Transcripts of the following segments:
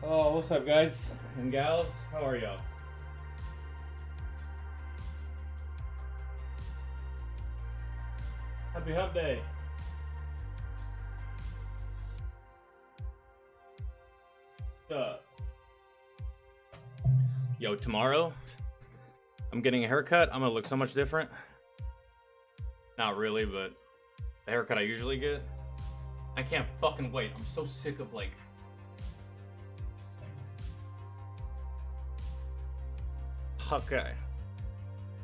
Oh, what's up, guys and gals? How are y'all? Happy Hump Day. What's up? Yo, tomorrow I'm getting a haircut. I'm gonna look so much different. Not really, but the haircut I usually get. I can't fucking wait. I'm so sick of Okay.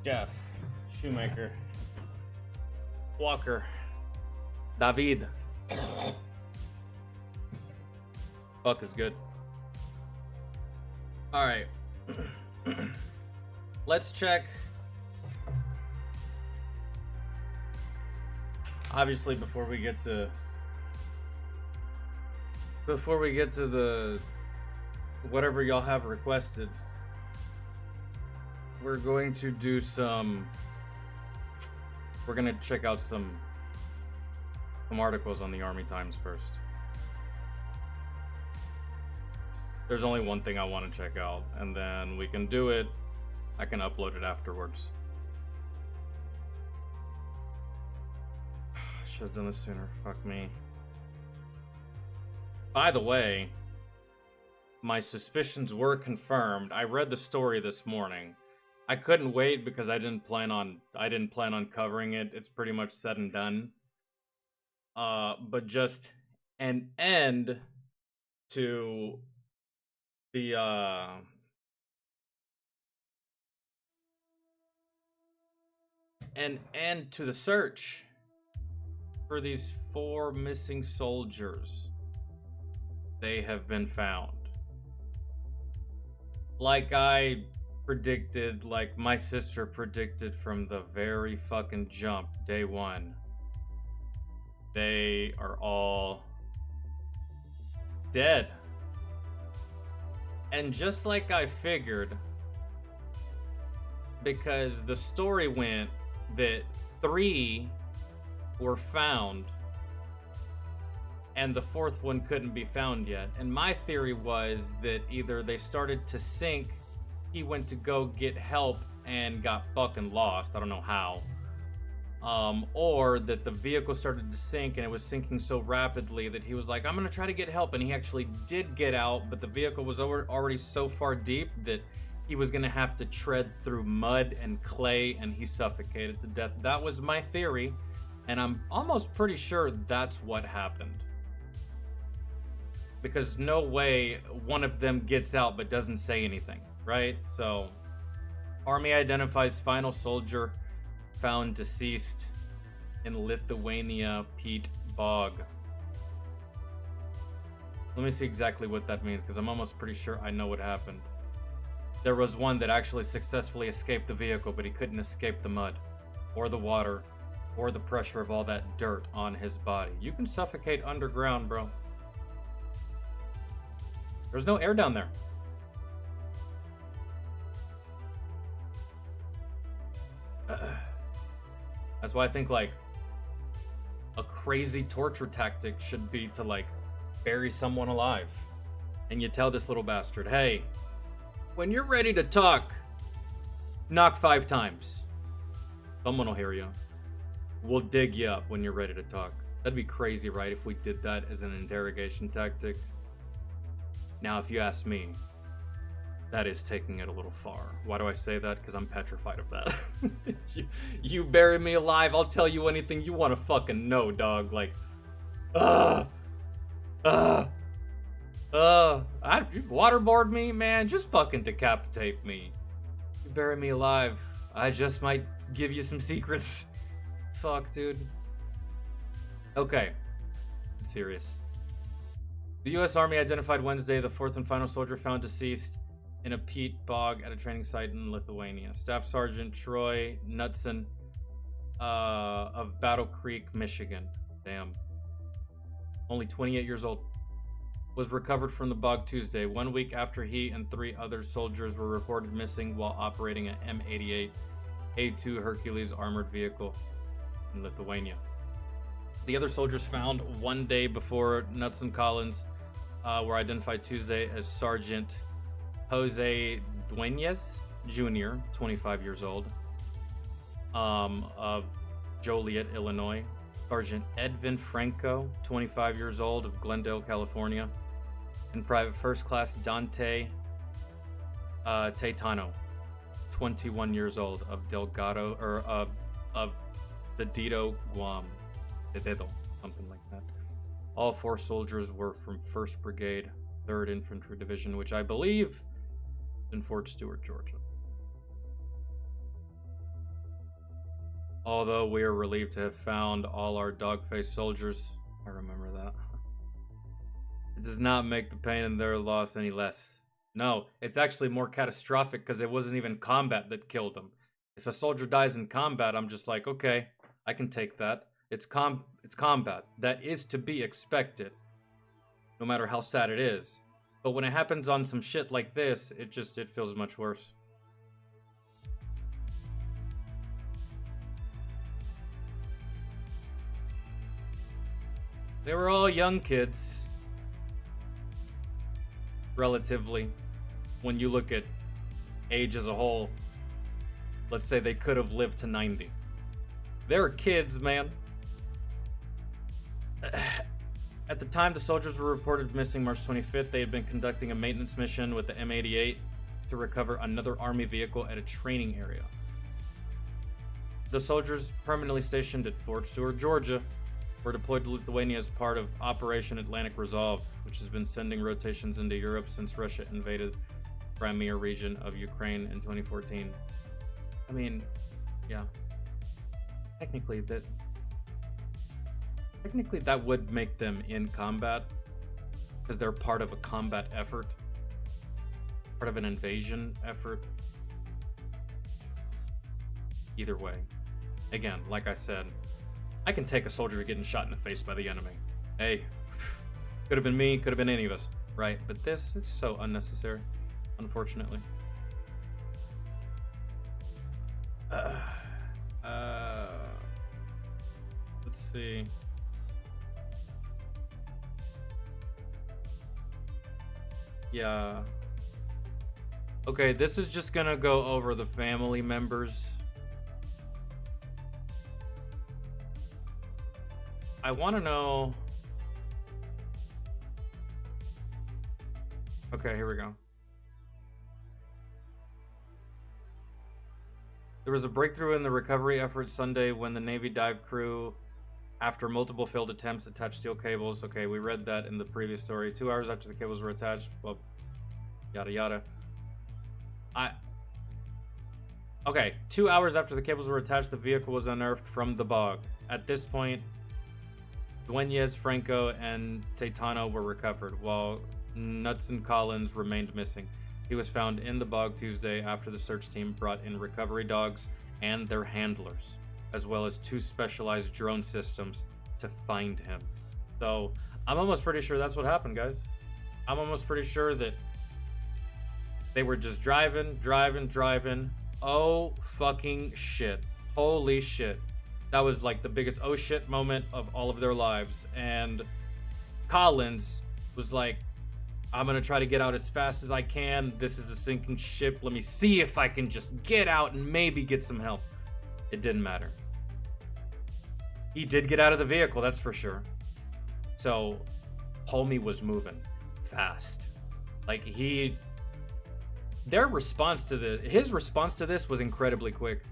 Jeff, Shoemaker, Walker, David. Fuck is good. All right. Let's check. Obviously, before we get to the whatever y'all have requested, we're going to do we're gonna check out some articles on the Army Times first. There's only one thing I want to check out, and then we can do it. I can upload it afterwards. Should have done this sooner. Fuck me. By the way, my suspicions were confirmed. I read the story this morning. I couldn't wait because I didn't plan on covering it. It's pretty much said and done. But just an end to the search for these 4 missing soldiers. They have been found. Like I predicted, like my sister predicted from the very fucking jump, day 1. They are all dead. And just like I figured, because the story went that 3 were found and the 4th one couldn't be found yet. And my theory was that either they started to sink, he went to go get help and got fucking lost. I don't know how. Or that the vehicle started to sink and it was sinking so rapidly that he was like, I'm gonna try to get help. And he actually did get out, but the vehicle was already so far deep that he was gonna have to tread through mud and clay and he suffocated to death. That was my theory. And I'm almost pretty sure that's what happened. Because no way one of them gets out but doesn't say anything, right? So, Army identifies final soldier found deceased in Lithuania peat bog. Let me see exactly what that means, because I'm almost pretty sure I know what happened. There was one that actually successfully escaped the vehicle, but he couldn't escape the mud, or the water, or the pressure of all that dirt on his body. You can suffocate underground, bro. There's no air down there. That's why I think like a crazy torture tactic should be to like bury someone alive. And you tell this little bastard, hey, when you're ready to talk, knock 5 times. Someone will hear you. We'll dig you up when you're ready to talk. That'd be crazy, right? If we did that as an interrogation tactic. Now, if you ask me, that is taking it a little far. Why do I say that? Because I'm petrified of that. you bury me alive, I'll tell you anything you want to fucking know, dog. Like, you waterboard me, man, just fucking decapitate me. You bury me alive, I just might give you some secrets. Fuck, dude. Okay, I'm serious. The U.S. Army identified Wednesday the 4th and final soldier found deceased in a peat bog at a training site in Lithuania. Staff Sergeant Troy Knutson of Battle Creek, Michigan. Damn. Only 28 years old. Was recovered from the bog Tuesday, 1 week after he and 3 other soldiers were reported missing while operating an M88 A2 Hercules armored vehicle in Lithuania. The other soldiers found 1 day before Knutson Collins were identified Tuesday as Sergeant Jose Dueñez Jr., 25 years old, of Joliet, Illinois. Sergeant Edvin Franco, 25 years old, of Glendale, California. And Private First Class Dante Tejtano, 21 years old, of Delgado, or of the Dedo, Guam. Dedo, something like that. All 4 soldiers were from 1st Brigade, 3rd Infantry Division, which I believe is in Fort Stewart, Georgia. Although we are relieved to have found all our dog-faced soldiers, I remember that. It does not make the pain in their loss any less. No, it's actually more catastrophic because it wasn't even combat that killed them. If a soldier dies in combat, I'm just like, okay, I can take that. It's combat. That is to be expected, no matter how sad it is. But when it happens on some shit like this, it feels much worse. They were all young kids, relatively. When you look at age as a whole, let's say they could have lived to 90. They're kids, man. At the time the soldiers were reported missing March 25th, they had been conducting a maintenance mission with the M88 to recover another Army vehicle at a training area. The soldiers, permanently stationed at Fort Stewart, Georgia, were deployed to Lithuania as part of Operation Atlantic Resolve, which has been sending rotations into Europe since Russia invaded the Crimea region of Ukraine in 2014. I mean, yeah. Technically that would make them in combat, because they're part of a combat effort, part of an invasion effort. Either way, again, like I said, I can take a soldier getting shot in the face by the enemy. Hey, could have been me, could have been any of us, right? But this is so unnecessary, unfortunately. Let's see. Yeah. Okay, this is just gonna go over the family members. I want to know. Okay, here we go. There was a breakthrough in the recovery effort Sunday when the Navy dive crew, after multiple failed attempts, attached steel cables. Okay, we read that in the previous story. 2 hours after the cables were attached, well, yada yada. Okay, 2 hours after the cables were attached, the vehicle was unearthed from the bog. At this point, Dueñez, Franco, and Tejtano were recovered, while Knutson Collins remained missing. He was found in the bog Tuesday after the search team brought in recovery dogs and their handlers, as well as 2 specialized drone systems to find him. So, I'm almost pretty sure that's what happened, guys. I'm almost pretty sure that they were just driving. Oh, fucking shit. Holy shit. That was like the biggest oh shit moment of all of their lives. And Collins was like, I'm gonna try to get out as fast as I can. This is a sinking ship. Let me see if I can just get out and maybe get some help. It didn't matter. He did get out of the vehicle, that's for sure. So, homie was moving fast. Like, his response to this was incredibly quick.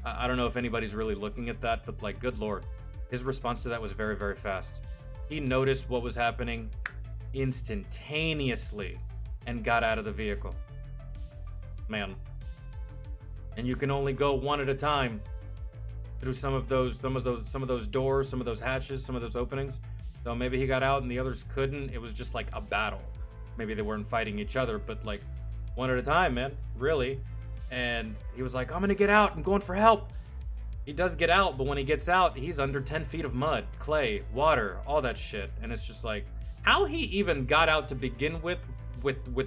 I don't know if anybody's really looking at that, but like, good lord. His response to that was very, very fast. He noticed what was happening instantaneously and got out of the vehicle. Man. And you can only go one at a time through some of those doors, some of those hatches, some of those openings. So maybe he got out and the others couldn't. It was just like a battle. Maybe they weren't fighting each other, but like one at a time, man. Really. And he was like, I'm gonna get out. I'm going for help. He does get out, but when he gets out, he's under 10 feet of mud, clay, water, all that shit. And it's just like, how he even got out to begin with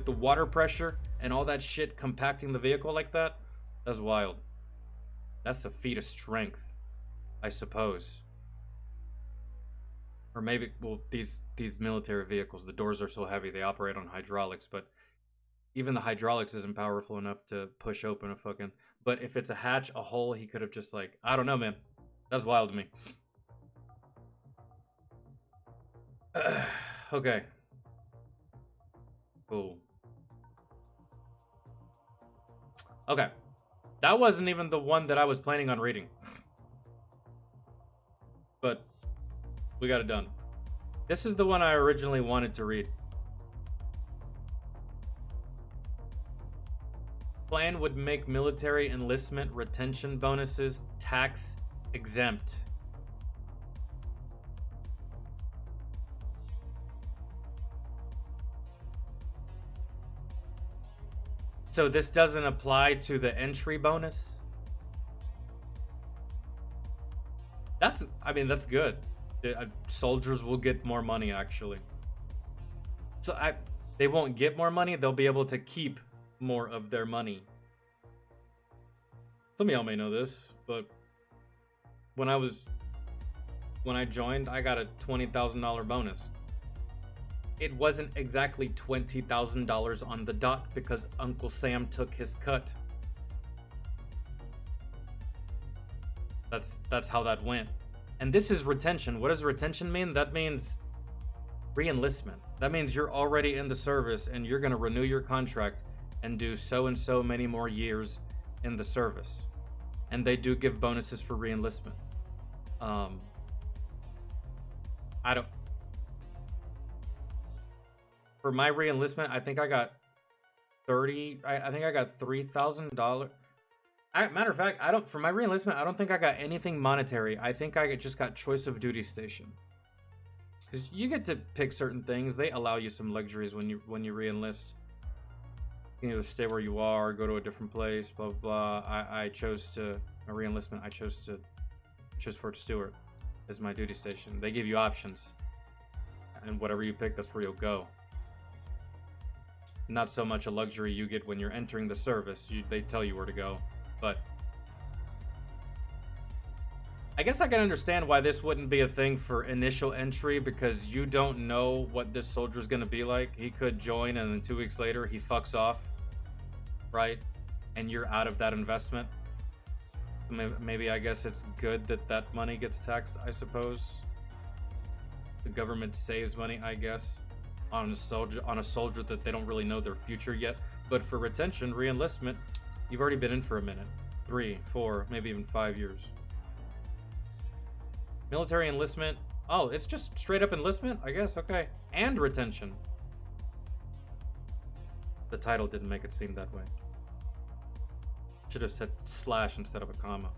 the water pressure and all that shit compacting the vehicle like that, that's wild. That's a feat of strength, I suppose. Or maybe, well, these military vehicles, the doors are so heavy they operate on hydraulics, but even the hydraulics isn't powerful enough to push open a fucking. But if it's a hatch, a hole, he could have just like, I don't know, man. That's wild to me. Okay. Cool. Okay. That wasn't even the one that I was planning on reading. But we got it done. This is the one I originally wanted to read. Plan would make military enlistment retention bonuses tax exempt. So this doesn't apply to the entry bonus? That's good. Soldiers will get more money, actually. So they won't get more money, they'll be able to keep more of their money. Some of y'all may know this, but when I joined, I got a $20,000 bonus. It wasn't exactly $20,000 on the dot because Uncle Sam took his cut. That's how that went. And this is retention. What does retention mean? That means re-enlistment. That means you're already in the service and you're going to renew your contract and do so and so many more years in the service. And they do give bonuses for re-enlistment. For my re-enlistment, I think I got $3,000. Matter of fact, for my re-enlistment, I don't think I got anything monetary. I think I just got choice of duty station. Because you get to pick certain things. They allow you some luxuries when you re-enlist. You can either stay where you are, go to a different place, blah blah blah. I chose my re-enlistment. I chose Fort Stewart as my duty station. They give you options, and whatever you pick, that's where you'll go. Not so much a luxury you get when you're entering the service. They tell you where to go. But I guess I can understand why this wouldn't be a thing for initial entry, because you don't know what this soldier's going to be like. He could join and then 2 weeks later he fucks off, right? And you're out of that investment. Maybe I guess it's good that money gets taxed, I suppose. The government saves money, I guess, on a soldier that they don't really know their future yet. But for retention, re-enlistment, you've already been in for a minute. 3, 4, maybe even 5 years. Military enlistment. Oh, it's just straight up enlistment? I guess, okay. And retention. The title didn't make it seem that way. Should have said slash instead of a comma.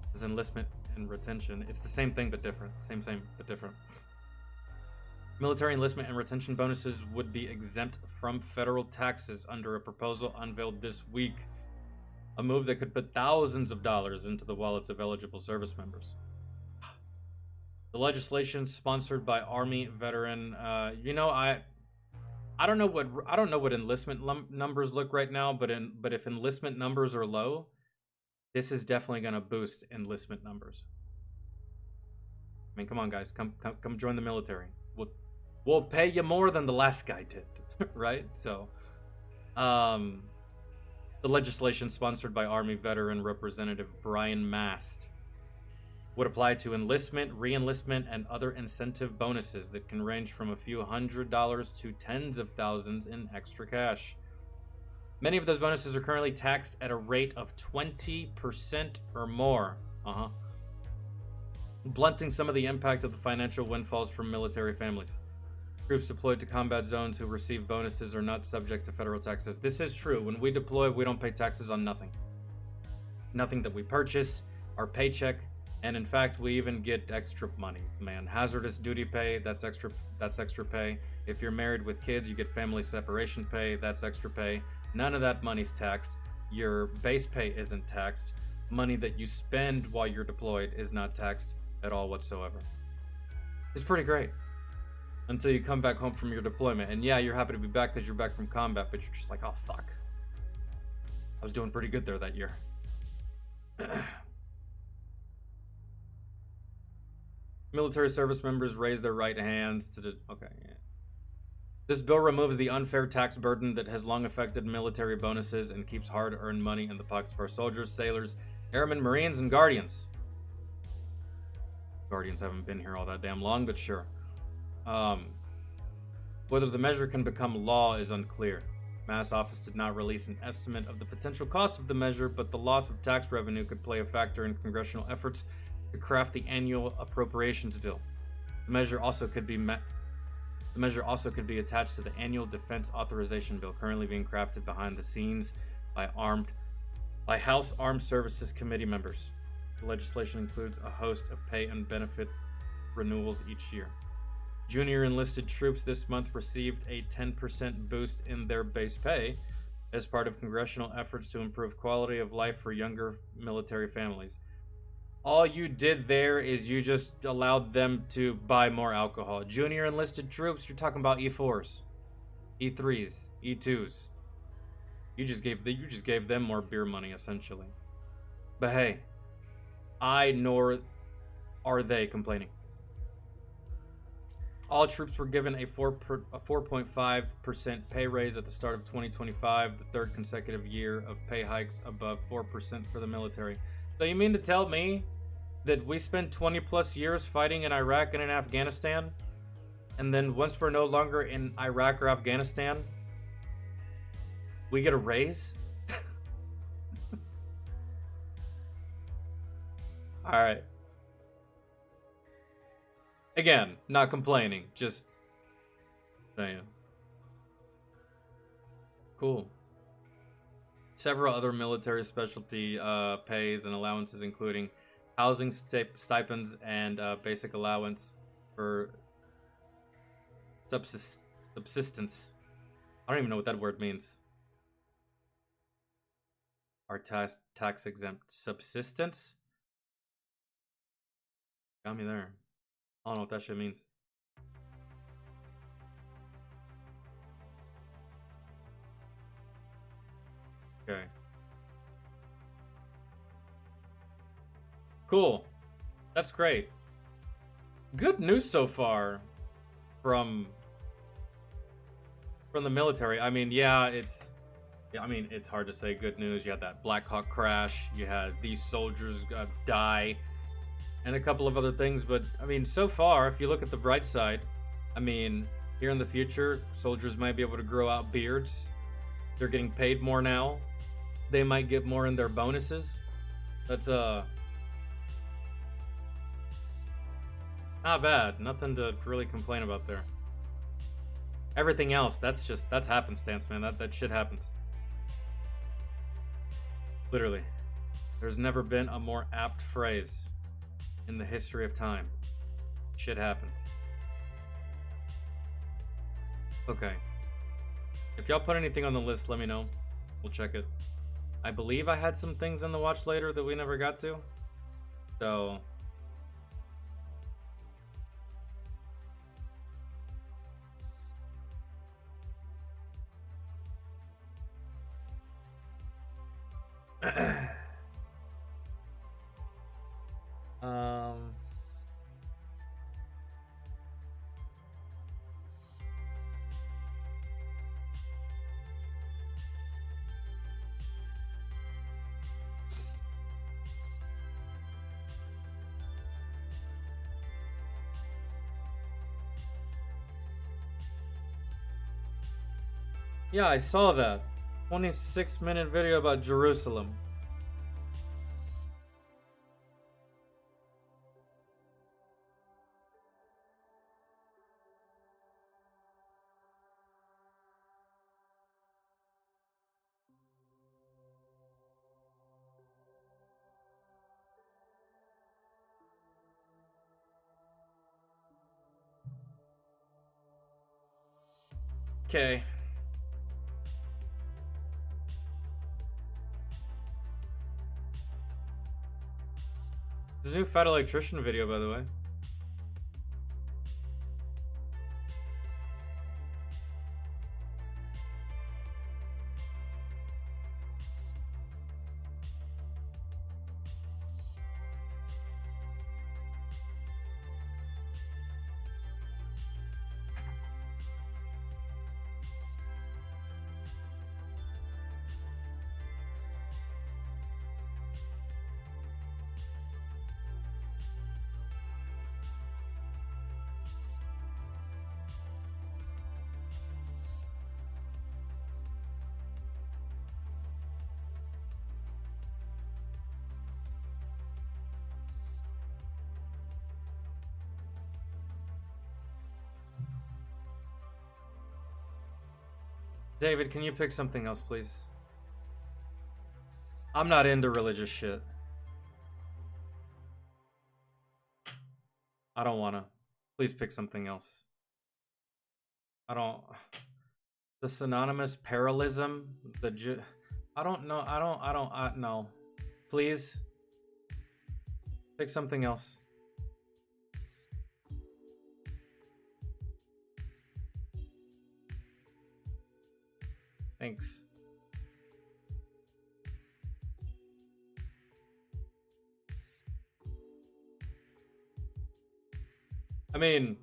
Because enlistment and retention, it's the same thing but different. Same but different. Military enlistment and retention bonuses would be exempt from federal taxes under a proposal unveiled this week. A move that could put thousands of dollars into the wallets of eligible service members. The legislation, sponsored by Army veteran, I don't know what enlistment numbers look right now, but if enlistment numbers are low, this is definitely going to boost enlistment numbers. I mean, come on, guys, come join the military. We'll pay you more than the last guy did, right? So, the legislation, sponsored by Army veteran Representative Brian Mast, would apply to enlistment, re-enlistment, and other incentive bonuses that can range from a few $100s to tens of thousands in extra cash. Many of those bonuses are currently taxed at a rate of 20% or more, blunting some of the impact of the financial windfalls from military families. Groups deployed to combat zones who receive bonuses are not subject to federal taxes. This is true. When we deploy, we don't pay taxes on nothing. Nothing that we purchase, our paycheck, and in fact, we even get extra money, man. Hazardous duty pay, that's extra pay. If you're married with kids, you get family separation pay, that's extra pay. None of that money's taxed. Your base pay isn't taxed. Money that you spend while you're deployed is not taxed at all whatsoever. It's pretty great. Until you come back home from your deployment. And yeah, you're happy to be back because you're back from combat, but you're just like, oh, fuck. I was doing pretty good there that year. Military service members raise their right hands to okay. Yeah. This bill removes the unfair tax burden that has long affected military bonuses and keeps hard-earned money in the pockets of our soldiers, sailors, airmen, marines, and guardians. Guardians haven't been here all that damn long, but sure. Whether the measure can become law is unclear. Mass Office did not release an estimate of the potential cost of the measure, but the loss of tax revenue could play a factor in congressional efforts to craft the annual appropriations bill. The measure also could be attached to the annual defense authorization bill currently being crafted behind the scenes by House Armed Services Committee members. The legislation includes a host of pay and benefit renewals each year. Junior enlisted troops this month received a 10% boost in their base pay as part of congressional efforts to improve quality of life for younger military families. All you did there is you just allowed them to buy more alcohol. Junior enlisted troops, you're talking about E4s, E3s, E2s. You just gave them more beer money essentially. But hey, nor are they complaining. All troops were given a 4.5% pay raise at the start of 2025, the third consecutive year of pay hikes above 4% for the military. So you mean to tell me that we spent 20 plus years fighting in Iraq and in Afghanistan, and then once we're no longer in Iraq or Afghanistan, we get a raise? Alright. Again, not complaining, just saying. Cool. Several other military specialty pays and allowances, including housing stipends and basic allowance for subsistence. I don't even know what that word means. Are tax exempt. Subsistence? Got me there. I don't know what that shit means. Okay. Cool. That's great. Good news so far from the military. I mean, it's hard to say good news. You had that Black Hawk crash. You had these soldiers die. And a couple of other things, but I mean, so far, if you look at the bright side, I mean, here in the future, soldiers might be able to grow out beards. They're getting paid more now. They might get more in their bonuses. That's not bad. Nothing to really complain about there. Everything else, that's happenstance, man. That shit happens. Literally. There's never been a more apt phrase in the history of time. Shit happens. Okay. If y'all put anything on the list, let me know. We'll check it. I believe I had some things on the watch later that we never got to. So... Yeah, I saw that. 26-minute video about Jerusalem. Okay. There's a new Fat Electrician video, by the way. David, can you pick something else, please? I'm not into religious shit. I don't wanna. Please pick something else. I don't. The synonymous parallelism. I don't know. No. Please. Pick something else. Thanks. I mean,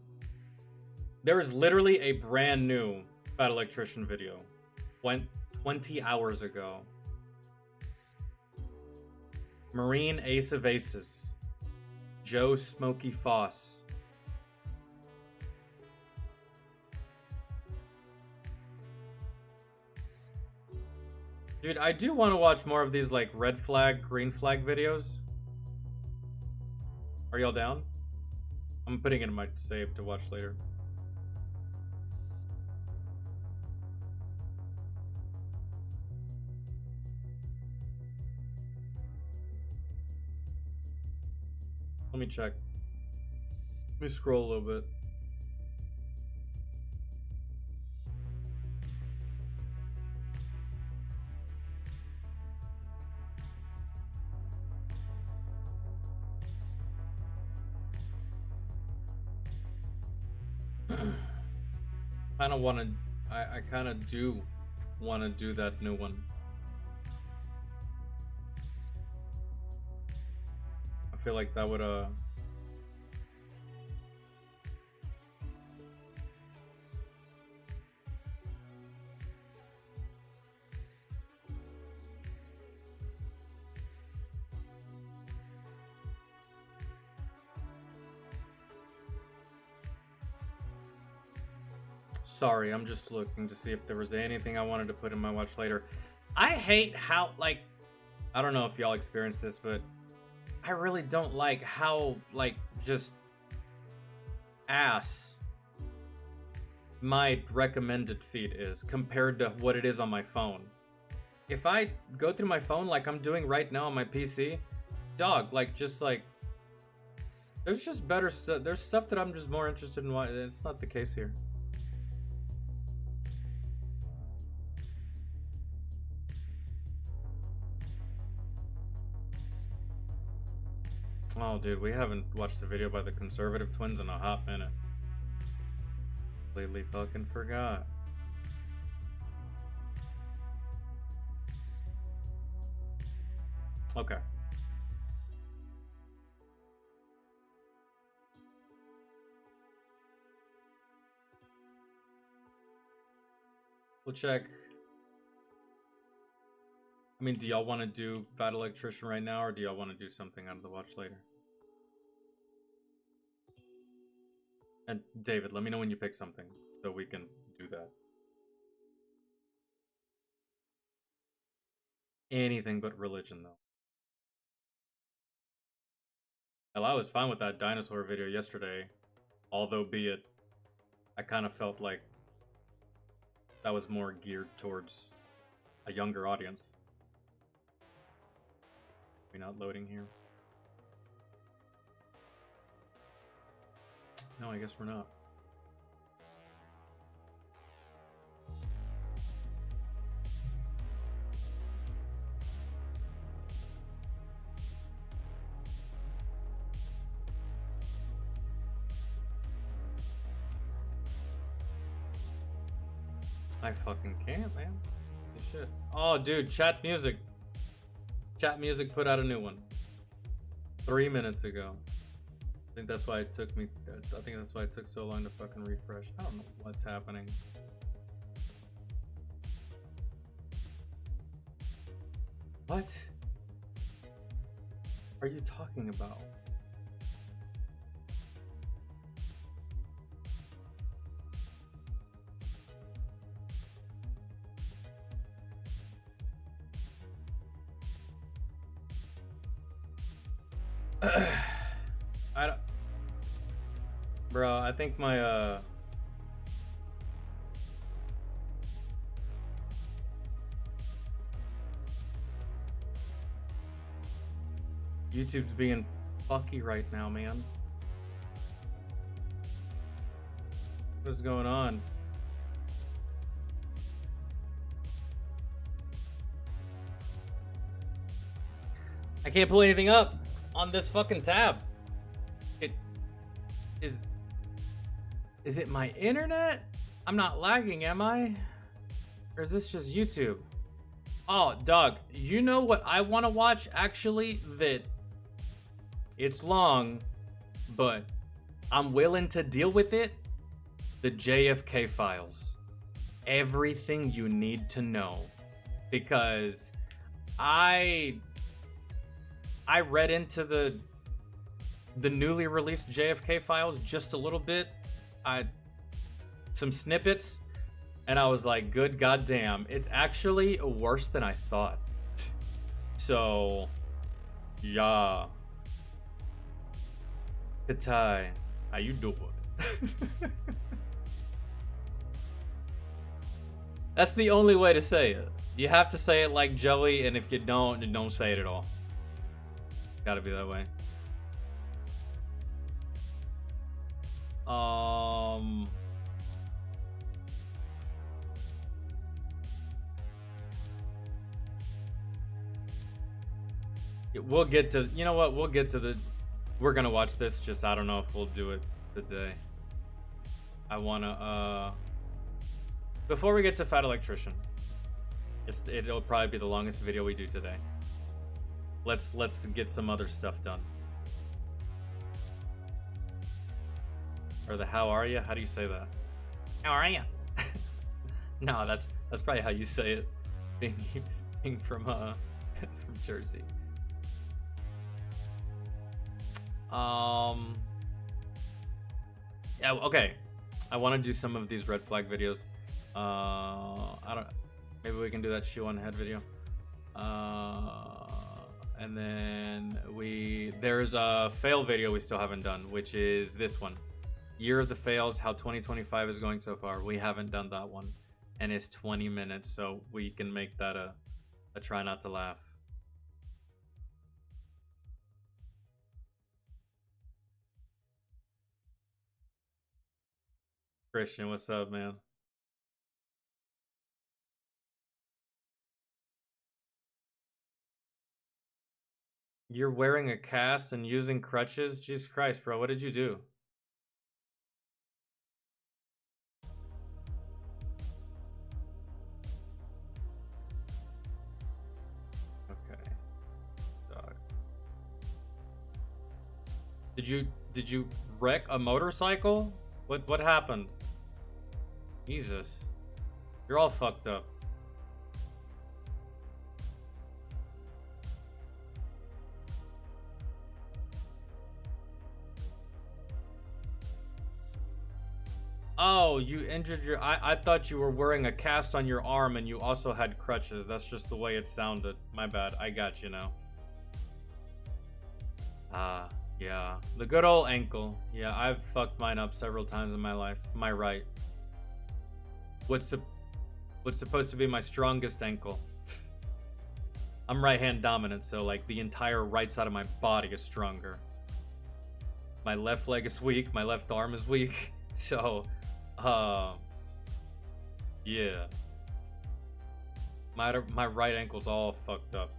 there is literally a brand new Fat Electrician video. Went 20 hours ago. Marine Ace of Aces. Joe Smokey Foss. Dude, I do want to watch more of these like red flag, green flag videos. Are y'all down? I'm putting it in my save to watch later. Let me check. Let me scroll a little bit. I kind of do want to do that new one. I feel like that would Sorry, I'm just looking to see if there was anything I wanted to put in my watch later. I hate how, like, I don't know if y'all experienced this, but I really don't like how, like, just ass my recommended feed is compared to what it is on my phone. If I go through my phone like I'm doing right now on my PC, dog, like, just like, there's just better stuff. There's stuff that I'm just more interested in watching. It's not the case here. Oh, dude, we haven't watched a video by the Conservative Twins in a hot minute. Completely fucking forgot. Okay. We'll check. I mean, do y'all want to do Fat Electrician right now, or do y'all want to do something out of the watch later? And David, let me know when you pick something, so we can do that. Anything but religion, though. Hell, I was fine with that dinosaur video yesterday, although be it, I kind of felt like that was more geared towards a younger audience. Are we not loading here? No, I guess we're not. I fucking can't, man. Holy shit. Oh, dude, Chat Music. Chat Music put out a new one 3 minutes ago. I think that's why it took me. I think that's why it took so long to fucking refresh. I don't know what's happening. What are you talking about? I don't, bro. I think my YouTube's being fucky right now, man. What's going on? I can't pull anything up on this fucking tab. It is it my internet? I'm not lagging, am I? Or is this just YouTube? Oh, Doug, you know what I want to watch actually? That it's long, but I'm willing to deal with it. The JFK files. Everything you need to know. Because I read into the newly released JFK files just a little bit. Some snippets, and I was like, good goddamn, it's actually worse than I thought. So, yeah. Katai, how you doing? That's the only way to say it. You have to say it like Joey, and if you don't, then don't say it at all. Gotta be that way. We'll get to, you know what, we'll get to the, we're gonna watch this, just I don't know if we'll do it today. I wanna, before we get to Fat Electrician, it'll probably be the longest video we do today. Let's get some other stuff done. Or the how are you? How do you say that? How are you? No, that's probably how you say it. Being from from Jersey. Yeah, okay. I want to do some of these red flag videos. Maybe we can do that shoe on head video. And then there's a fail video we still haven't done, which is this one. Year of the fails, how 2025 is going so far. We haven't done that one. And it's 20 minutes, so we can make that a try not to laugh. Christian, what's up, man? You're wearing a cast and using crutches? Jesus Christ, bro, what did you do? Okay. Dog. Did you wreck a motorcycle? What happened? Jesus. You're all fucked up. Oh, you injured your... I thought you were wearing a cast on your arm and you also had crutches. That's just the way it sounded. My bad. I got you now. Yeah. The good old ankle. Yeah, I've fucked mine up several times in my life. My right. What's supposed to be my strongest ankle. I'm right-hand dominant, so like the entire right side of my body is stronger. My left leg is weak. My left arm is weak. So... yeah. My right ankle's all fucked up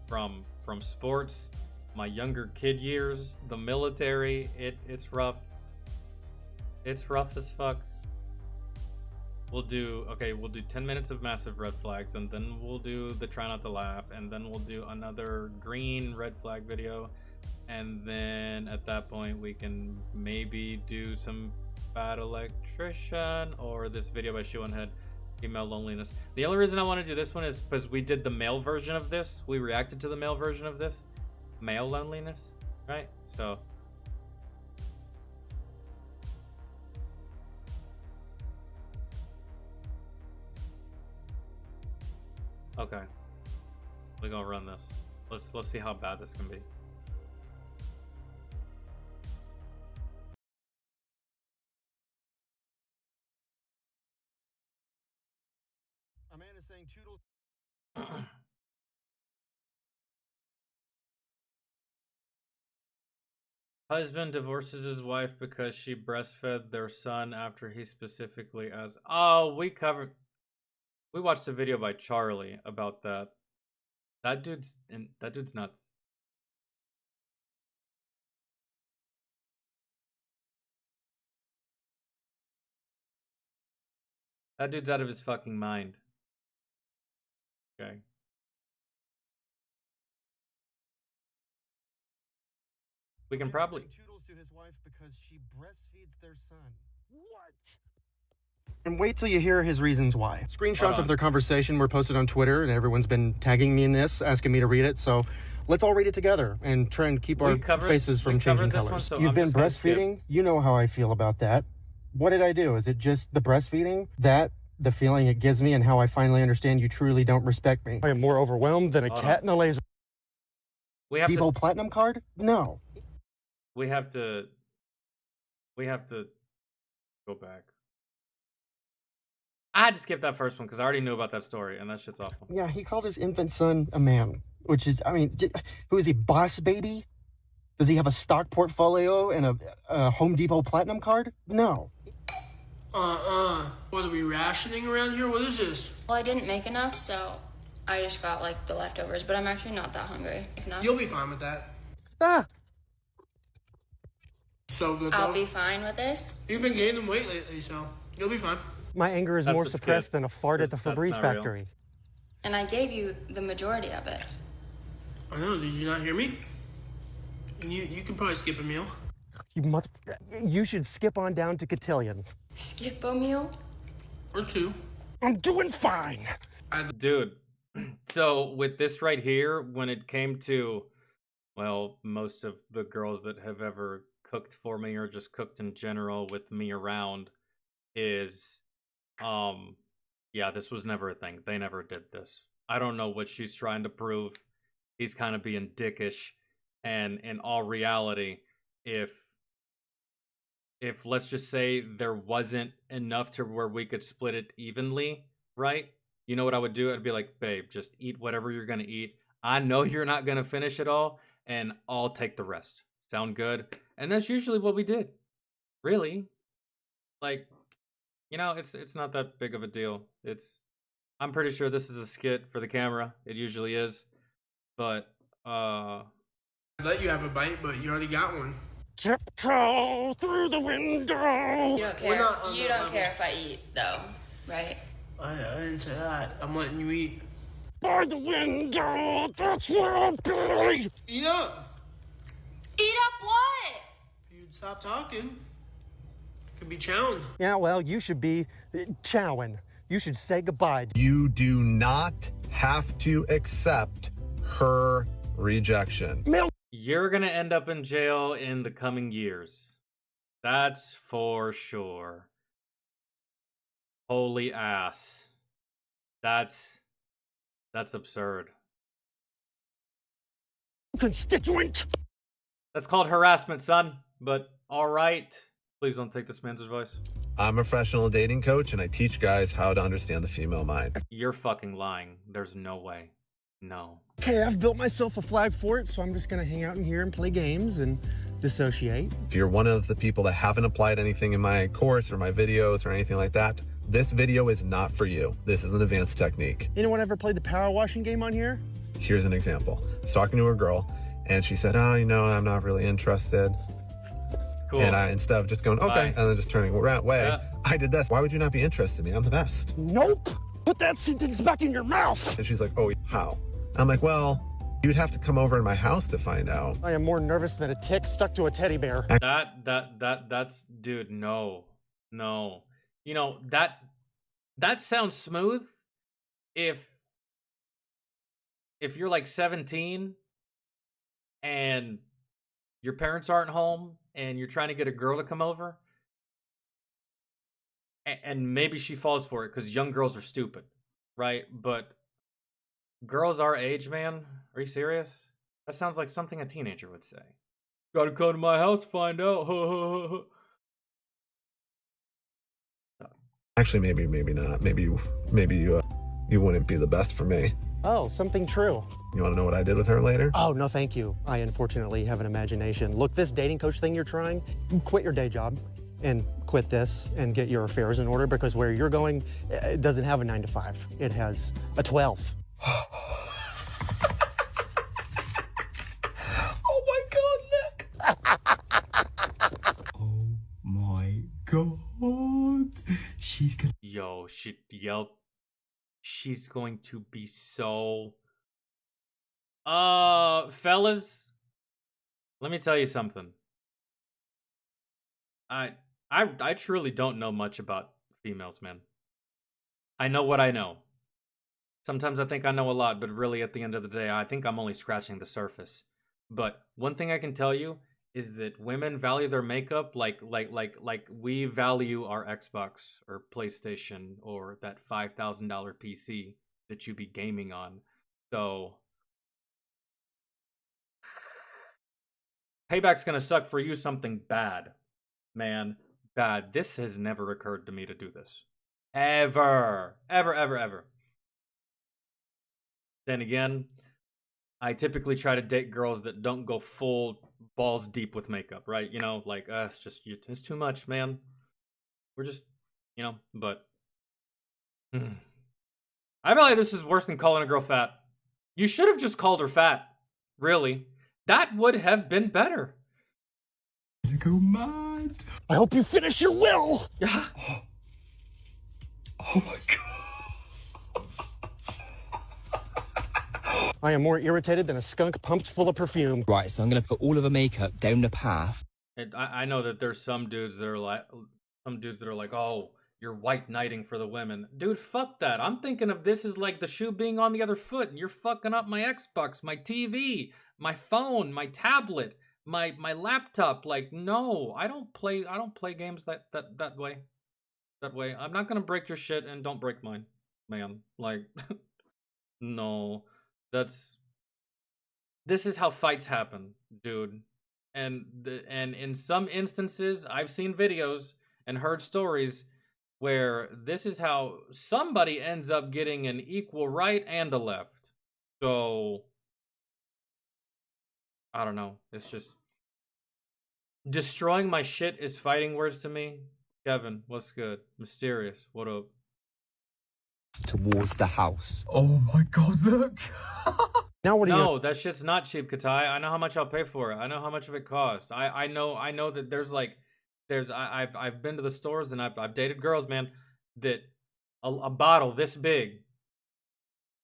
from sports, my younger kid years, the military. It's rough. It's rough as fuck. We'll do 10 minutes of massive red flags, and then we'll do the try not to laugh, and then we'll do another green red flag video, and then at that point we can maybe do some Fat Electrician or this video by Shoe on Head, Female Loneliness. The only reason I want to do this one is because we did the male version of this. We reacted to the male version of this. Male Loneliness, right? So okay. We're gonna run this. Let's see how bad this can be. A man is saying Toodles Husband divorces his wife because she breastfed their son after he specifically asked. Oh, we watched a video by Charlie about that. That dude's nuts. That dude's out of his fucking mind. Okay. We can probably Toodles to his wife because she breastfeeds their son. What? And wait till you hear his reasons why. Hold Screenshots on. of their conversation were posted on Twitter, and everyone's been tagging me in this, asking me to read it. So let's all read it together and try and keep our faces from changing this one, colors. so You've I'm been just gonna skip. breastfeeding. You know how I feel about that. What did I do? Is it just the breastfeeding? The feeling it gives me, and how I finally understand you truly don't respect me? I am more overwhelmed than a Hold cat in a laser. We have Devo to. Platinum card? No. We have to. We have to go back. I had to skip that first one because I already knew about that story, and that shit's awful. Yeah, he called his infant son a man, which is, I mean, who is he, Boss Baby? Does he have a stock portfolio and a Home Depot Platinum card? No. What are we rationing around here? What is this? Well, I didn't make enough, so I just got like the leftovers, but I'm actually not that hungry. No. You'll be fine with that. Ah! So good, I'll though. be fine with this. You've been gaining weight lately, so you'll be fine. My anger is That's more a skit. suppressed than a fart at the That's Febreze not real. factory. And I gave you the majority of it. I know, did you not hear me? You can probably skip a meal. You should skip on down to Cotillion. Skip a meal? Or two. I'm doing fine. Dude, so with this right here, when it came to, well, most of the girls that have ever cooked for me or just cooked in general with me around is, yeah, this was never a thing. They never did this. I don't know what she's trying to prove. He's kind of being dickish. And in all reality, if let's just say there wasn't enough to where we could split it evenly, right? You know what I would do? I'd be like, babe, just eat whatever you're going to eat. I know you're not going to finish it all, and I'll take the rest. Sound good? And that's usually what we did. Really? Like, you know, it's not that big of a deal. I'm pretty sure this is a skit for the camera. It usually is. But, I'd let you have a bite, but you already got one. Tiptoe through the window. You don't care. We're not on You that don't level. care if I eat, though, right? I didn't say that. I'm letting you eat. By the window, that's where I'll be. Eat up! Eat up what? If you'd stop talking, could be chowing. Yeah, well, you should be chowing. You should say goodbye. You do not have to accept her rejection. you're going to end up in jail in the coming years. That's for sure. Holy ass. That's absurd. Constituent. That's called harassment, son. But all right. Please don't take this man's advice. I'm a professional dating coach and I teach guys how to understand the female mind. You're fucking lying. There's no way. No. Okay, I've built myself a flag fort, so I'm just gonna hang out in here and play games and dissociate. If you're one of the people that haven't applied anything in my course or my videos or anything like that, this video is not for you. This is an advanced technique. Anyone ever played the power washing game on here? Here's an example. I was talking to a girl and she said, oh, I'm not really interested. Cool. And I, instead of just going, okay, Bye. and then just turning away, Yeah. I did this. Why would you not be interested in me? I'm the best. Nope. Put that sentence back in your mouth. And she's like, oh, how? I'm like, well, you'd have to come over to my house to find out. I am more nervous than a tick stuck to a teddy bear. That's dude, no. You know, that sounds smooth if you're like 17 and your parents aren't home and you're trying to get a girl to come over and maybe she falls for it because young girls are stupid, right? But girls our age, man, are you serious? That sounds like something a teenager would say. Gotta come to my house to find out. Actually, maybe not. Maybe you wouldn't be the best for me. Oh, something true. You want to know what I did with her later? Oh, no, thank you. I unfortunately have an imagination. Look, this dating coach thing you're trying, quit your day job and quit this and get your affairs in order, because where you're going, it doesn't have a 9 to 5. It has a 12. Oh my god, Nick! Oh my god. She's gonna. Yo, she's going to be so... fellas, let me tell you something. I truly don't know much about females, man. I know what I know. Sometimes I think I know a lot, but really at the end of the day, I think I'm only scratching the surface. But one thing I can tell you is that women value their makeup like we value our Xbox or PlayStation or that $5,000 PC that you be gaming on. So payback's gonna suck for you something bad, man. Bad. This has never occurred to me to do this. Ever. Then again, I typically try to date girls that don't go full balls deep with makeup, right? You know, like, it's too much, man. We're just, but I feel like this is worse than calling a girl fat. You should have just called her fat. Really. That would have been better. Gonna go mad. I hope you finish your will. Yeah. Oh my god. I am more irritated than a skunk pumped full of perfume. Right, so I'm going to put all of her makeup down the path. And I know that there's some dudes that are like, oh, you're white knighting for the women. Dude, fuck that. I'm thinking of this as like the shoe being on the other foot, and you're fucking up my Xbox, my TV, my phone, my tablet, my laptop. Like, no, I don't play games that way. That way. I'm not gonna break your shit, and don't break mine, man. Like, no. This is how fights happen, dude. And in some instances, I've seen videos and heard stories where this is how somebody ends up getting an equal right and a left. So, I don't know. It's just destroying my shit is fighting words to me. Kevin, what's good? Mysterious, what up? Towards the house. Oh my god, look. Now what do you... No, that shit's not cheap, Katai. I know how much I'll pay for it. I know how much of it costs. I know that I've been to the stores and I've dated girls, man, that a bottle this big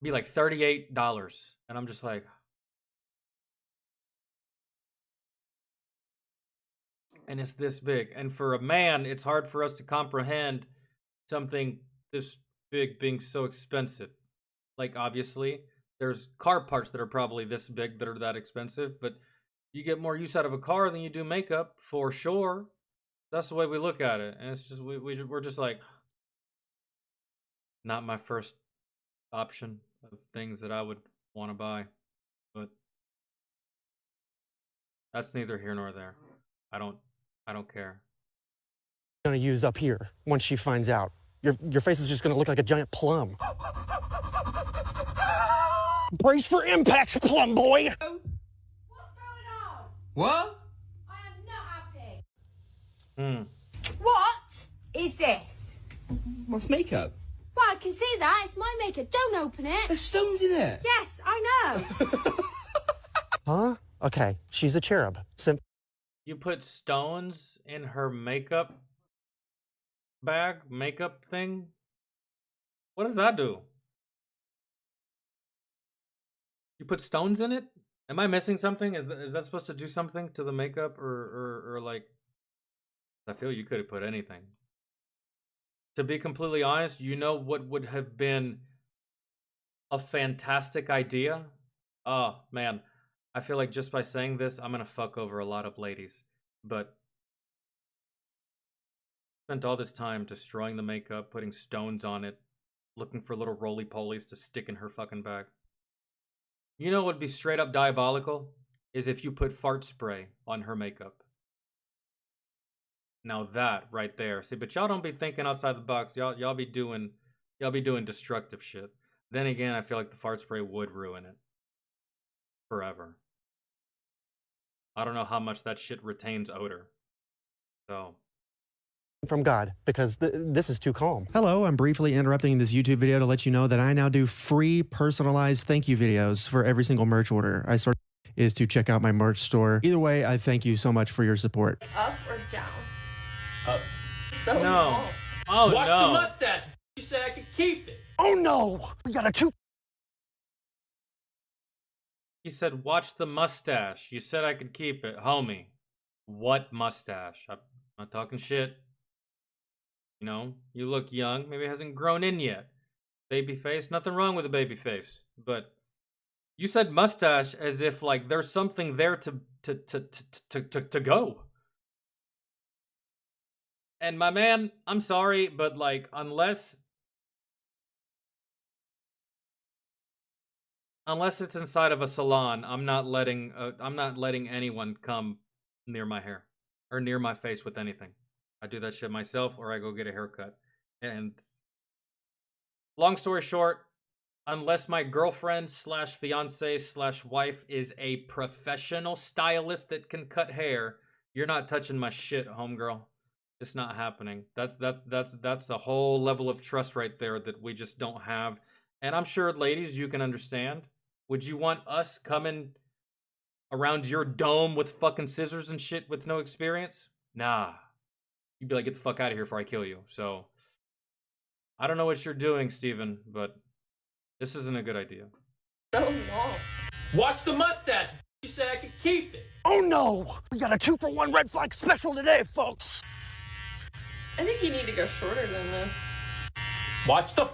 be like $38, and I'm just like, and it's this big. And for a man, it's hard for us to comprehend something this big being so expensive. Like, obviously, there's car parts that are probably this big that are that expensive, but you get more use out of a car than you do makeup, for sure. That's the way we look at it. And it's just, we're just like, not my first option of things that I would want to buy. But that's neither here nor there. I don't care. gonna use up here once she finds out? Your face is just gonna look like a giant plum. Brace for impact, plum boy! What's going on? What? I am not happy. Hmm. What is this? What's makeup? Well, I can see that. It's my makeup. Don't open it. There's stones in it. Yes, I know. Huh? Okay, she's a cherub. You put stones in her makeup bag, makeup thing? What does that do? You put stones in it? Am I missing something? Is that supposed to do something to the makeup or like, I feel you could have put anything. To be completely honest, you know what would have been a fantastic idea? Oh, man. I feel like just by saying this, I'm going to fuck over a lot of ladies. But spent all this time destroying the makeup, putting stones on it, looking for little roly-polies to stick in her fucking bag. You know what would be straight up diabolical? Is if you put fart spray on her makeup. Now that right there. See, but y'all don't be thinking outside the box. Y'all be doing destructive shit. Then again, I feel like the fart spray would ruin it forever. I don't know how much that shit retains odor. So, from God, because this is too calm. Hello, I'm briefly interrupting this YouTube video to let you know that I now do free personalized thank you videos for every single merch order. I start is to check out my merch store. Either way, I thank you so much for your support. Up or down? Up. So no. long. Oh, Watch no. the mustache. You said I could keep it. Oh no, we got a two. He said, watch the mustache. You said I could keep it. Homie, what mustache? I'm not talking shit. You know, you look young. Maybe it hasn't grown in yet. Baby face, nothing wrong with a baby face. But you said mustache as if like there's something there to go. And my man, I'm sorry, but like unless it's inside of a salon, I'm not letting anyone come near my hair or near my face with anything. I do that shit myself, or I go get a haircut. And long story short, unless my girlfriend slash fiance slash wife is a professional stylist that can cut hair, you're not touching my shit, homegirl. It's not happening. That's a whole level of trust right there that we just don't have. And I'm sure, ladies, you can understand. Would you want us coming around your dome with fucking scissors and shit with no experience? Nah. You'd be like, get the fuck out of here before I kill you. So, I don't know what you're doing, Steven, but this isn't a good idea. So long. Watch the mustache. You said I could keep it. Oh no, we got a 2-for-1 red flag special today, folks. I think you need to go shorter than this. Watch the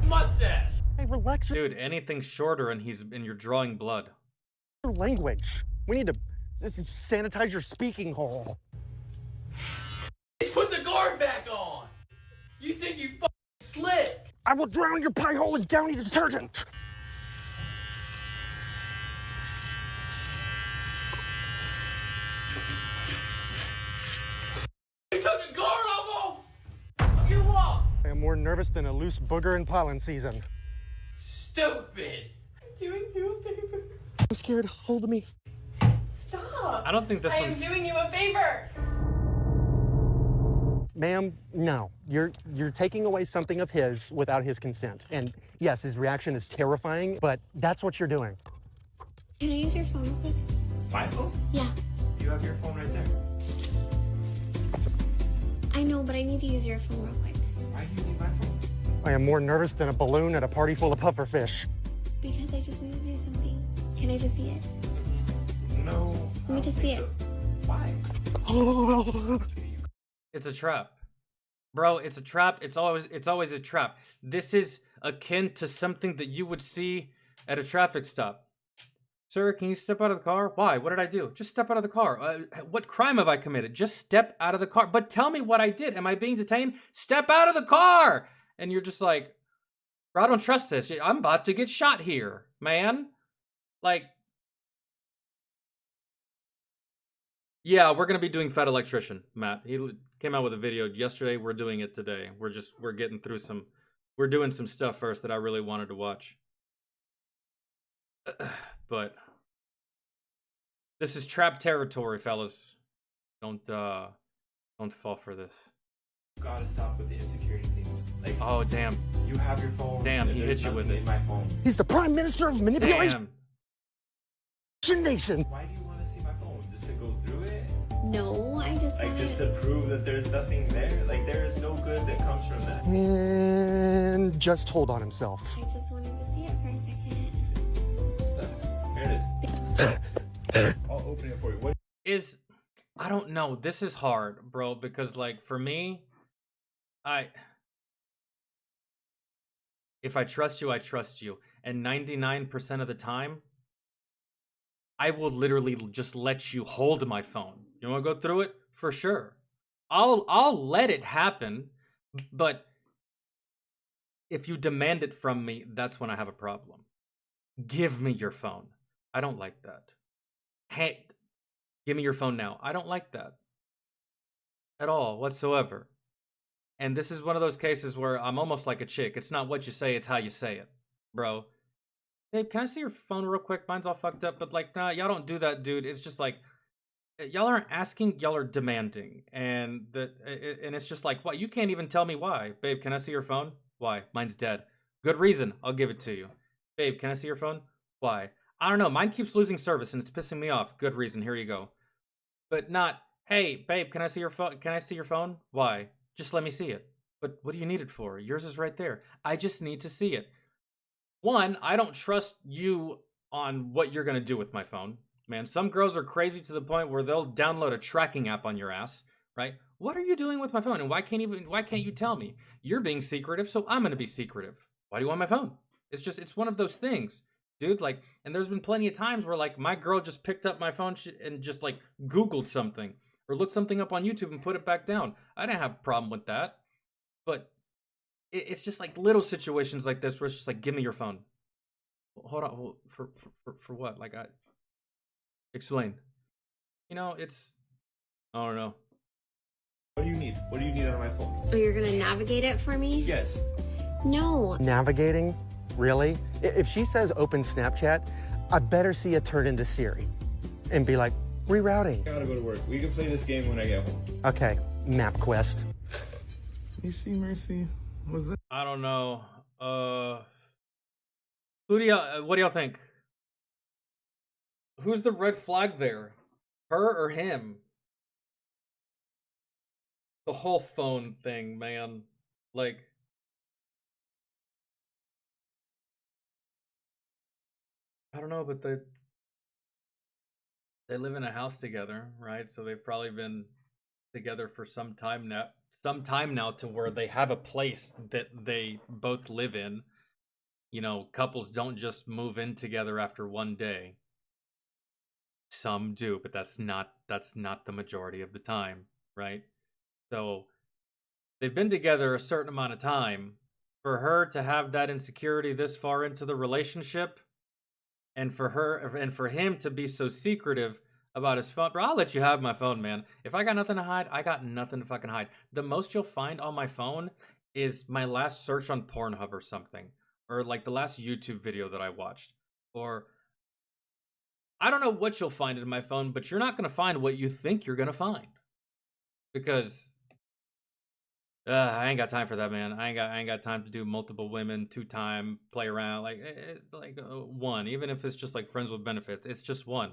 mustache. Hey, relax your Dude, anything shorter and you're drawing blood. language. We need to sanitize your speaking hole. Put the guard back on. You think you fucking slick? I will drown your pie hole in Downy detergent. You took the guard off. You want? I am more nervous than a loose booger in pollen season. Stupid. I'm doing you a favor. I'm scared. Hold me. Stop. I don't think this I am one's... doing you a favor. Ma'am, no. You're taking away something of his without his consent. And yes, his reaction is terrifying, but that's what you're doing. Can I use your phone real quick? My phone? Yeah. You have your phone right there. I know, but I need to use your phone real quick. Why do you need my phone? I am more nervous than a balloon at a party full of pufferfish. Because I just need to do something. Can I just see it? No. Let me just see it. Why? It's a trap. Bro, it's a trap. It's always a trap. This is akin to something that you would see at a traffic stop. Sir, can you step out of the car? Why? What did I do? Just step out of the car. What crime have I committed? Just step out of the car. But tell me what I did. Am I being detained? Step out of the car! And you're just like, bro, I don't trust this. I'm about to get shot here, man. Like, yeah, we're going to be doing Fat Electrician, Matt. He came out with a video yesterday. We're doing it today. We're getting through we're doing some stuff first that I really wanted to watch. But this is trap territory, fellas. Don't fall for this. You gotta stop with the insecurity things. Like, Oh, damn. you have your phone. Damn, and he there's hit you with nothing it. in my phone. He's the Prime Minister of Manipulation Damn. Nation. Why do you want to see my phone? Just to go through it? No, I just Like, want just to prove that there's nothing there? Like, there is no good that comes from that. And just hold on himself. I just wanted to see it for a second. Here it is. I'll open it for you. What? I don't know. This is hard, bro, because like for me, if I trust you, I trust you. And 99% of the time, I will literally just let you hold my phone. You want to go through it? For sure. I'll let it happen, but if you demand it from me, that's when I have a problem. Give me your phone. I don't like that. Hey, give me your phone now. I don't like that at all whatsoever. And this is one of those cases where I'm almost like a chick. It's not what you say, it's how you say it. bro. Babe, can I see your phone real quick? Mine's all fucked up, but like, nah, y'all don't do that, dude. It's just like, y'all aren't asking, y'all are demanding, and it's just like, what? You can't even tell me why, babe. Can I see your phone? Why? Mine's dead. Good reason. I'll give it to you, babe. Can I see your phone? Why? I don't know. Mine keeps losing service and it's pissing me off. Good reason. Here you go. But not, hey, babe, can I see your phone? Can I see your phone? Why? Just let me see it. But what do you need it for? Yours is right there. I just need to see it. One, I don't trust you on what you're going to do with my phone. Man, some girls are crazy to the point where they'll download a tracking app on your ass, right? What are you doing with my phone? And why can't you tell me? You're being secretive, so I'm going to be secretive. Why do you want my phone? It's one of those things, dude. Like, and there's been plenty of times where like my girl just picked up my phone and just like Googled something or looked something up on YouTube and put it back down. I didn't have a problem with that, but it's just like little situations like this where it's just like, give me your phone. Hold on, for what? Like, explain. You know, I don't know. What do you need? What do you need on my phone? Oh, you're gonna navigate it for me? Yes. No. Navigating? Really? If she says open Snapchat, I better see it turn into Siri and be like, rerouting. I gotta go to work. We can play this game when I get home. Okay, MapQuest. You see, Mercy? Was that? I don't know. What do y'all think? Who's the red flag there? Her or him? The whole phone thing, man. Like, I don't know, but they live in a house together, right? So they've probably been together for some time now to where they have a place that they both live in. You know, couples don't just move in together after one day. Some do, but that's not the majority of the time, right? So they've been together a certain amount of time. For her to have that insecurity this far into the relationship, and for him to be so secretive about his phone, bro, I'll let you have my phone, man. If I got nothing to hide, I got nothing to fucking hide. The most you'll find on my phone is my last search on Pornhub or something, or like the last YouTube video that I watched, or I don't know what you'll find in my phone, but you're not gonna find what you think you're gonna find, because I ain't got time for that, man. I ain't got time to do multiple women, 2-time, play around. Like, it's like one, even if it's just like friends with benefits, it's just one.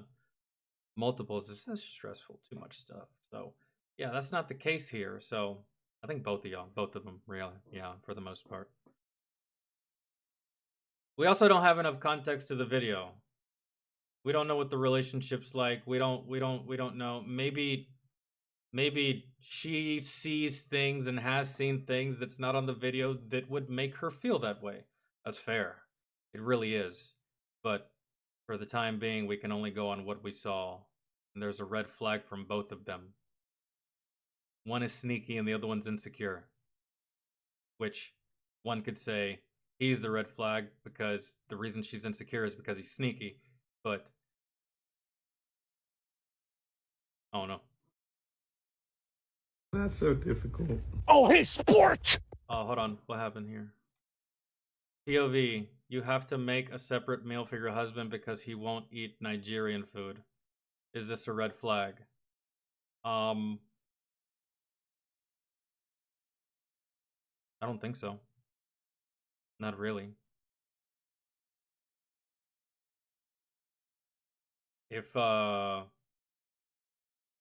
Multiples is just stressful, too much stuff. So yeah, that's not the case here. So I think both of them, really, yeah, for the most part. We also don't have enough context to the video. We don't know what the relationship's like. We don't know. Maybe she sees things and has seen things that's not on the video that would make her feel that way. That's fair. It really is. But for the time being, we can only go on what we saw. And there's a red flag from both of them. One is sneaky and the other one's insecure. Which one could say he's the red flag because the reason she's insecure is because he's sneaky. But I don't know. That's so difficult. Oh, hey, sport! Oh, hold on. What happened here? POV, you have to make a separate meal for your husband because he won't eat Nigerian food. Is this a red flag? I don't think so. Not really. If,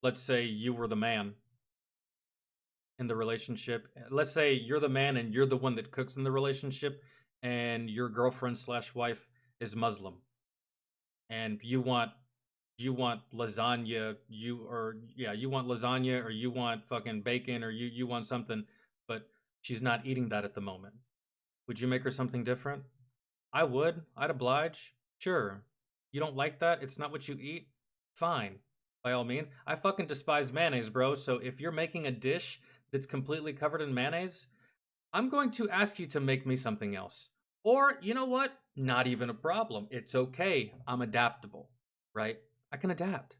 let's say you were the man in the relationship. Let's say you're the man and you're the one that cooks in the relationship, and your girlfriend / wife is Muslim, and you want lasagna, you want lasagna, or you want fucking bacon, or you want something, but she's not eating that at the moment. Would you make her something different? I would. I'd oblige. Sure. You don't like that? It's not what you eat? Fine. By all means. I fucking despise mayonnaise, bro. So if you're making a dish that's completely covered in mayonnaise, I'm going to ask you to make me something else. Or, you know what? Not even a problem. It's okay. I'm adaptable, right? I can adapt.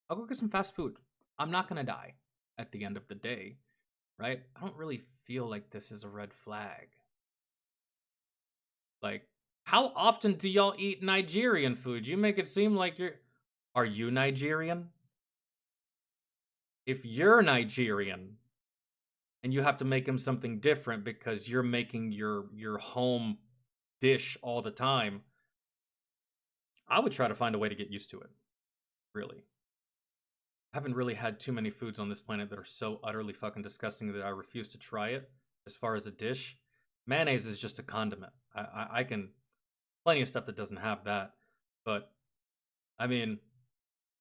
I'll go get some fast food. I'm not going to die at the end of the day, right? I don't really feel like this is a red flag. Like, How often do y'all eat Nigerian food? You make it seem like you're... Are you Nigerian? If you're Nigerian and you have to make him something different because you're making your home dish all the time, I would try to find a way to get used to it. Really. I haven't really had too many foods on this planet that are so utterly fucking disgusting that I refuse to try it as far as a dish. Mayonnaise is just a condiment. I can... Plenty of stuff that doesn't have that. But, I mean...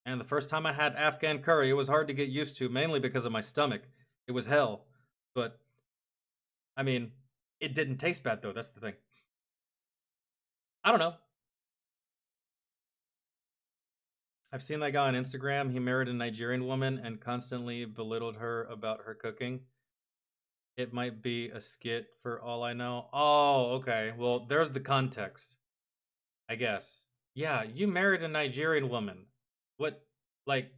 And the first time I had Afghan curry, it was hard to get used to, mainly because of my stomach. It was hell. But, I mean, it didn't taste bad, though. That's the thing. I don't know. I've seen that guy on Instagram. He married a Nigerian woman and constantly belittled her about her cooking. It might be a skit for all I know. Oh, okay. Well, there's the context, I guess. Yeah, you married a Nigerian woman. What, like,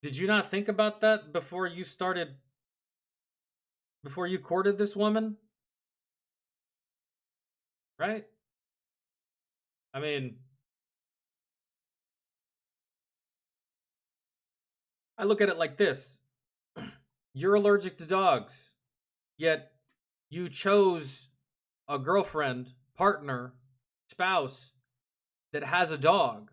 did you not think about that before you courted this woman? Right? I mean, I look at it like this. You're allergic to dogs, yet you chose a girlfriend, partner, spouse that has a dog.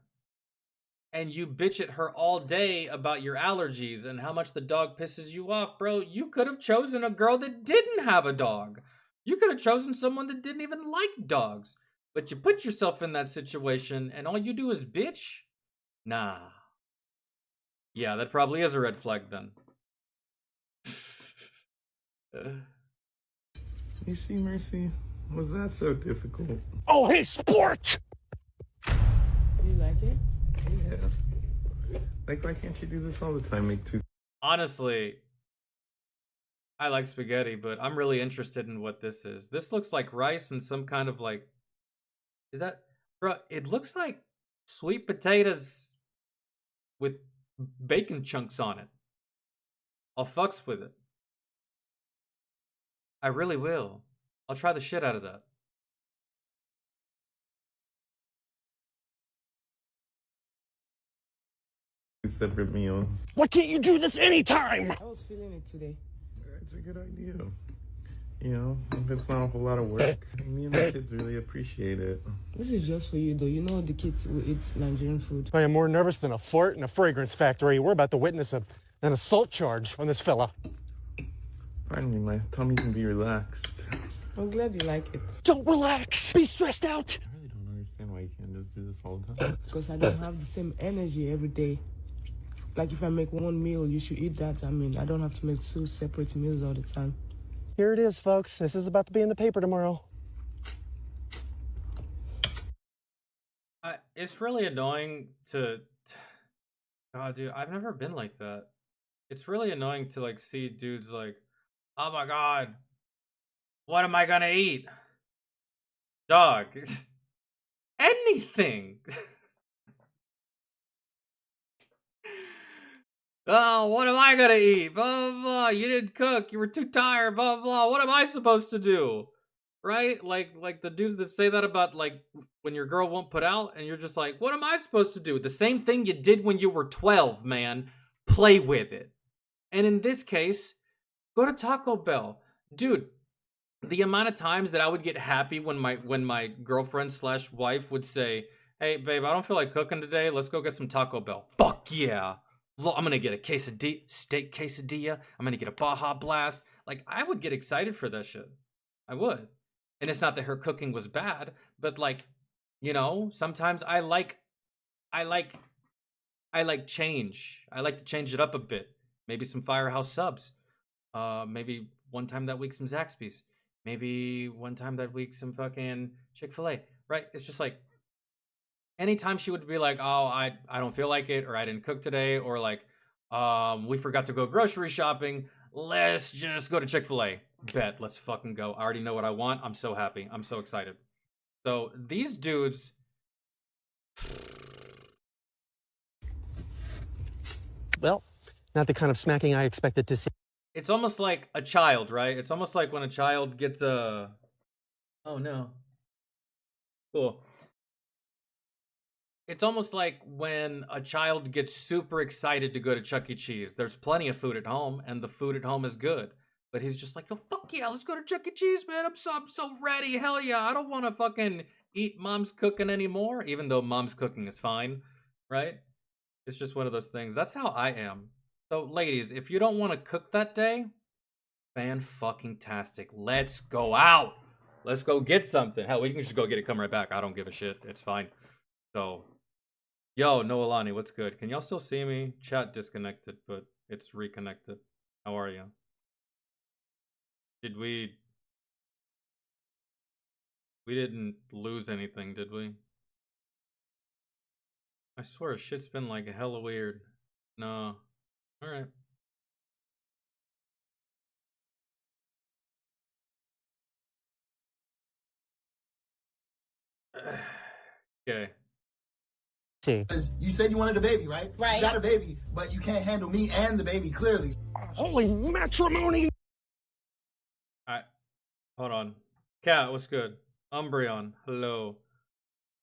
And you bitch at her all day about your allergies and how much the dog pisses you off, bro. You could have chosen a girl that didn't have a dog. You could have chosen someone that didn't even like dogs. But you put yourself in that situation and all you do is bitch? Nah. Yeah, that probably is a red flag then. You see, Mercy? Was that so difficult? Oh, hey, sport! Do you like it? Yeah. Like, why can't you do this all the time? Make two. Honestly, I like spaghetti, but I'm really interested in what this is. This looks like rice and some kind of like... Is that... Bro, it looks like sweet potatoes with bacon chunks on it. I'll fucks with it. I really will. I'll try the shit out of that. Separate meals. Why can't you do this anytime? I was feeling it today. It's a good idea. You know, if it's not a whole lot of work, me and the kids really appreciate it. This is just for you, though. You know the kids will eat Nigerian food. I am more nervous than a fort in a fragrance factory. We're about to witness an assault charge on this fella. Finally, my tummy can be relaxed. I'm glad you like it. Don't relax. Be stressed out. I really don't understand why you can't just do this all the time. Because I don't have the same energy every day. Like if I make one meal, you should eat that. I mean, I don't have to make two separate meals all the time. Here it is, folks. This is about to be in the paper tomorrow. It's really annoying to... God, dude, I've never been like that. It's really annoying to, like, see dudes like, oh my god, what am I gonna eat? Dog. Anything. Oh, what am I gonna eat? Blah, blah, blah. You didn't cook. You were too tired. Blah, blah. What am I supposed to do? Right? Like the dudes that say that about, like, when your girl won't put out, and you're just like, what am I supposed to do? The same thing you did when you were 12, man. Play with it. And in this case, go to Taco Bell. Dude, the amount of times that I would get happy when my girlfriend / wife would say, hey, babe, I don't feel like cooking today. Let's go get some Taco Bell. Fuck yeah. I'm gonna get a quesadilla, steak quesadilla. I'm gonna get a Baja Blast. Like, I would get excited for that shit. I would. And it's not that her cooking was bad, but, like, you know, sometimes I like change. I like to change it up a bit. Maybe some Firehouse subs. Maybe one time that week some Zaxby's. Maybe one time that week some fucking Chick-fil-A. Right? It's just like, anytime she would be like, oh, I don't feel like it, or I didn't cook today, or like, we forgot to go grocery shopping, let's just go to Chick-fil-A. Bet, let's fucking go. I already know what I want. I'm so happy. I'm so excited. So these dudes... Well, not the kind of smacking I expected to see. It's almost like a child, right? It's almost like when a child gets a... Oh no. Cool. It's almost like when a child gets super excited to go to Chuck E. Cheese. There's plenty of food at home, and the food at home is good. But he's just like, oh, fuck yeah, let's go to Chuck E. Cheese, man. I'm so ready. Hell yeah. I don't want to fucking eat mom's cooking anymore, even though mom's cooking is fine, right? It's just one of those things. That's how I am. So, ladies, if you don't want to cook that day, fan-fucking-tastic. Let's go out. Let's go get something. Hell, we can just go get it, come right back. I don't give a shit. It's fine. So, yo, Noelani, what's good? Can y'all still see me? Chat disconnected, but it's reconnected. How are you? Did we didn't lose anything, did we? I swear shit's been like hella weird. No. Alright. Okay. See. You said you wanted a baby, right? Right. You got a baby, but you can't handle me and the baby, clearly. Holy matrimony! Alright. Hold on. Cat, what's good? Umbreon, hello.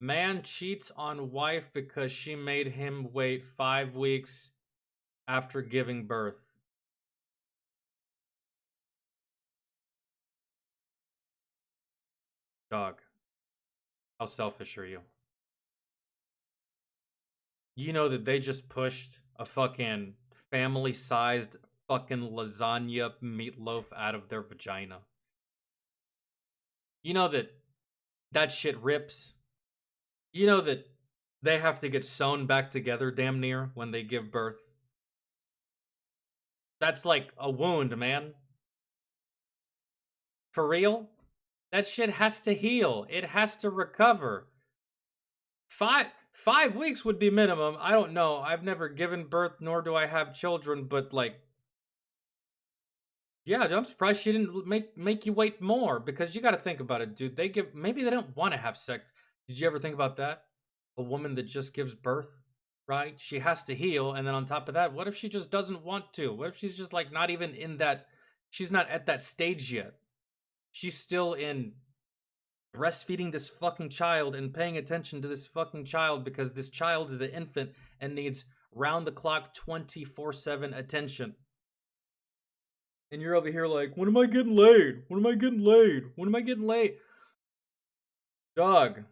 Man cheats on wife because she made him wait 5 weeks after giving birth. Dog. How selfish are you? You know that they just pushed a fucking family-sized fucking lasagna meatloaf out of their vagina. You know that that shit rips. You know that they have to get sewn back together damn near when they give birth. That's like a wound, man. For real? That shit has to heal. It has to recover. Five weeks would be minimum. I don't know. I've never given birth, nor do I have children, but like, yeah, I'm surprised she didn't make you wait more, because you got to think about it, dude. Maybe they don't want to have sex. Did you ever think about that? A woman that just gives birth, right? She has to heal, and then on top of that, what if she just doesn't want to? What if she's just like not even in that, she's not at that stage yet. She's still in breastfeeding this fucking child and paying attention to this fucking child because this child is an infant and needs round-the-clock 24/7 attention. And you're over here like, when am I getting laid? When am I getting laid? When am I getting laid? Dog.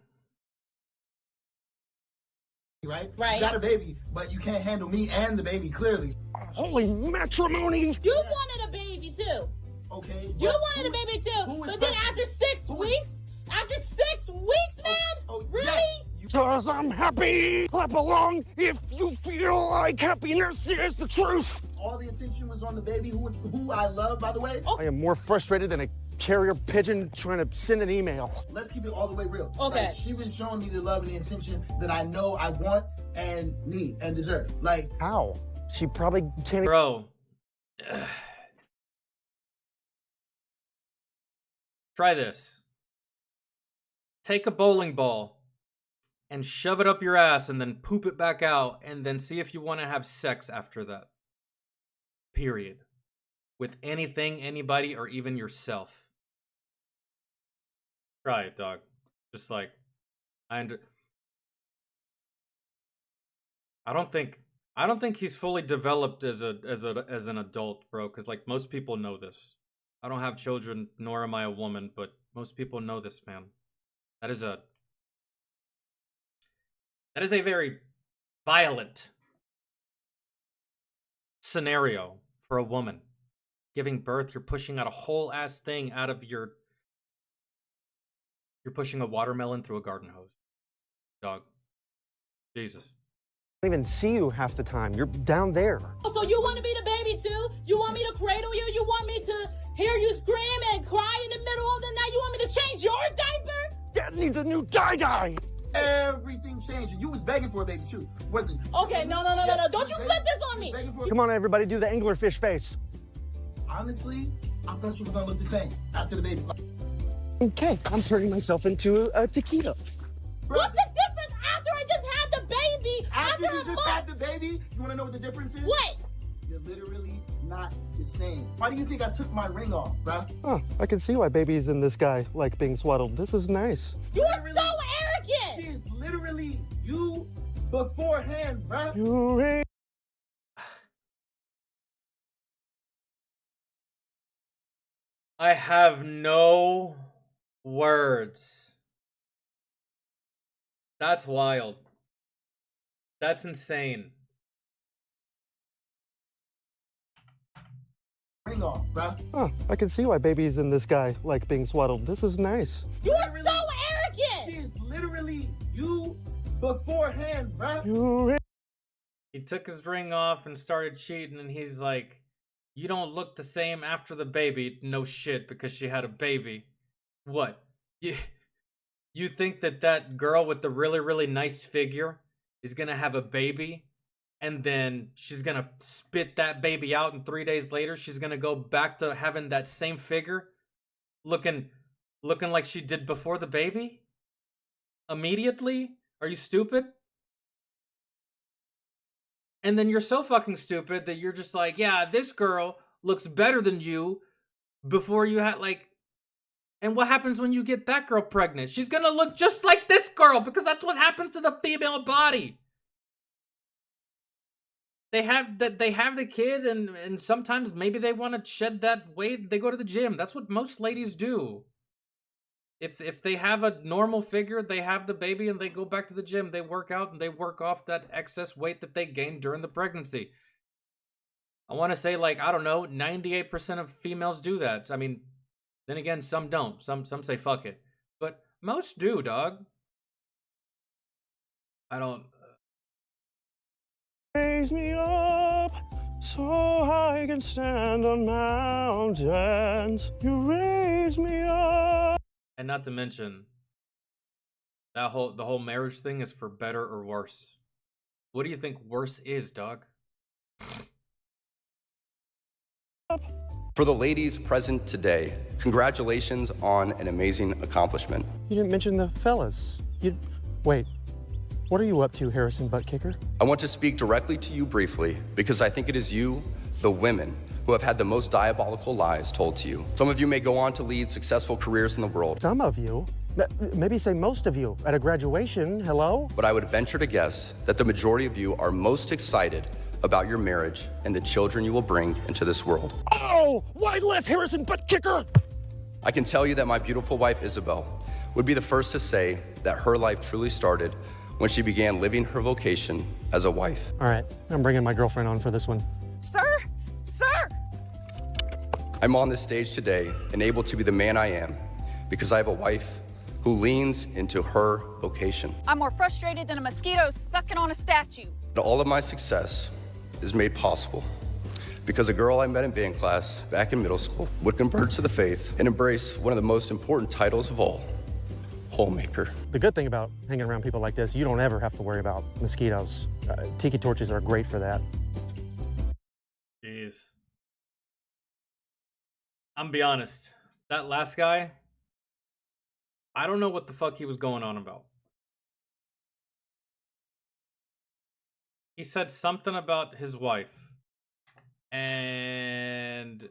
Right? You got a baby, but you can't handle me and the baby, clearly. Holy matrimony! You wanted a baby too. Okay. You wanted a baby too. But then after 6 weeks? After 6 weeks, man? Really? Yes. Because I'm happy! Clap along if you feel like happiness is the truth! All the attention was on the baby, who I love, by the way. I am more frustrated than a carrier pigeon trying to send an email. Let's keep it all the way real. Okay. Like, she was showing me the love and the attention that I know I want and need and deserve. Like, how? She probably can't. Bro. Try this. Take a bowling ball and shove it up your ass and then poop it back out and then see if you want to have sex after that. Period. With anything, anybody, or even yourself. Try it, dog. Just like, I don't think he's fully developed as an adult, bro, because like most people know this. I don't have children, nor am I a woman, but most people know this, man. That is a very violent scenario for a woman. Giving birth, you're pushing out a whole ass thing out of your... You're pushing a watermelon through a garden hose. Dog. Jesus. I don't even see you half the time. You're down there. So you want to be the baby too? You want me to cradle you? You want me to hear you scream and cry in the middle of the night? You want me to change your diaper? Dad needs a new dye-dye! everything changed. You was begging for a baby too, wasn't you? Okay, no. Don't you flip this on me. Come on, everybody, do the anglerfish face. Honestly, I thought you were gonna look the same after the baby. Okay, I'm turning myself into a taquito. What's the difference after I just had the baby? After you just had the baby? You wanna know what the difference is? What? You're literally not the same. Why do you think I took my ring off, bruh? Oh, I can see why babies and this guy like being swaddled. This is nice. You are so arrogant! literally you beforehand, bro. You ain't. I have no words. That's wild. That's insane. Ring off, bro. Oh, I can see why babies and this guy like being swaddled. This is nice. You are so arrogant! She is literally you beforehand, bro. You ain't. He took his ring off and started cheating, and he's like, you don't look the same after the baby. No shit, because she had a baby. What? You think that that girl with the really, really nice figure is gonna have a baby, and then she's gonna spit that baby out, and 3 days later she's gonna go back to having that same figure, looking like she did before the baby? Immediately? Are you stupid? And then you're so fucking stupid that you're just like, yeah, this girl looks better than you before you had, like... And what happens when you get that girl pregnant? She's gonna look just like this girl, because that's what happens to the female body. They have the kid, and sometimes maybe they want to shed that weight. They go to the gym. That's what most ladies do. If they have a normal figure, they have the baby and they go back to the gym. They work out and they work off that excess weight that they gained during the pregnancy. I want to say, like, I don't know, 98% of females do that. I mean, then again, some don't. Some say fuck it. But most do, dog. I don't... Raise me up so I can stand on mountains. You raise me up. And not to mention, the whole marriage thing is for better or worse. What do you think worse is, dog? For the ladies present today, congratulations on an amazing accomplishment. You didn't mention the fellas. Wait. What are you up to, Harrison Butt Kicker? I want to speak directly to you briefly because I think it is you, the women, who have had the most diabolical lies told to you. Some of you may go on to lead successful careers in the world. Some of you? Maybe say most of you at a graduation, hello? But I would venture to guess that the majority of you are most excited about your marriage and the children you will bring into this world. Oh, why live, Harrison Butt Kicker? I can tell you that my beautiful wife, Isabel, would be the first to say that her life truly started when she began living her vocation as a wife. All right, I'm bringing my girlfriend on for this one. Sir? Sir! I'm on this stage today and able to be the man I am because I have a wife who leans into her vocation. I'm more frustrated than a mosquito sucking on a statue. And all of my success is made possible because a girl I met in band class back in middle school would convert to the faith and embrace one of the most important titles of all, homemaker. The good thing about hanging around people like this, you don't ever have to worry about mosquitoes. Tiki torches are great for that. Jeez. I'm gonna be honest. That last guy, I don't know what the fuck he was going on about. He said something about his wife. And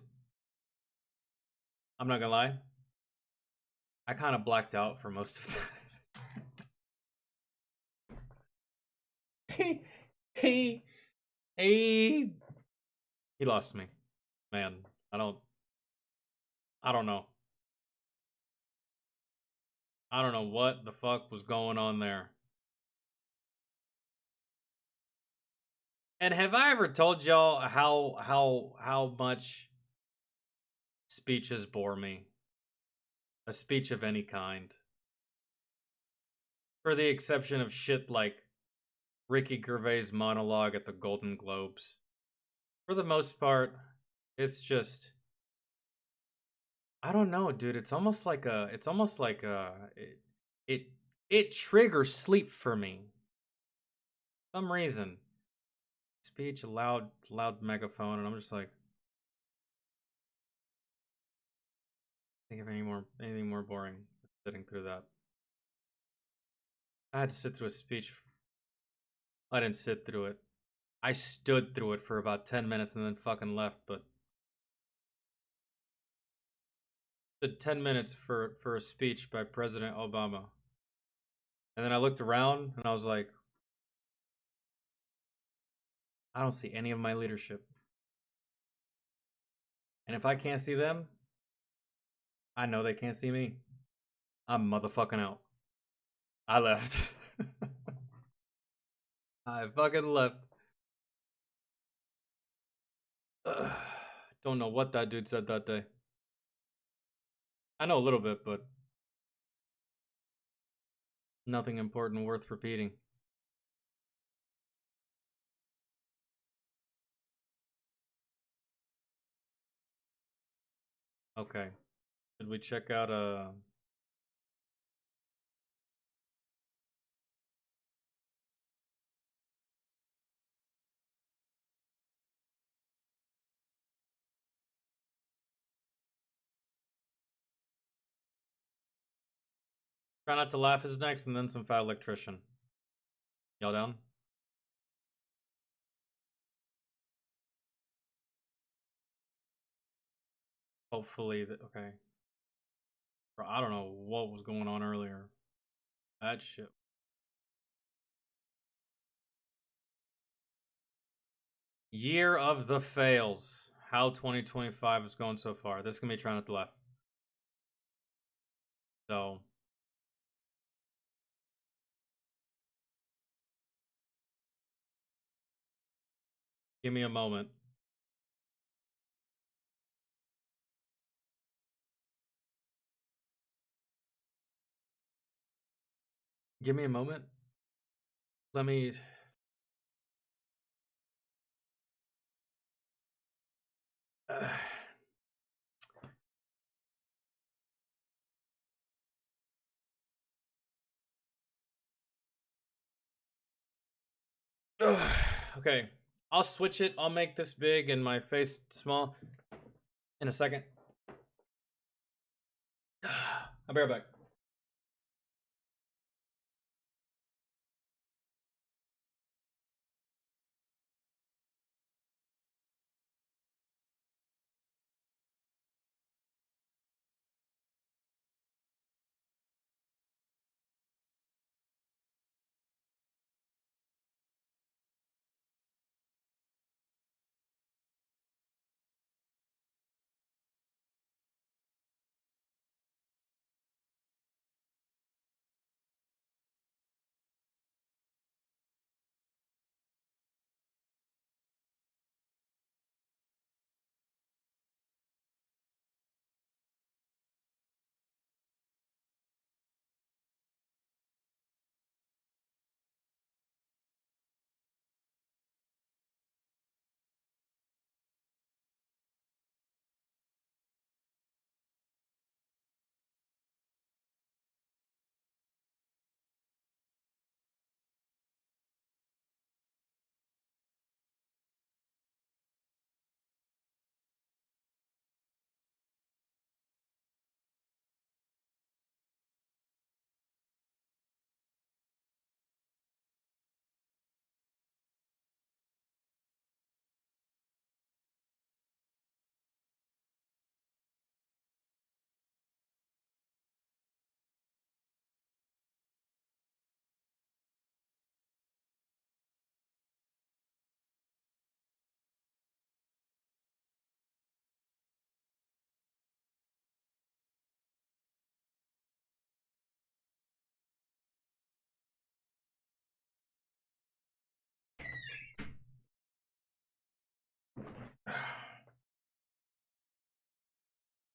I'm not gonna lie, I kind of blacked out for most of that. He lost me. Man, I don't know. I don't know what the fuck was going on there. And have I ever told y'all how much speeches bore me? A speech of any kind. For the exception of shit like Ricky Gervais' monologue at the Golden Globes. For the most part, it's just, I don't know, dude. It triggers sleep for me. For some reason. Speech, loud megaphone, and I'm just like, think of anything more boring than sitting through that. I had to sit through a speech. I didn't sit through it. I stood through it for about 10 minutes and then fucking left, but the 10 minutes for a speech by President Obama. And then I looked around and I was like, I don't see any of my leadership. And if I can't see them, I know they can't see me. I'm motherfucking out. I left. I fucking left. Don't know what that dude said that day. I know a little bit, but nothing important worth repeating. Okay. Should we check out Try Not to Laugh is next, and then some Fat Electrician. Y'all down? Hopefully, okay. Bro, I don't know what was going on earlier. That shit. Year of the fails. How 2025 is going so far. This is gonna be Try Not to Laugh. So. Give me a moment. Give me a moment. Let me... Okay. I'll switch it. I'll make this big and my face small in a second. I'll be right back.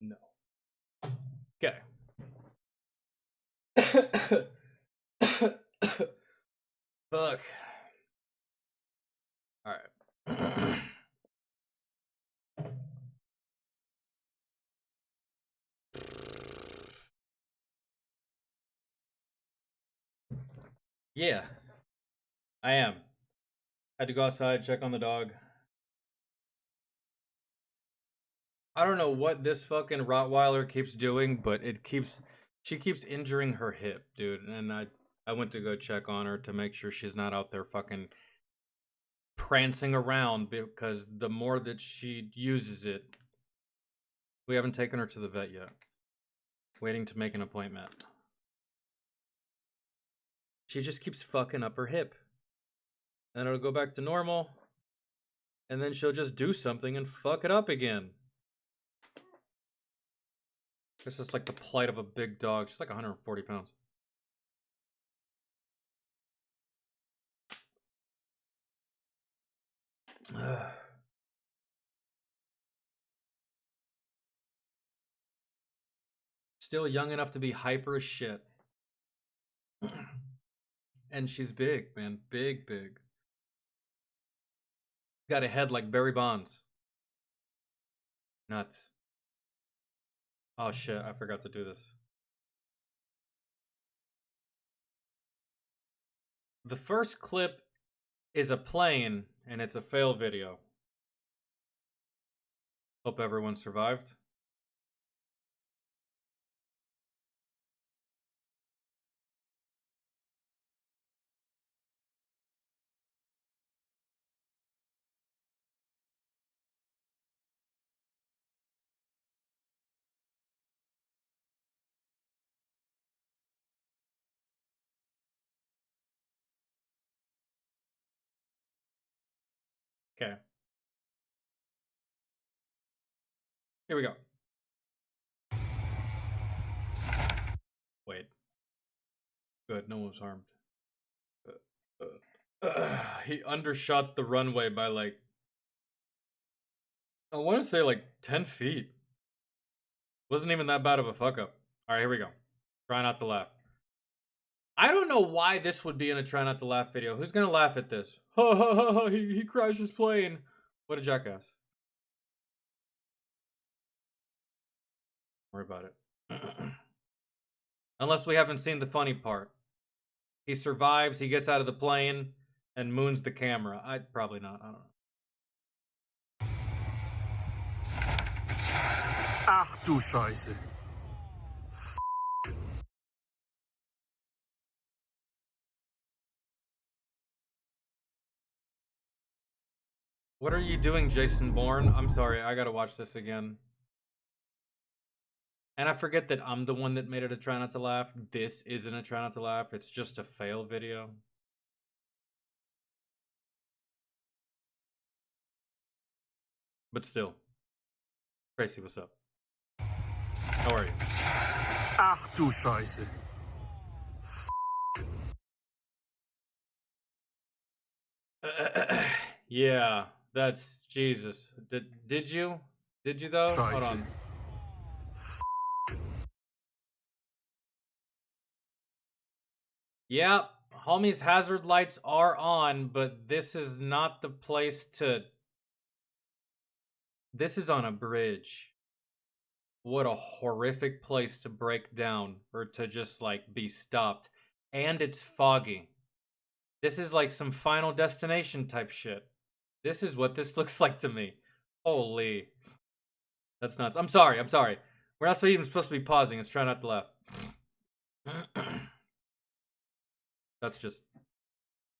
No. Okay. Fuck. All right. Yeah. I am. Had to go outside, check on the dog. I don't know what this fucking Rottweiler keeps doing, but she keeps injuring her hip, dude. And I went to go check on her to make sure she's not out there fucking prancing around, because the more that she uses it, we haven't taken her to the vet yet. Waiting to make an appointment. she just keeps fucking up her hip. And it'll go back to normal. And then she'll just do something and fuck it up again. This is like the plight of a big dog. She's like 140 pounds. Still young enough to be hyper as shit. And she's big, man. Big, big. Got a head like Barry Bonds. Nuts. Oh shit, I forgot to do this. The first clip is a plane, and it's a fail video. Hope everyone survived. Okay. Here we go. Wait. Good, no one was harmed. He undershot the runway by like, I want to say like 10 feet. Wasn't even that bad of a fuck up. All right, here we go. Try not to laugh. I don't know why this would be in a try not to laugh video. Who's gonna laugh at this? Ha ha ha ha, he crashed his plane. What a jackass. Don't worry about it. Unless we haven't seen the funny part. He survives, he gets out of the plane, and moons the camera. Probably not, I don't know. Ach du Scheiße. What are you doing, Jason Bourne? I'm sorry, I gotta watch this again. And I forget that I'm the one that made it a try not to laugh. This isn't a try not to laugh, it's just a fail video. But still. Tracy, what's up? How are you? Ach du Scheiße. Yeah, that's Jesus. Did you? Did you though? Hold on. Yeah, homie's hazard lights are on, but this is not the place to... This is on a bridge. What a horrific place to break down, or to just, like, be stopped. And it's foggy. This is like some Final Destination type shit. This is what this looks like to me. Holy. That's nuts. I'm sorry. We're not even supposed to be pausing. Let's try not to laugh. That's just...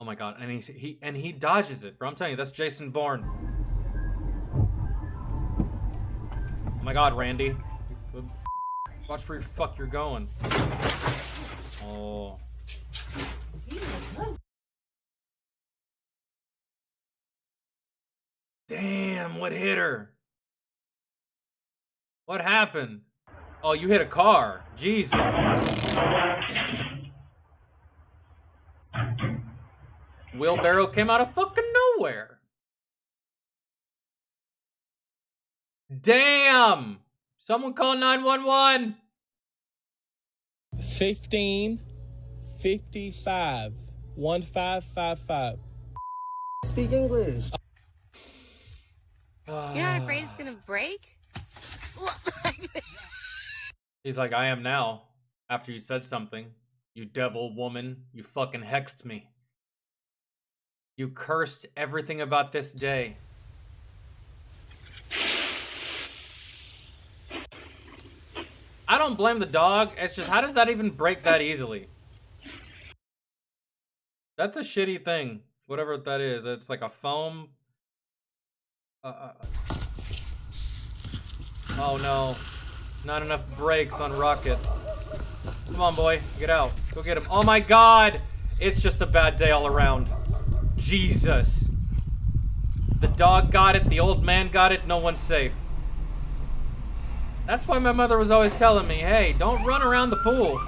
Oh my god. And he dodges it, bro. I'm telling you, that's Jason Bourne. Oh my god, Randy. Watch where the fuck you're going. Oh. Damn, what hit her? What happened? Oh, you hit a car. Jesus. Wheelbarrow came out of fucking nowhere. Damn! Someone call 911. 1555 1555. Speak English. You're not afraid it's gonna break? He's like, I am now. After you said something. You devil woman. You fucking hexed me. You cursed everything about this day. I don't blame the dog. It's just, how does that even break that easily? That's a shitty thing. Whatever that is. It's like a foam... Oh no. Not enough brakes on Rocket. Come on, boy. Get out. Go get him. Oh my god! It's just a bad day all around. Jesus. The dog got it, the old man got it, no one's safe. That's why my mother was always telling me, hey, don't run around the pool.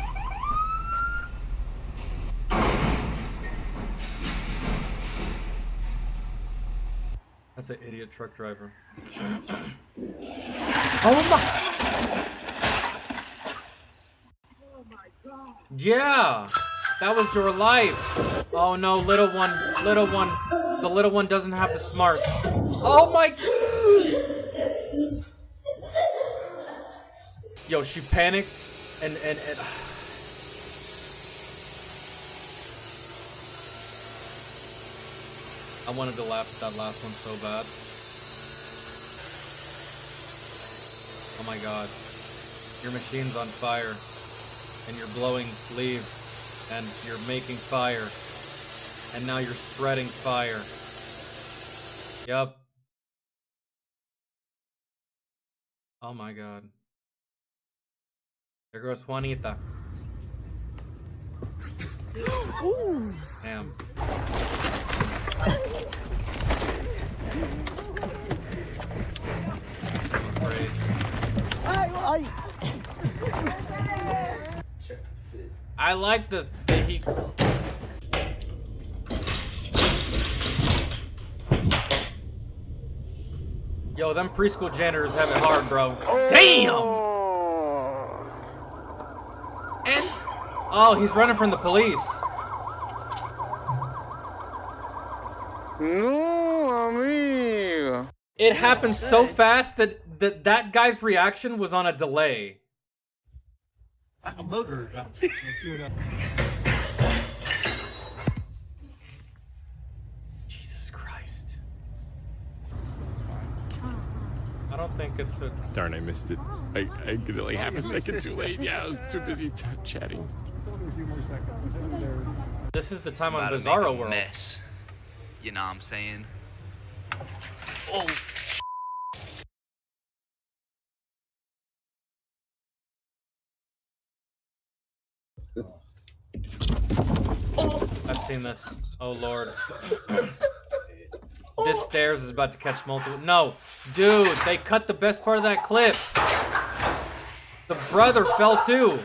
That's an idiot truck driver. Oh my god. Yeah, that was your life. Oh no, little one. The little one doesn't have the smarts. Oh my. Yo, she panicked and I wanted to laugh at that last one so bad. Oh my god. Your machine's on fire. And you're blowing leaves. And you're making fire. And now you're spreading fire. Yup. Oh my god. There goes Juanita. Damn. I like the he. Yo, them preschool janitors have it hard, bro. Damn! And oh, he's running from the police. No, amigo. It happened so fast that guy's reaction was on a delay. Jesus Christ. I don't think it's a... Darn, I missed it. I did it like half a second too late. Yeah, I was too busy chatting. This is the time on Bizarro World. Mess. You know what I'm saying? Oh. I've seen this. Oh lord. This stairs is about to catch multiple. No, dude, they cut the best part of that clip. The brother fell too.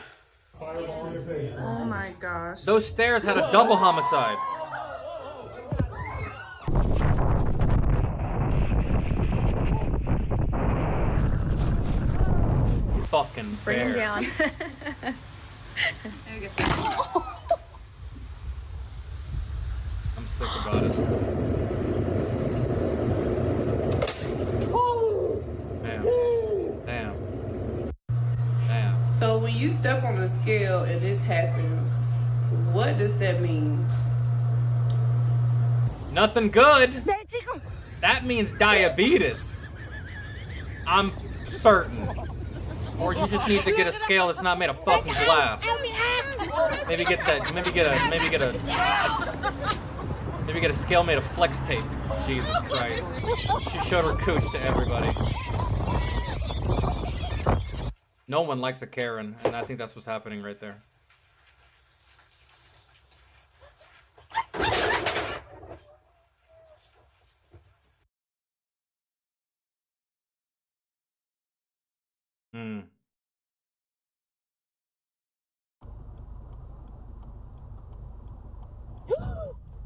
Oh my gosh. Those stairs had a double homicide. Fucking Bring him bear. down. There we go. I'm sick about it. Damn. So when you step on the scale and this happens, what does that mean? Nothing good. That means diabetes. I'm certain. Or you just need to get a scale that's not made of fucking glass. Maybe get a scale made of flex tape. Jesus Christ. She showed her cooch to everybody. No one likes a Karen, and I think that's what's happening right there.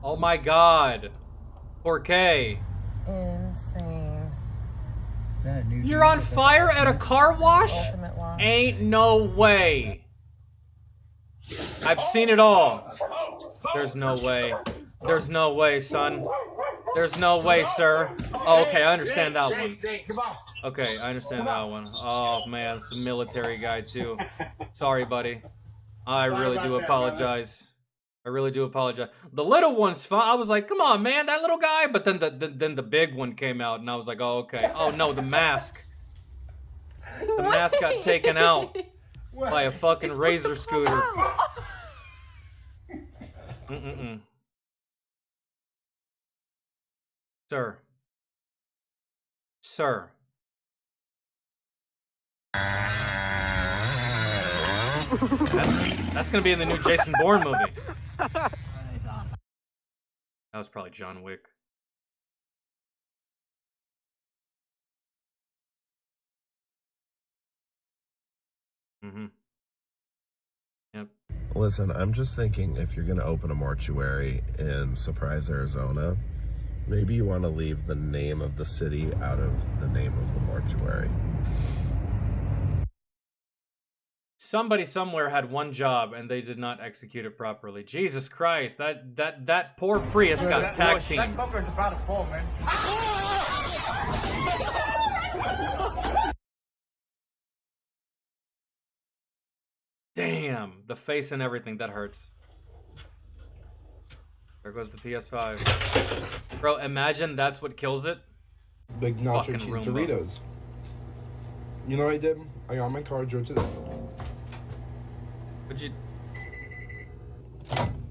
Oh my god. 4K. Insane. You're on fire at a car wash? Ain't no way. I've seen it all. There's no way. There's no way, son. There's no way, sir. Oh, okay, I understand that one. Okay, I understand that one. Oh, man, it's a military guy, too. Sorry, buddy. I really do apologize. I really do apologize. The little one's fine. I was like, come on, man, that little guy. But then the big one came out, and I was like, oh, okay. Oh, no, the mask. The mask got taken out by a fucking razor scooter. Sir. Sir. That's gonna be in the new Jason Bourne movie. That was probably John Wick. Mm-hmm. Yep. Listen, I'm just thinking if you're going to open a mortuary in Surprise, Arizona, maybe you want to leave the name of the city out of the name of the mortuary. Somebody somewhere had one job and they did not execute it properly. Jesus Christ, that poor Prius got tag teamed. That fucker's about to fall, man. Damn, the face and everything, that hurts. There goes the PS5. Bro, imagine that's what kills it. Big nacho Fucking cheese Roomba. Doritos. You know what I did? I got my car, drove to the...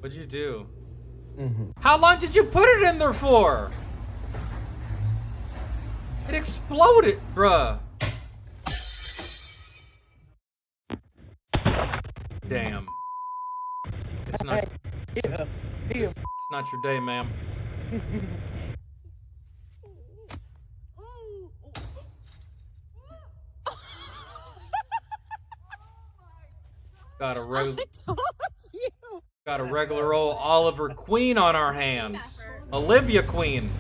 What'd you do? Mm-hmm. How long did you put it in there for? It exploded, bruh. Damn. It's not. It's not your day, ma'am. Got a got a regular old Oliver Queen on our hands. Olivia Queen.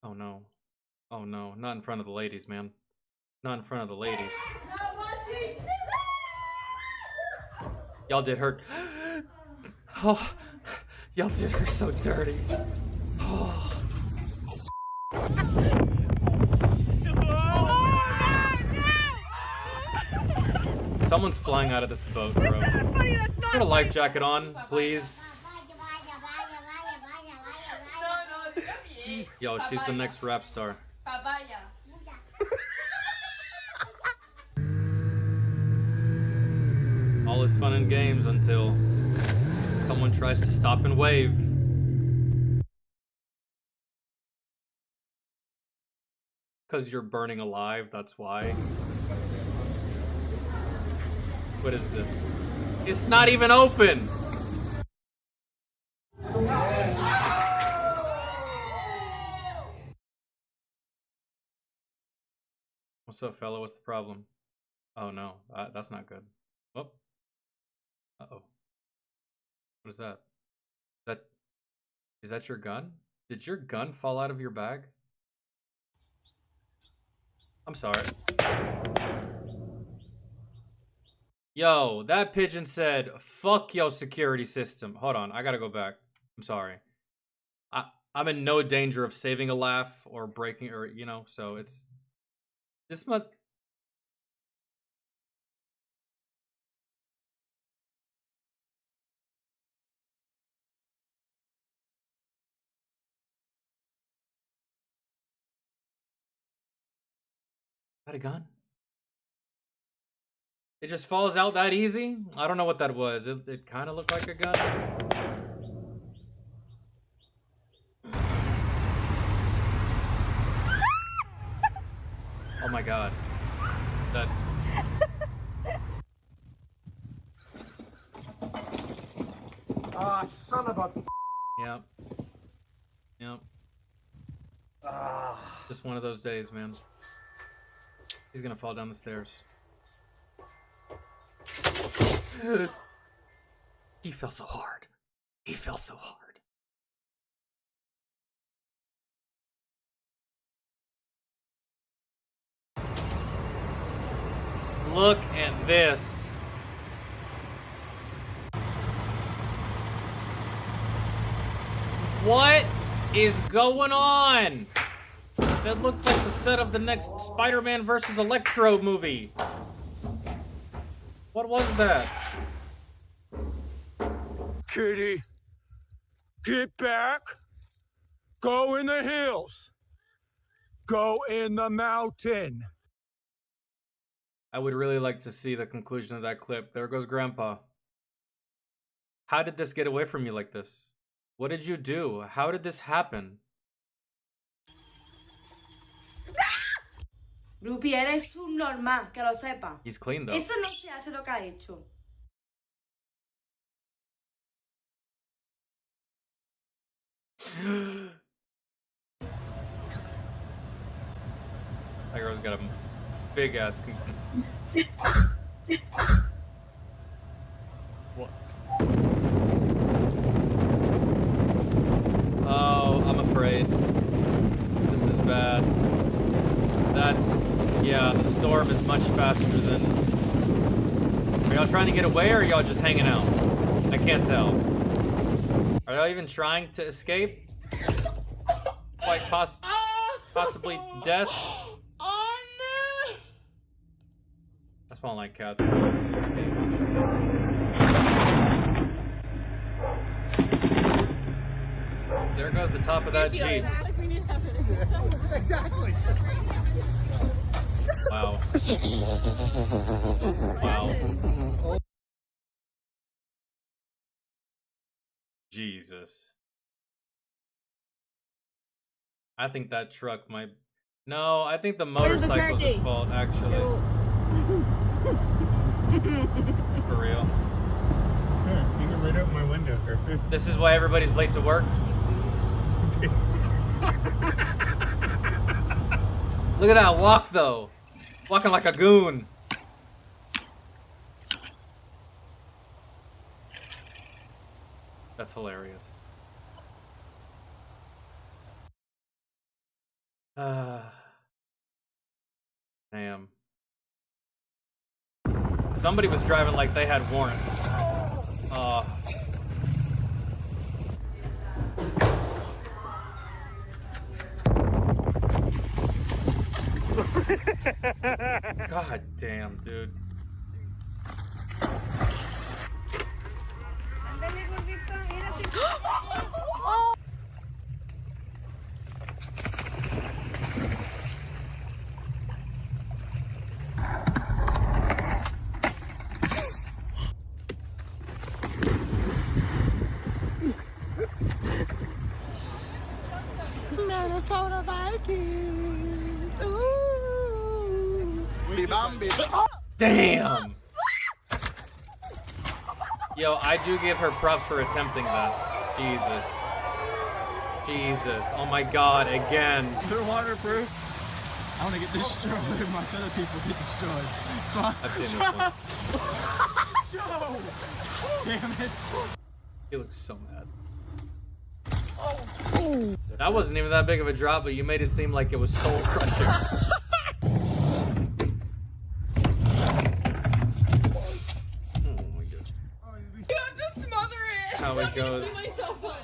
Oh no. Oh no, not in front of the ladies, man. Not in front of the ladies. Y'all did her. Oh, y'all did her so dirty. Oh. Someone's flying out of this boat, bro. Put a life jacket on, please. Yo, she's the next rap star. All is fun and games until someone tries to stop and wave. Because you're burning alive, that's why. What is this? It's not even open! What's up, fella? What's the problem? Oh no, that's not good. Oh. Uh-oh. What is that? Is that your gun? Did your gun fall out of your bag? I'm sorry. Yo, that pigeon said, fuck your security system. Hold on, I gotta go back. I'm sorry. I'm in no danger of saving a laugh or breaking, or, you know, so it's... This month... Is that a gun? It just falls out that easy? I don't know what that was. It kind of looked like a gun. Oh my god. That... Ah, son of a... Yep. Yep. Just one of those days, man. He's gonna fall down the stairs. He fell so hard. He fell so hard. Look at this. What is going on? That looks like the set of the next Spider-Man vs. Electro movie. What was that? Kitty, get back. Go in the hills. Go in the mountain. I would really like to see the conclusion of that clip. There goes Grandpa. How did this get away from you like this? What did you do? How did this happen? Ruby, eres subnormal, que lo sepa. He's clean though. Eso no se hace lo que ha hecho. That girl's got a big ass. What? Oh, I'm afraid. This is bad. Yeah, the storm is much faster than... Are y'all trying to get away or are y'all just hanging out? I can't tell. Are y'all even trying to escape? Like possibly death? Oh no! That's why I don't like cats. There goes the top of that Jeep. Exactly. Wow. Wow. Jesus. I think that truck might... No, I think the motorcycle's at fault, actually. For real. You can read out my window. This is why everybody's late to work. Look at that walk, though. Walking like a goon. That's hilarious. Damn. Somebody was driving like they had warrants. God damn, dude. Minnesota Vikings. Ooh. Damn! Yo, I do give her props for attempting that. Jesus. Jesus. Oh my god, again. They're waterproof. I want to get destroyed. Watch other people get destroyed. I've seen this one. Joe! Damn it. He looks so mad. That wasn't even that big of a drop, but you made it seem like it was soul crushing.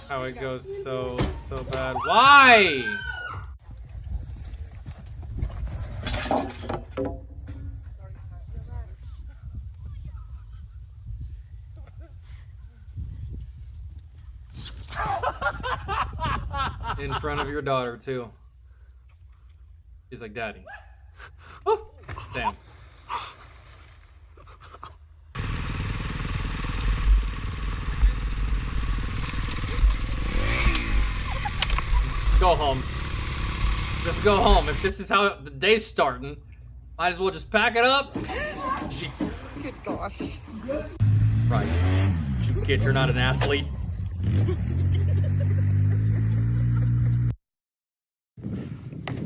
How it goes so bad. Why? In front of your daughter too. He's like, Daddy. Oh, damn. Go home. Just go home. If this is how the day's starting, might as well just pack it up. Good gosh. Right. You kid, you're not an athlete.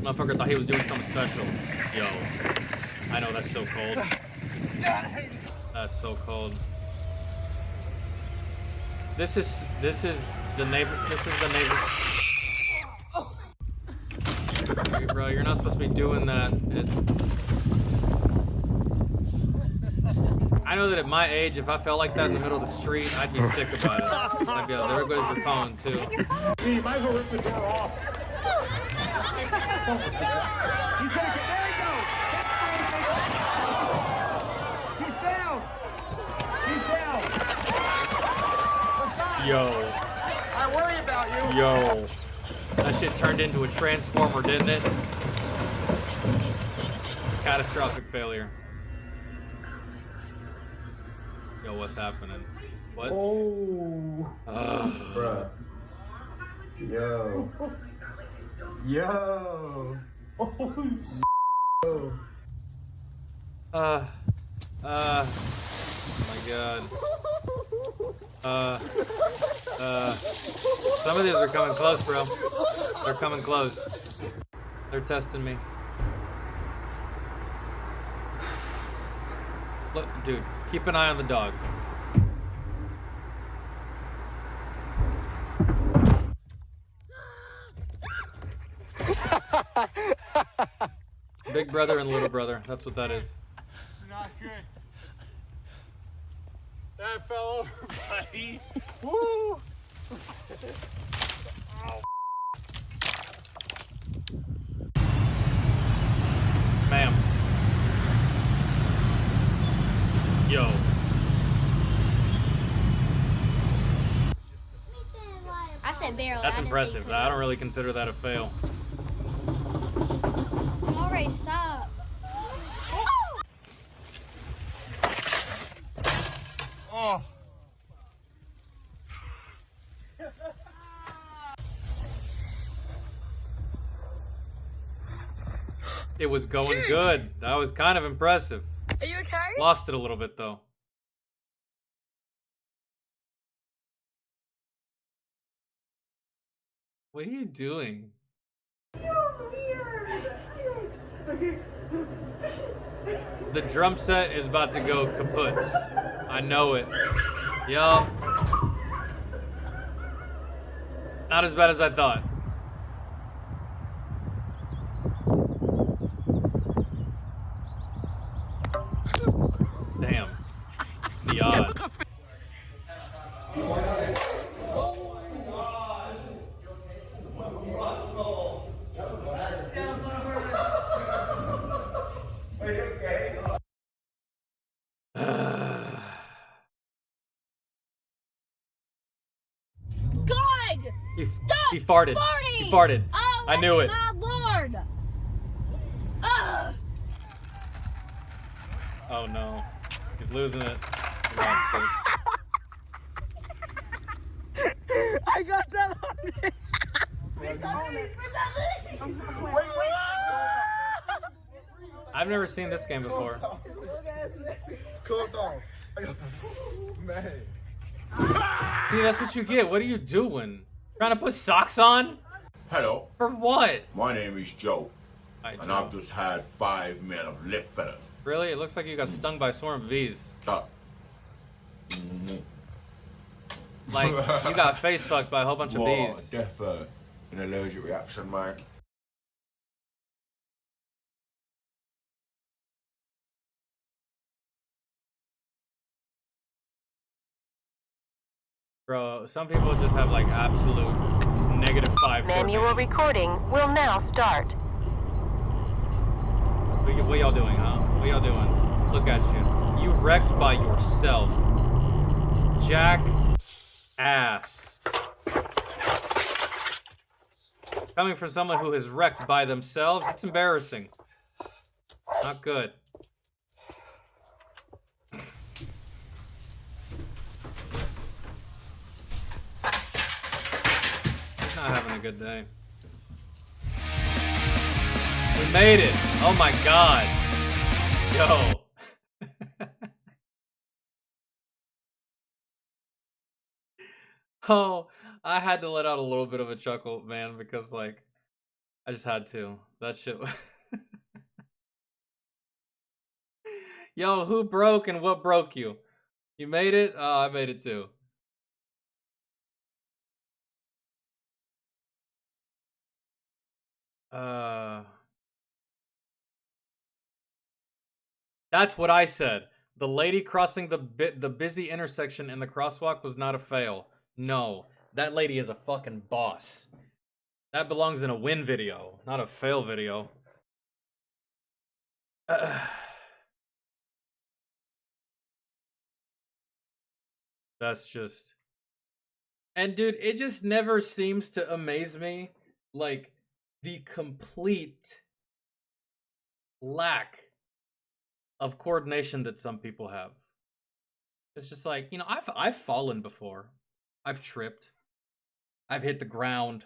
Motherfucker thought he was doing something special. Yo. I know that's so cold. That's so cold. This is the neighbor. Bro, you're not supposed to be doing that. I know that at my age, if I felt like that in the middle of the street, I'd be sick about it. I'd be like, there goes your phone, too. You might as well rip the door off. He's gonna get, there he goes. He's down. He's down. What's up? Yo. I worry about you. Yo. That shit turned into a transformer, didn't it? Catastrophic failure. Yo, what's happening? What? Oh. Bruh. Yo. Yo. Oh, oh my god. Some of these are coming close, bro. They're coming close. They're testing me. Look, dude, keep an eye on the dog. Big brother and little brother. That's what that is. It's not good. That fell over, buddy. Woo! Oh. Ma'am. Yo. I said barrel. That's impressive. I don't really consider that a fail. Alright, stop. Oh. It was going good. That was kind of impressive. Are you okay? Lost it a little bit though. What are you doing? The drum set is about to go kaputs. I know it. Yup. Not as bad as I thought. Damn. The odds. God! Stop He farted. farting! He farted. Oh, I knew it. my Lord! Ugh. Oh no. He's losing it. He lost it. I got that on me. I've never seen this game before. Cool down. Man. See, that's what you get. What are you doing? Trying to put socks on? Hello. For what? My name is Joe. Hi, and Joe. I've just had 5 men of lip fillers. Really? It looks like you got stung by a swarm of bees. Like, you got face fucked by a whole bunch of bees. Death, an allergic reaction, mate. Bro, some people just have like absolute -5. Manual recording will now start. What y'all doing, huh? What y'all doing? Look at you. You wrecked by yourself. Jack ass. Coming from someone who has wrecked by themselves, it's embarrassing. Not good. He's not having a good day. We made it! Oh my god! Yo! Oh, I had to let out a little bit of a chuckle, man, because like, I just had to. That shit. Yo, who broke and what broke you? You made it? Oh, I made it too. That's what I said. The lady crossing the busy intersection in the crosswalk was not a fail. No, that lady is a fucking boss. That belongs in a win video, not a fail video. That's just... And dude, it just never seems to amaze me, like, the complete lack of coordination that some people have. It's just like, you know, I've fallen before. I've tripped. I've hit the ground,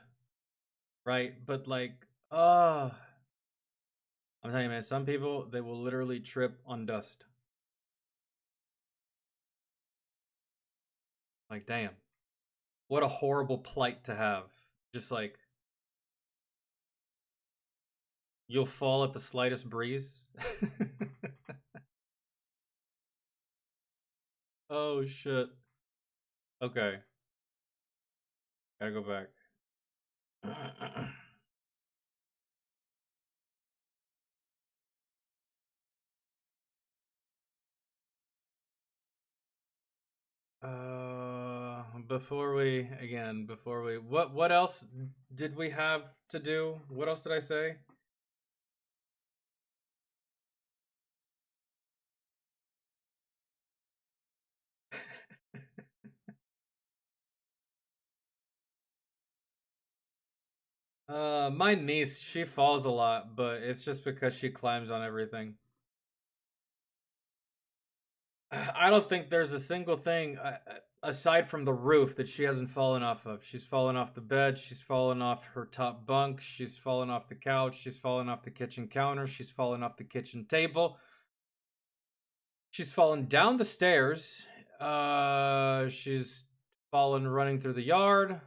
right? But like, I'm telling you, man, some people, they will literally trip on dust. Like, damn. What a horrible plight to have. Just like, you'll fall at the slightest breeze. Oh, shit. Okay. Gotta go back. Before we what else did we have to do? What else did I say? My niece, she falls a lot, but it's just because she climbs on everything. I don't think there's a single thing aside from the roof that she hasn't fallen off of. She's fallen off the bed, she's fallen off her top bunk, she's fallen off the couch, she's fallen off the kitchen counter, she's fallen off the kitchen table. She's fallen down the stairs. She's fallen running through the yard.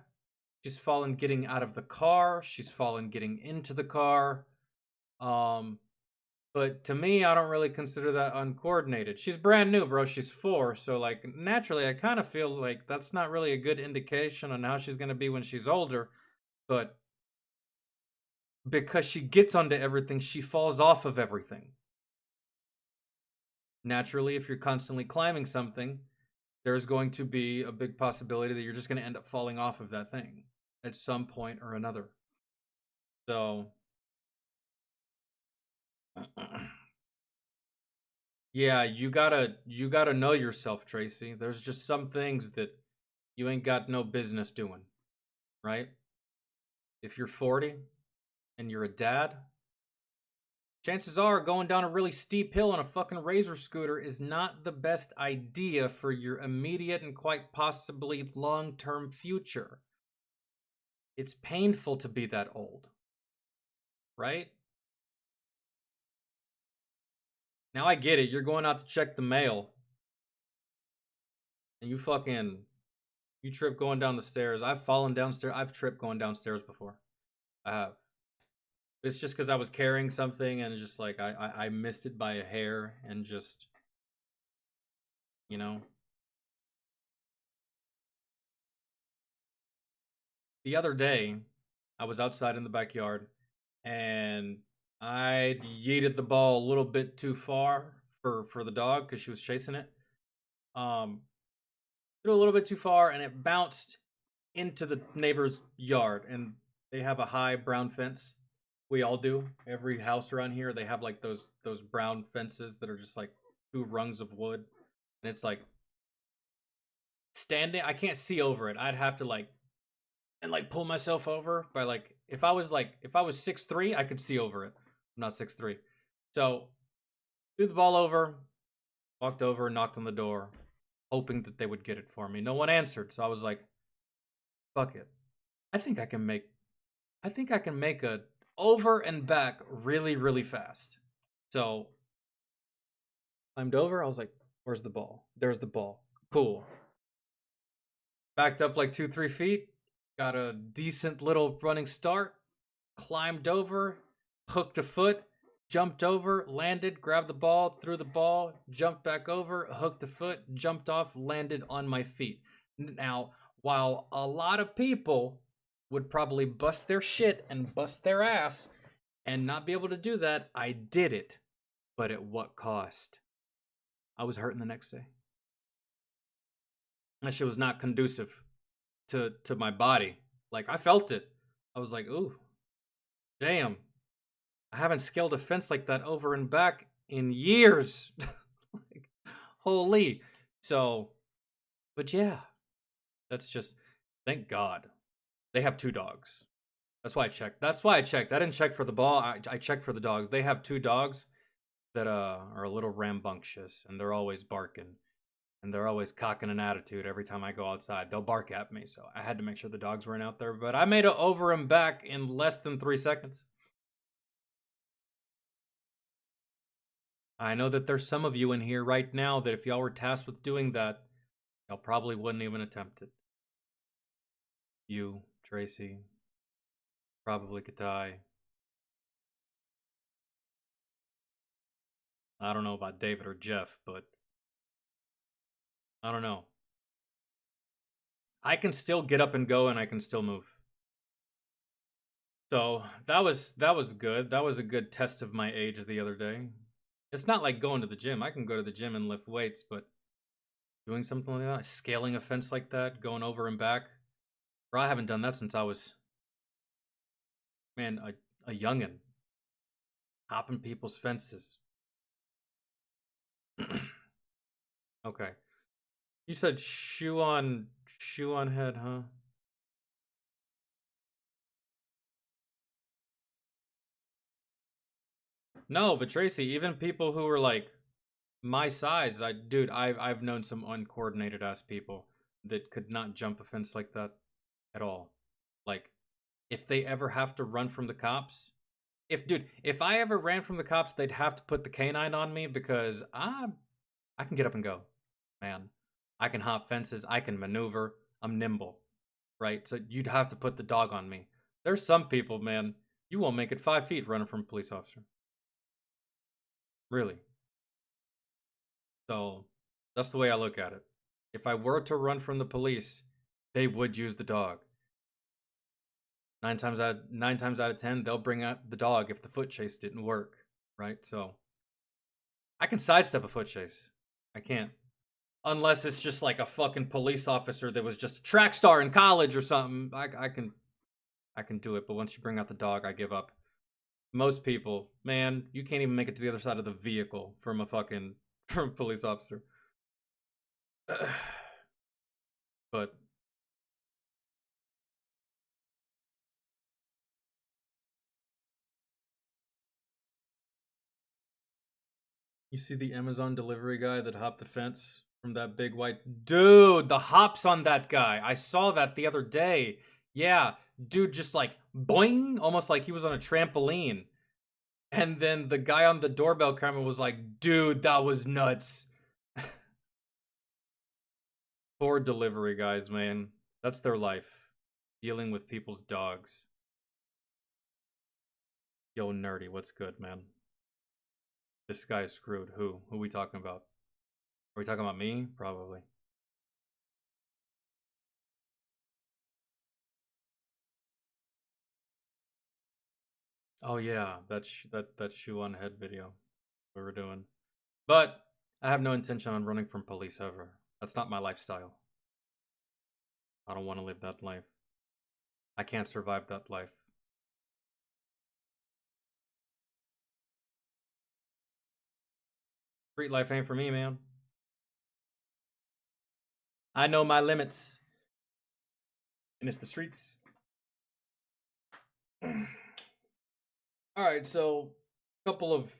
She's fallen getting out of the car. She's fallen getting into the car. But to me, I don't really consider that uncoordinated. She's brand new, bro. She's 4. So, like, naturally, I kind of feel like that's not really a good indication on how she's going to be when she's older. But because she gets onto everything, she falls off of everything. Naturally, if you're constantly climbing something, there's going to be a big possibility that you're just going to end up falling off of that thing at some point or another. So, yeah, you gotta know yourself, Tracy. There's just some things that you ain't got no business doing, right? If you're 40 and you're a dad, chances are going down a really steep hill on a fucking Razor scooter is not the best idea for your immediate and quite possibly long-term future. It's painful to be that old, right? Now I get it. You're going out to check the mail and you trip going down the stairs. I've fallen downstairs. I've tripped going downstairs before. I have. It's just because I was carrying something and just like I missed it by a hair and just, you know. The other day, I was outside in the backyard and I yeeted the ball a little bit too far for the dog because she was chasing it. A little bit too far and it bounced into the neighbor's yard, and they have a high brown fence. We all do. Every house around here, they have like those brown fences that are just like 2 rungs of wood, and it's like standing. I can't see over it. I'd have to like pull myself over by like if I was 6'3", I could see over it. I'm not 6'3", so threw the ball over, walked over, knocked on the door, hoping that they would get it for me. No one answered, so I was like, "Fuck it. I think I can make a over and back really, really fast." So climbed over. I was like, "Where's the ball? There's the ball. Cool." Backed up like 2-3 feet. Got a decent little running start. Climbed over. Hooked a foot. Jumped over. Landed. Grabbed the ball. Threw the ball. Jumped back over. Hooked a foot. Jumped off. Landed on my feet. Now, while a lot of people would probably bust their shit and bust their ass and not be able to do that, I did it. But at what cost? I was hurting the next day. That shit was not conducive to my body. Like, I felt it. I was like, ooh, damn. I haven't scaled a fence like that over and back in years. Like, holy. So, but yeah, that's just, thank God. They have 2 dogs. That's why I checked. I didn't check for the ball. I checked for the dogs. They have 2 dogs that are a little rambunctious, and they're always barking. And they're always cocking an attitude every time I go outside. They'll bark at me, so I had to make sure the dogs weren't out there. But I made it over and back in less than 3 seconds. I know that there's some of you in here right now that if y'all were tasked with doing that, y'all probably wouldn't even attempt it. You, Tracy, probably Katai. I don't know about David or Jeff, but I don't know. I can still get up and go, and I can still move. So that was good. That was a good test of my age the other day. It's not like going to the gym. I can go to the gym and lift weights, but doing something like that, scaling a fence like that, going over and back, bro, I haven't done that since I was, man, a youngin'. Hopping people's fences. Okay. You said shoe on head, huh? No, but Tracy, even people who are like my size, I've known some uncoordinated ass people that could not jump a fence like that at all. Like, if they ever have to run from the cops, if I ever ran from the cops, they'd have to put the canine on me because I can get up and go, man. I can hop fences, I can maneuver, I'm nimble, right? So you'd have to put the dog on me. There's some people, man, you won't make it 5 feet running from a police officer. Really. So that's the way I look at it. If I were to run from the police, they would use the dog. 9 times out of 10, they'll bring out the dog if the foot chase didn't work, right? So I can sidestep a foot chase. I can't. Unless it's just like a fucking police officer that was just a track star in college or something. I can do it, but once you bring out the dog, I give up. Most people, man, you can't even make it to the other side of the vehicle from a police officer. But you see the Amazon delivery guy that hopped the fence from that big white dude, the hops on that guy. I saw that the other day. Yeah, dude just like boing, almost like he was on a trampoline. And then the guy on the doorbell camera was like, dude, that was nuts. Poor delivery guys, man. That's their life. Dealing with people's dogs. Yo, Nerdy, what's good, man? This guy is screwed. Who? Who are we talking about? Are we talking about me? Probably. Oh yeah, that shoe on head video we were doing. But I have no intention on running from police ever. That's not my lifestyle. I don't want to live that life. I can't survive that life. Street life ain't for me, man. I know my limits. And it's the streets. Alright, so a couple of,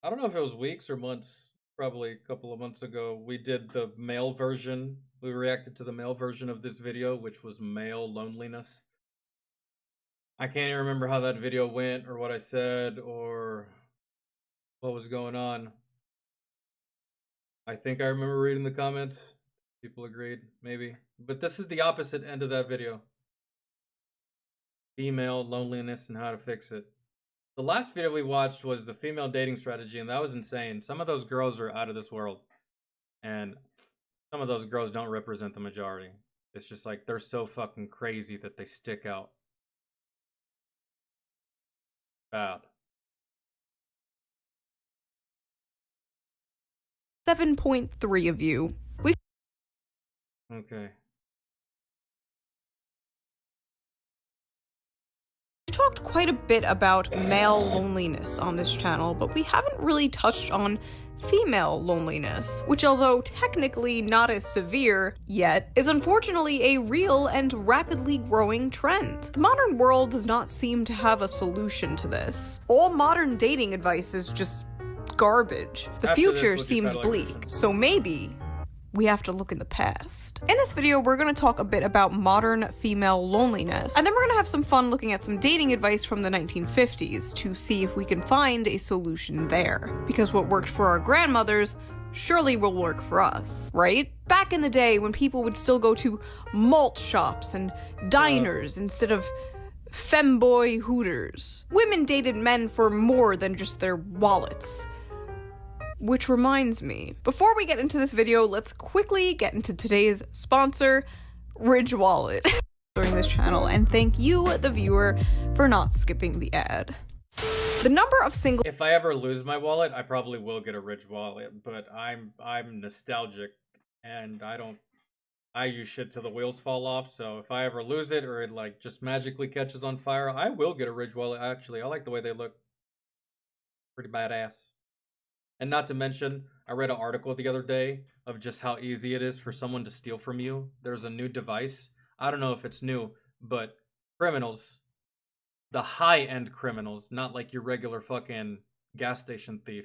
I don't know if it was weeks or months, probably a couple of months ago, we did the male version. We reacted to the male version of this video, which was male loneliness. I can't even remember how that video went or what I said or what was going on. I think I remember reading the comments. People agreed, maybe. But this is the opposite end of that video. Female loneliness and how to fix it. The last video we watched was the female dating strategy, and that was insane. Some of those girls are out of this world. And some of those girls don't represent the majority. It's just like, they're so fucking crazy that they stick out. Bad. 7.3 of you. We've Okay. talked quite a bit about male loneliness on this channel, but we haven't really touched on female loneliness, which, although technically not as severe yet, is unfortunately a real and rapidly growing trend. The modern world does not seem to have a solution to this. All modern dating advice is just garbage. The future seems bleak, so maybe we have to look in the past. In this video, we're going to talk a bit about modern female loneliness, and then we're going to have some fun looking at some dating advice from the 1950s to see if we can find a solution there. Because what worked for our grandmothers surely will work for us, right? Back in the day when people would still go to malt shops and diners instead of femboy Hooters. Women dated men for more than just their wallets. Which reminds me, before we get into this video, let's quickly get into today's sponsor, Ridge Wallet, during this channel, and thank you, the viewer, for not skipping the ad. The number of single— If I ever lose my wallet, I probably will get a Ridge Wallet, but I'm nostalgic, and I use shit till the wheels fall off, so if I ever lose it, or it like just magically catches on fire, I will get a Ridge Wallet, actually. I like the way they look. Pretty badass. And not to mention, I read an article the other day of just how easy it is for someone to steal from you. There's a new device. I don't know if it's new, but criminals, the high-end criminals, not like your regular fucking gas station thief.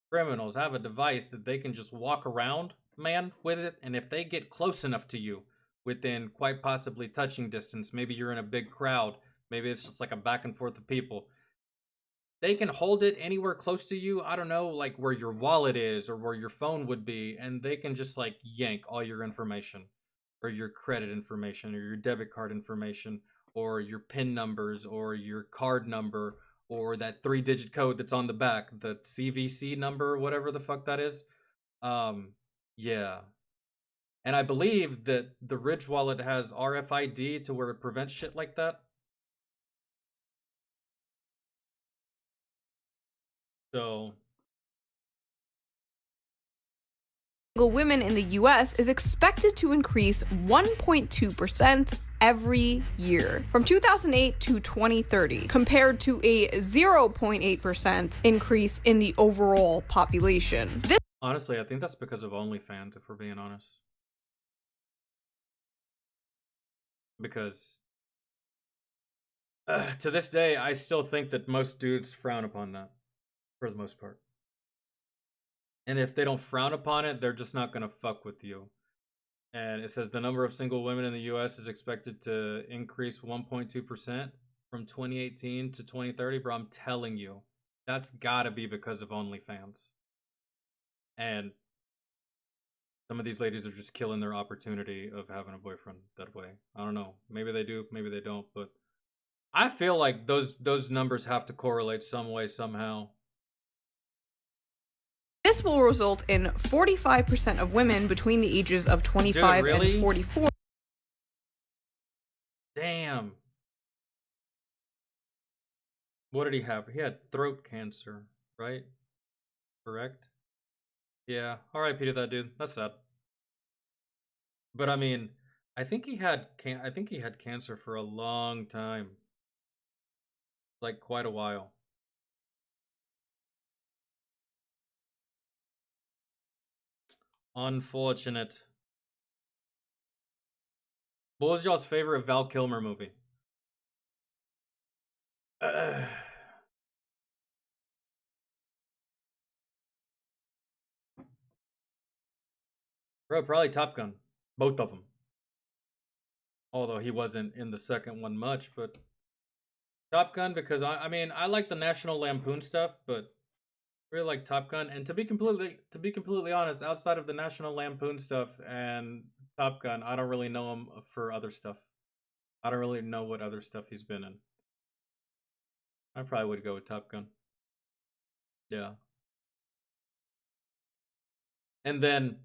Criminals have a device that they can just walk around, man, with it, and if they get close enough to you, within quite possibly touching distance, maybe you're in a big crowd, maybe it's just like a back and forth of people, they can hold it anywhere close to you, I don't know, like where your wallet is or where your phone would be, and they can just like yank all your information, or your credit information, or your debit card information, or your PIN numbers, or your card number, or that 3-digit code that's on the back, the CVC number, whatever the fuck that is. Yeah. And I believe that the Ridge Wallet has RFID to where it prevents shit like that. So women in the US is expected to increase 1.2% every year from 2008 to 2030, compared to a 0.8% increase in the overall population. Honestly, I think that's because of OnlyFans, if we're being honest. Because to this day, I still think that most dudes frown upon that, for the most part. And if they don't frown upon it, they're just not gonna fuck with you. And it says the number of single women in the US is expected to increase 1.2% from 2018 to 2030. Bro, I'm telling you, that's gotta be because of OnlyFans. And some of these ladies are just killing their opportunity of having a boyfriend that way. I don't know. Maybe they do, maybe they don't, but I feel like those numbers have to correlate some way, somehow. This will result in 45% of women between the ages of 25 Dude, really? and 44. Damn. What did he have? He had throat cancer, right? Correct? Yeah. R.I.P. to that dude. That's sad. But I mean, I think he had cancer for a long time. Like quite a while. Unfortunate. What was y'all's favorite Val Kilmer movie? Bro, probably Top Gun. Both of them. Although he wasn't in the second one much, but Top Gun, because I mean, I like the National Lampoon stuff, but really like Top Gun. And to be completely honest, outside of the National Lampoon stuff and Top Gun, I don't really know him for other stuff. I don't really know what other stuff he's been in. I probably would go with Top Gun. Yeah. And then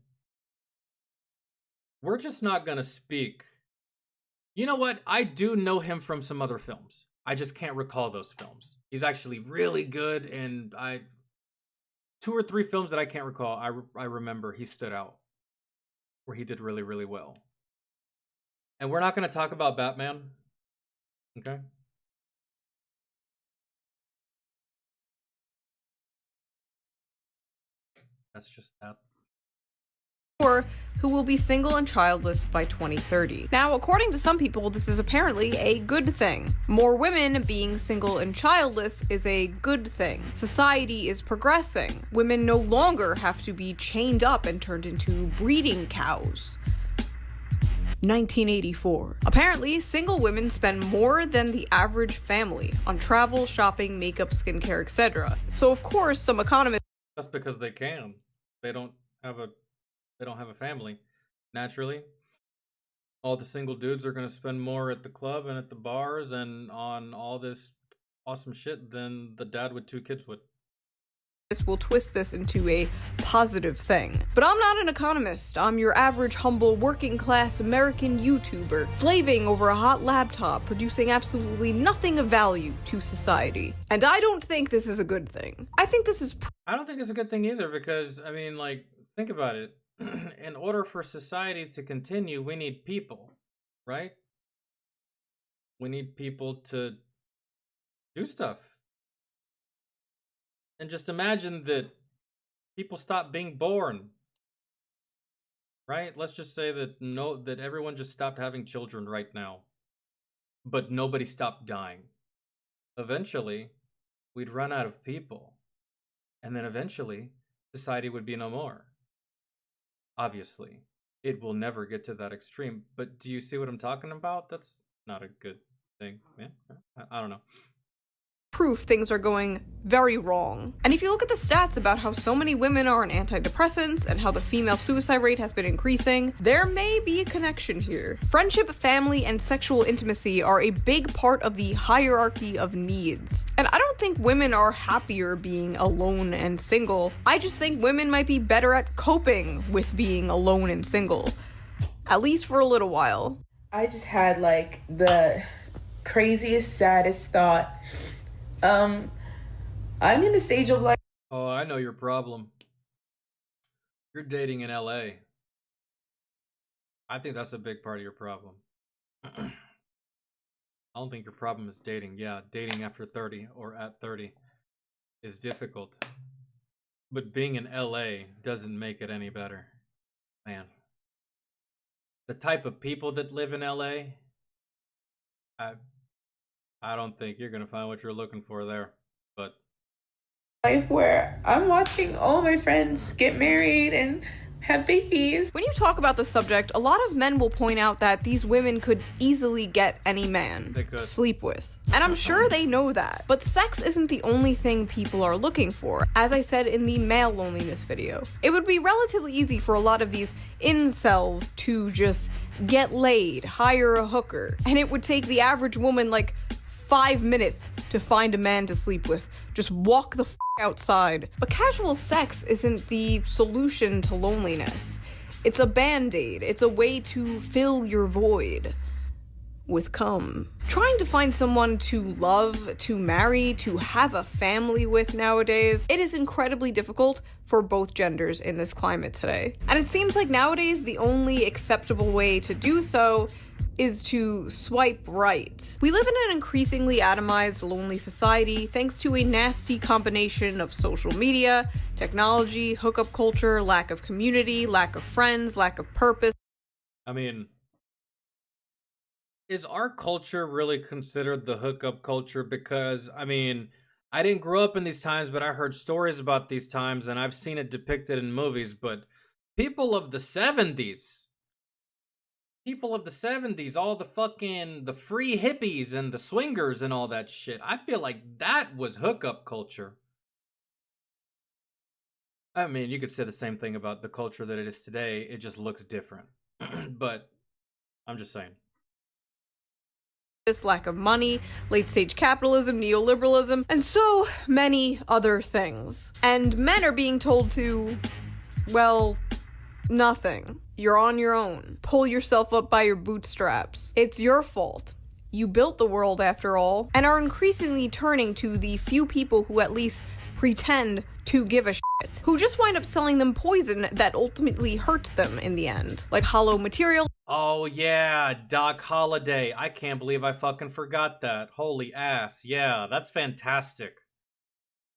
we're just not gonna speak. You know what? I do know him from some other films. I just can't recall those films. He's actually really good, and 2 or 3 films that I can't recall, I remember he stood out, where he did really, really well. And we're not going to talk about Batman, okay? That's just that. who will be single and childless by 2030. Now, according to some people, this is apparently a good thing. More women being single and childless is a good thing. Society is progressing. Women no longer have to be chained up and turned into breeding cows. 1984. Apparently, single women spend more than the average family on travel, shopping, makeup, skincare, etc. So of course, some economists— That's because they can. They don't have a family. Naturally, all the single dudes are going to spend more at the club and at the bars and on all this awesome shit than the dad with 2 kids would. will twist this into a positive thing. But I'm not an economist. I'm your average, humble, working-class American YouTuber, slaving over a hot laptop, producing absolutely nothing of value to society. And I don't think this is a good thing. I think this is— I don't think it's a good thing either, because, I mean, like, think about it. In order for society to continue, we need people, right? We need people to do stuff. And just imagine that people stop being born, right? Let's just say that everyone just stopped having children right now, but nobody stopped dying. Eventually, we'd run out of people, and then eventually, society would be no more. Obviously, it will never get to that extreme, but do you see what I'm talking about? That's not a good thing, man. I don't know. Proof things are going very wrong. And if you look at the stats about how so many women are on antidepressants and how the female suicide rate has been increasing, there may be a connection here. Friendship, family, and sexual intimacy are a big part of the hierarchy of needs. And I don't think women are happier being alone and single. I just think women might be better at coping with being alone and single. At least for a little while. I just had like the craziest, saddest thought. I'm in the stage of like— Oh, I know your problem. You're dating in LA. I think that's a big part of your problem. I don't think your problem is dating. Yeah, dating after 30 or at 30 is difficult. But being in LA doesn't make it any better. Man. The type of people that live in LA, I don't think you're gonna find what you're looking for there, but life where I'm watching all my friends get married and have babies. When you talk about the subject, a lot of men will point out that these women could easily get any man to sleep with. And I'm sure they know that. But sex isn't the only thing people are looking for. As I said in the male loneliness video, it would be relatively easy for a lot of these incels to just get laid, hire a hooker, and it would take the average woman like 5 minutes to find a man to sleep with. Just walk the f*** outside. But casual sex isn't the solution to loneliness. It's a band-aid. It's a way to fill your void with cum. Trying to find someone to love, to marry, to have a family with nowadays, it is incredibly difficult for both genders in this climate today. And it seems like nowadays the only acceptable way to do so is to swipe right. We live in an increasingly atomized, lonely society thanks to a nasty combination of social media, technology, hookup culture, lack of community, lack of friends, lack of purpose. I mean, is our culture really considered the hookup culture? Because, I mean, I didn't grow up in these times, but I heard stories about these times and I've seen it depicted in movies, but people of the 70s, all the free hippies and the swingers and all that shit. I feel like that was hookup culture. I mean, you could say the same thing about the culture that it is today. It just looks different. But I'm just saying. This lack of money, late-stage capitalism, neoliberalism, and so many other things. And men are being told to, well, nothing. You're on your own. Pull yourself up by your bootstraps. It's your fault. You built the world after all, and are increasingly turning to the few people who at least pretend to give a shit, who just wind up selling them poison that ultimately hurts them in the end, like hollow material. Oh yeah, Doc Holliday. I can't believe I fucking forgot that. Holy ass. Yeah, that's fantastic.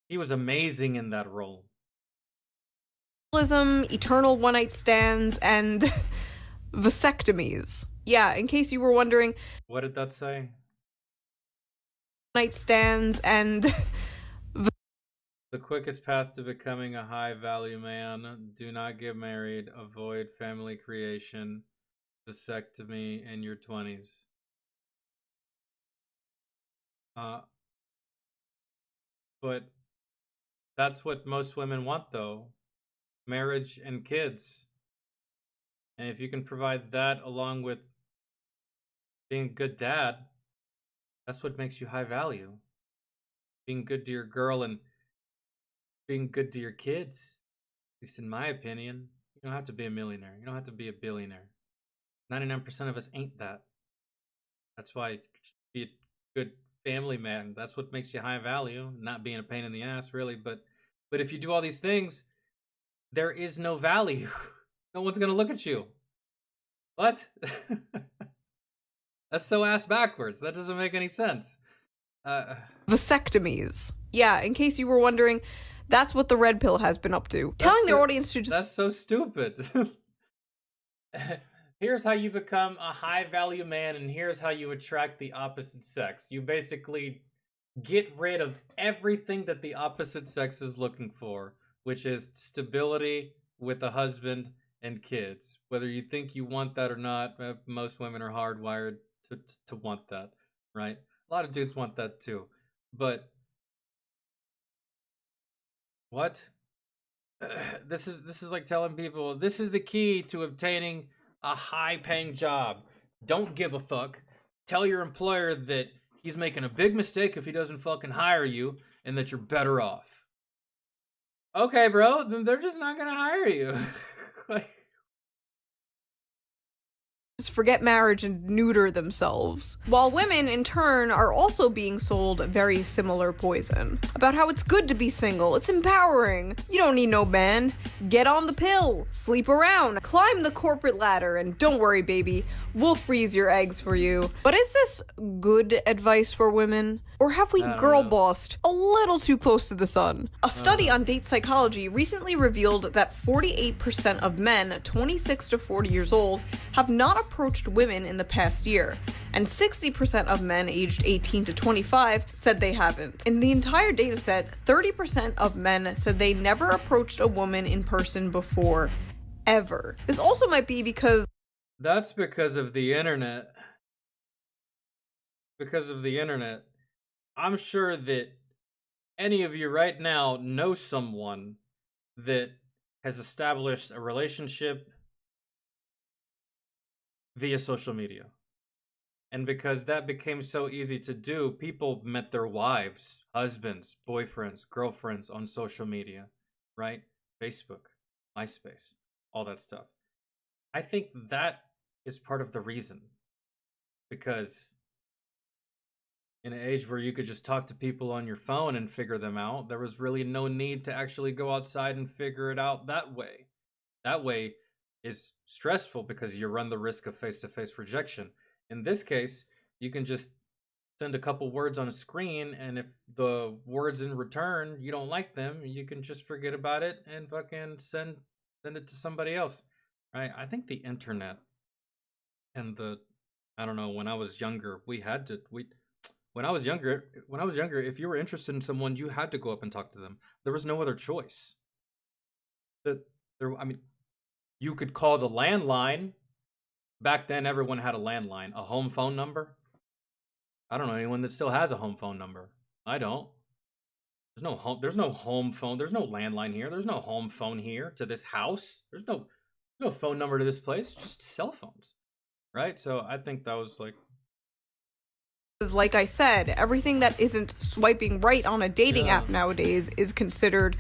He was amazing in that role. eternal one-night stands, and vasectomies. Yeah, in case you were wondering, What did that say? night stands and The quickest path to becoming a high-value man. Do not get married. Avoid family creation. Vasectomy in your 20s. But that's what most women want, though. Marriage and kids. And if you can provide that along with being a good dad, that's what makes you high value. Being good to your girl and being good to your kids. At least in my opinion. You don't have to be a millionaire. You don't have to be a billionaire. 99% of us ain't that. That's why be a good family man. That's what makes you high value. Not being a pain in the ass, really. But if you do all these things, there is no value. No one's gonna look at you. What? That's so ass backwards. That doesn't make any sense. vasectomies. Yeah, in case you were wondering, that's what the red pill has been up to. Telling their audience to just... That's so stupid. Here's how you become a high-value man, and here's how you attract the opposite sex. You basically get rid of everything that the opposite sex is looking for, which is stability with a husband and kids. Whether you think you want that or not, most women are hardwired to want that, right? A lot of dudes want that too. But what? This is like telling people this is the key to obtaining a high-paying job. Don't give a fuck. Tell your employer that he's making a big mistake if he doesn't fucking hire you, and that you're better off. Okay, bro, then they're just not gonna hire you. Like, just forget marriage and neuter themselves. While women, in turn, are also being sold very similar poison. About how it's good to be single, it's empowering, you don't need no man, get on the pill, sleep around, climb the corporate ladder, and don't worry baby, we'll freeze your eggs for you. But is this good advice for women? Or have we girl-bossed a little too close to the sun? A study on date psychology recently revealed that 48% of men 26 to 40 years old have not approached women in the past year, and 60% of men aged 18 to 25 said they haven't. In the entire dataset, 30% of men said they never approached a woman in person before, ever. This also might be because... That's because of the internet. Because of the internet. I'm sure that any of you right now know someone that has established a relationship via social media. And because that became so easy to do, people met their wives, husbands, boyfriends, girlfriends on social media, right? Facebook, MySpace, all that stuff. I think that is part of the reason. Because in an age where you could just talk to people on your phone and figure them out, there was really no need to actually go outside and figure it out that way. That way is stressful because you run the risk of face-to-face rejection. In this case, you can just send a couple words on a screen, and if the words in return, you don't like them, you can just forget about it and fucking send it to somebody else, right? I think the internet and I don't know, when I was younger, when I was younger, if you were interested in someone, you had to go up and talk to them. There was no other choice. You could call the landline. Back then, everyone had a landline. A home phone number? I don't know anyone that still has a home phone number. I don't. There's no home phone. There's no landline here. There's no home phone here to this house. There's no phone number to this place. Just cell phones, right? So I think that was like I said, everything that isn't swiping right on a dating app nowadays is considered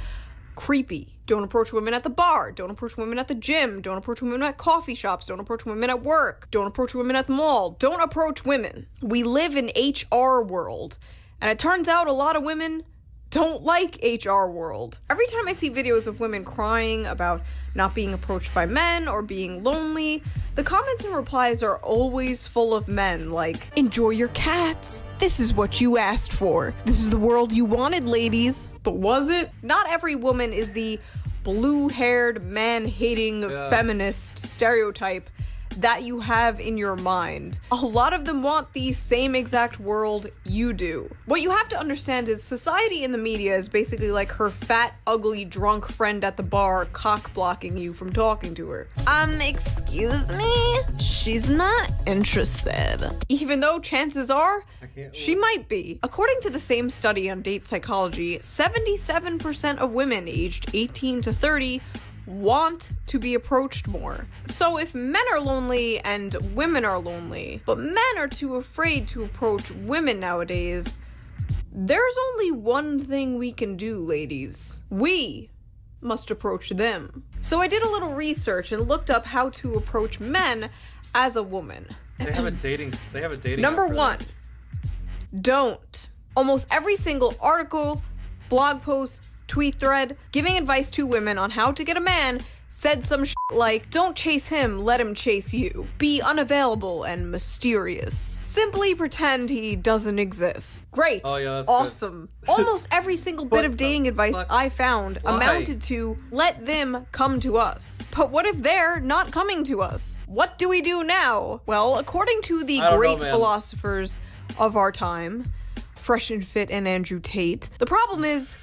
creepy. Don't approach women at the bar. Don't approach women at the gym. Don't approach women at coffee shops. Don't approach women at work. Don't approach women at the mall. Don't approach women. We live in HR world. And it turns out a lot of women don't like HR world. Every time I see videos of women crying about not being approached by men or being lonely, the comments and replies are always full of men like, enjoy your cats. This is what you asked for. This is the world you wanted, ladies. But was it? Not every woman is the blue-haired, man-hating, feminist stereotype that you have in your mind. A lot of them want the same exact world you do. What you have to understand is society in the media is basically like her fat, ugly, drunk friend at the bar cock-blocking you from talking to her. Excuse me? She's not interested. Even though chances are, she might be. According to the same study on date psychology, 77% of women aged 18 to 30 want to be approached more. So if men are lonely and women are lonely, but men are too afraid to approach women nowadays, there's only one thing we can do, ladies. We must approach them. So I did a little research and looked up how to approach men as a woman. They have a dating Number app for one, that. don't. Almost every single article, blog post, tweet thread giving advice to women on how to get a man said some shit like, don't chase him, let him chase you. Be unavailable and mysterious. Simply pretend he doesn't exist. Great. Oh, yeah, that's awesome. Almost every single bit of dating advice I found amounted to let them come to us. But what if they're not coming to us? What do we do now? Well, according to the great philosophers of our time, Fresh and Fit and Andrew Tate, the problem is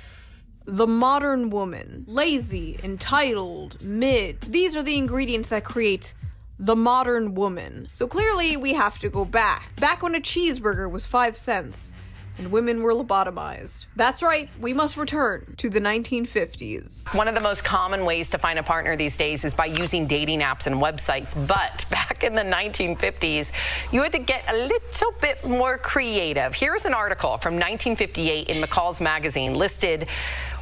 the modern woman. Lazy, entitled, mid. These are the ingredients that create the modern woman. So clearly we have to go back. Back when a cheeseburger was 5 cents and women were lobotomized. That's right, we must return to the 1950s. One of the most common ways to find a partner these days is by using dating apps and websites. But back in the 1950s, you had to get a little bit more creative. Here's an article from 1958 in McCall's Magazine listed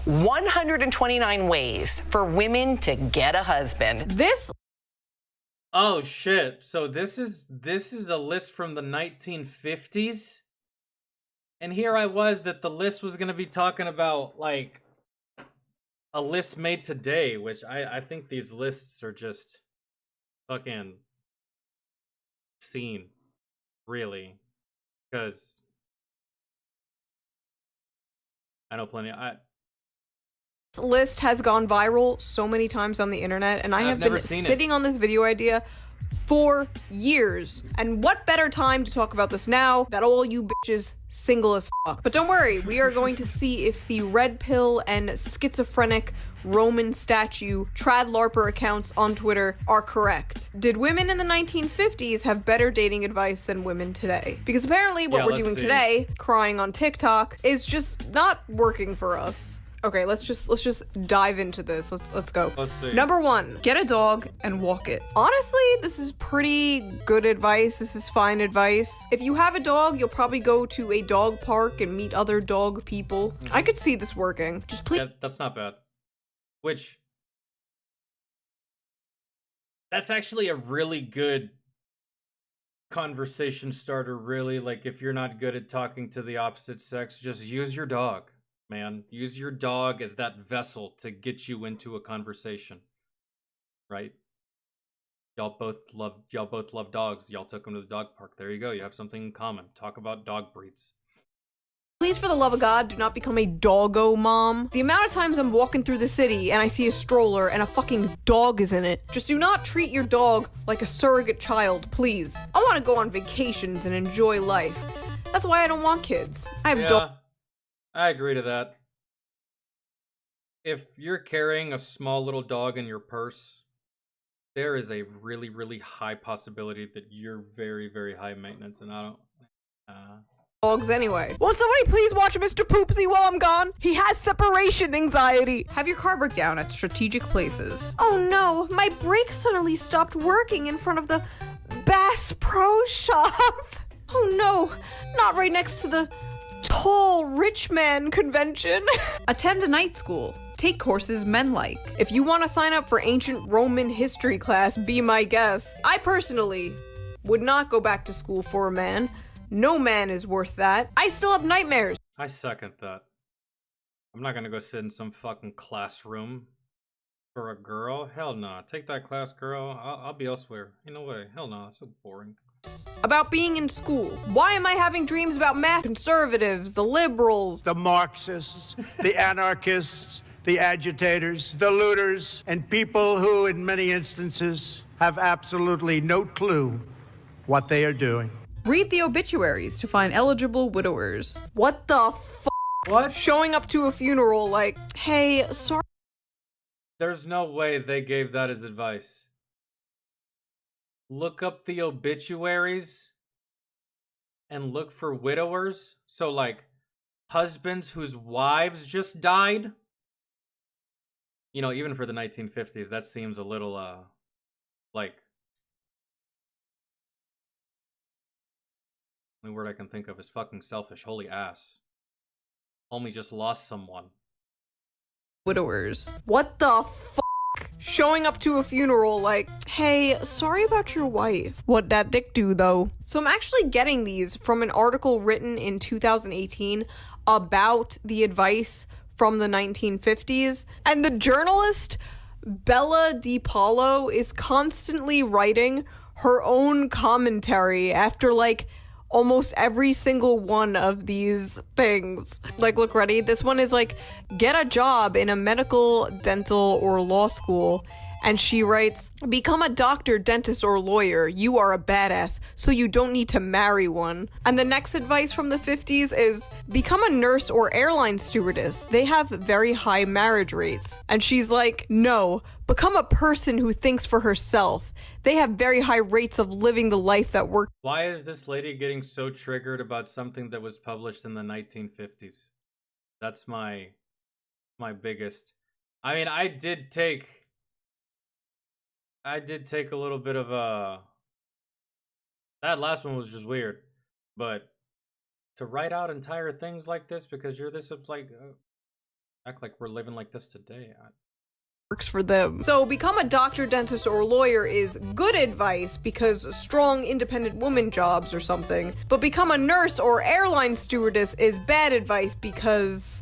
129 ways for women to get a husband. Oh shit. So this is a list from the 1950s? And here I was that the list was going to be talking about like a list made today, which I think these lists are just fucking obscene, really, because I know plenty. This list has gone viral so many times on the internet, and I have been sitting on this video idea for years. And what better time to talk about this now that all you bitches single as fuck. But don't worry, we are going to see if the red pill and schizophrenic Roman statue trad larper accounts on Twitter are correct. Did women in the 1950s have better dating advice than women today? Because apparently what we're doing today, crying on TikTok, is just not working for us. Okay, let's just dive into this. Let's go. Let's see. Number 1, get a dog and walk it. Honestly, this is pretty good advice. This is fine advice. If you have a dog, you'll probably go to a dog park and meet other dog people. I could see this working. Just please. Yeah, that's not bad. Which, that's actually a really good conversation starter, really. Like, if you're not good at talking to the opposite sex, just use your dog. Man, use your dog as that vessel to get you into a conversation, right? Y'all both love dogs. Y'all took them to the dog park. There you go. You have something in common. Talk about dog breeds. Please, for the love of God, do not become a doggo mom. The amount of times I'm walking through the city and I see a stroller and a fucking dog is in it. Just do not treat your dog like a surrogate child, please. I want to go on vacations and enjoy life. That's why I don't want kids. I have dogs. I agree to that. If you're carrying a small little dog in your purse, there is a really, really high possibility that you're very, very high maintenance, and I don't... dogs anyway. Won't somebody please watch Mr. Poopsie while I'm gone? He has separation anxiety. Have your car break down at strategic places. Oh no, my brakes suddenly stopped working in front of the Bass Pro Shop. Oh no, not right next to the tall rich man convention. Attend a night school. Take courses men like. If you want to sign up for ancient Roman history class, be my guest. I personally would not go back to school for a man. No man is worth that. I still have nightmares. I second that. I'm not gonna go sit in some fucking classroom for a girl. Hell no. Take that class, girl. I'll be elsewhere. Ain't no way. Hell no. That's so boring. About being in school. Why am I having dreams about math? Conservatives, the liberals, the Marxists, the anarchists, the agitators, the looters, and people who, in many instances, have absolutely no clue what they are doing. Read the obituaries to find eligible widowers. What the f***? What? Showing up to a funeral like, hey, sorry. There's no way they gave that as advice. Look up the obituaries and look for widowers. So, like, husbands whose wives just died. You know, even for the 1950s, that seems a little, like... The only word I can think of is fucking selfish. Holy ass. Homie just lost someone. Widowers. What the f***? Showing up to a funeral like, hey, sorry about your wife. What that dick do, though? So I'm actually getting these from an article written in 2018 about the advice from the 1950s. And the journalist, Bella DiPaolo, is constantly writing her own commentary after, like, almost every single one of these things. Like, look, ready? This one is like, get a job in a medical, dental, or law school. And she writes, become a doctor, dentist, or lawyer. You are a badass, so you don't need to marry one. And the next advice from the 50s is, become a nurse or airline stewardess. They have very high marriage rates. And she's like, no, become a person who thinks for herself. They have very high rates of living the life that works. Why is this lady getting so triggered about something that was published in the 1950s? That's my biggest... I mean, I did take a little bit of a... That last one was just weird. But to write out entire things like this because you're this, like... act like we're living like this today. Works for them. So become a doctor, dentist, or lawyer is good advice because strong, independent woman jobs or something. But become a nurse or airline stewardess is bad advice because...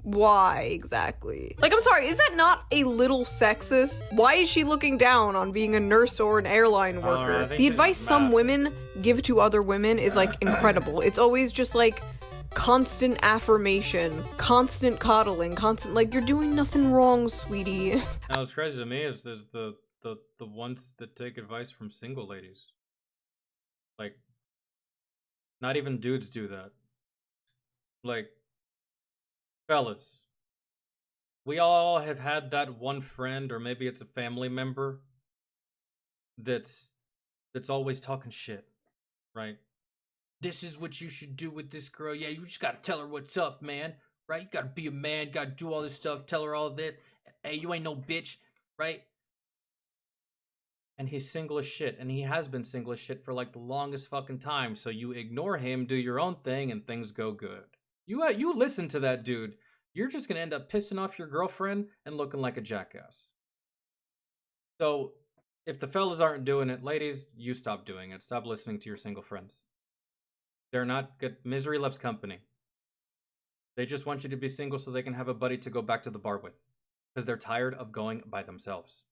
Why exactly? Like, I'm sorry, is that not a little sexist? Why is she looking down on being a nurse or an airline worker? The advice some women give to other women is, like, incredible. It's always just, like, constant affirmation, constant coddling, constant, like, you're doing nothing wrong, sweetie. Now, what's crazy to me is there's the ones that take advice from single ladies. Like, not even dudes do that. Like, fellas, we all have had that one friend, or maybe it's a family member, that's always talking shit, right? This is what you should do with this girl. Yeah, you just gotta tell her what's up, man. Right? You gotta be a man, gotta do all this stuff, tell her all that. Hey, you ain't no bitch, right? And he's single as shit, and he has been single as shit for like the longest fucking time. So you ignore him, do your own thing, and things go good. You listen to that dude, you're just gonna end up pissing off your girlfriend and looking like a jackass. So if the fellas aren't doing it, ladies, you stop doing it. Stop listening to your single friends. They're not good. Misery loves company. They just want you to be single so they can have a buddy to go back to the bar with. Because they're tired of going by themselves.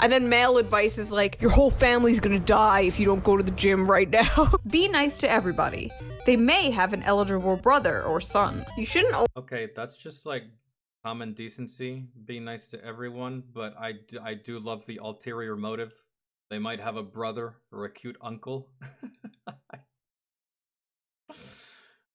And then male advice is like, your whole family's gonna die if you don't go to the gym right now. Be nice to everybody. They may have an eligible brother or son. You shouldn't... Okay, that's just like common decency. Be nice to everyone, but I do love the ulterior motive. They might have a brother or a cute uncle.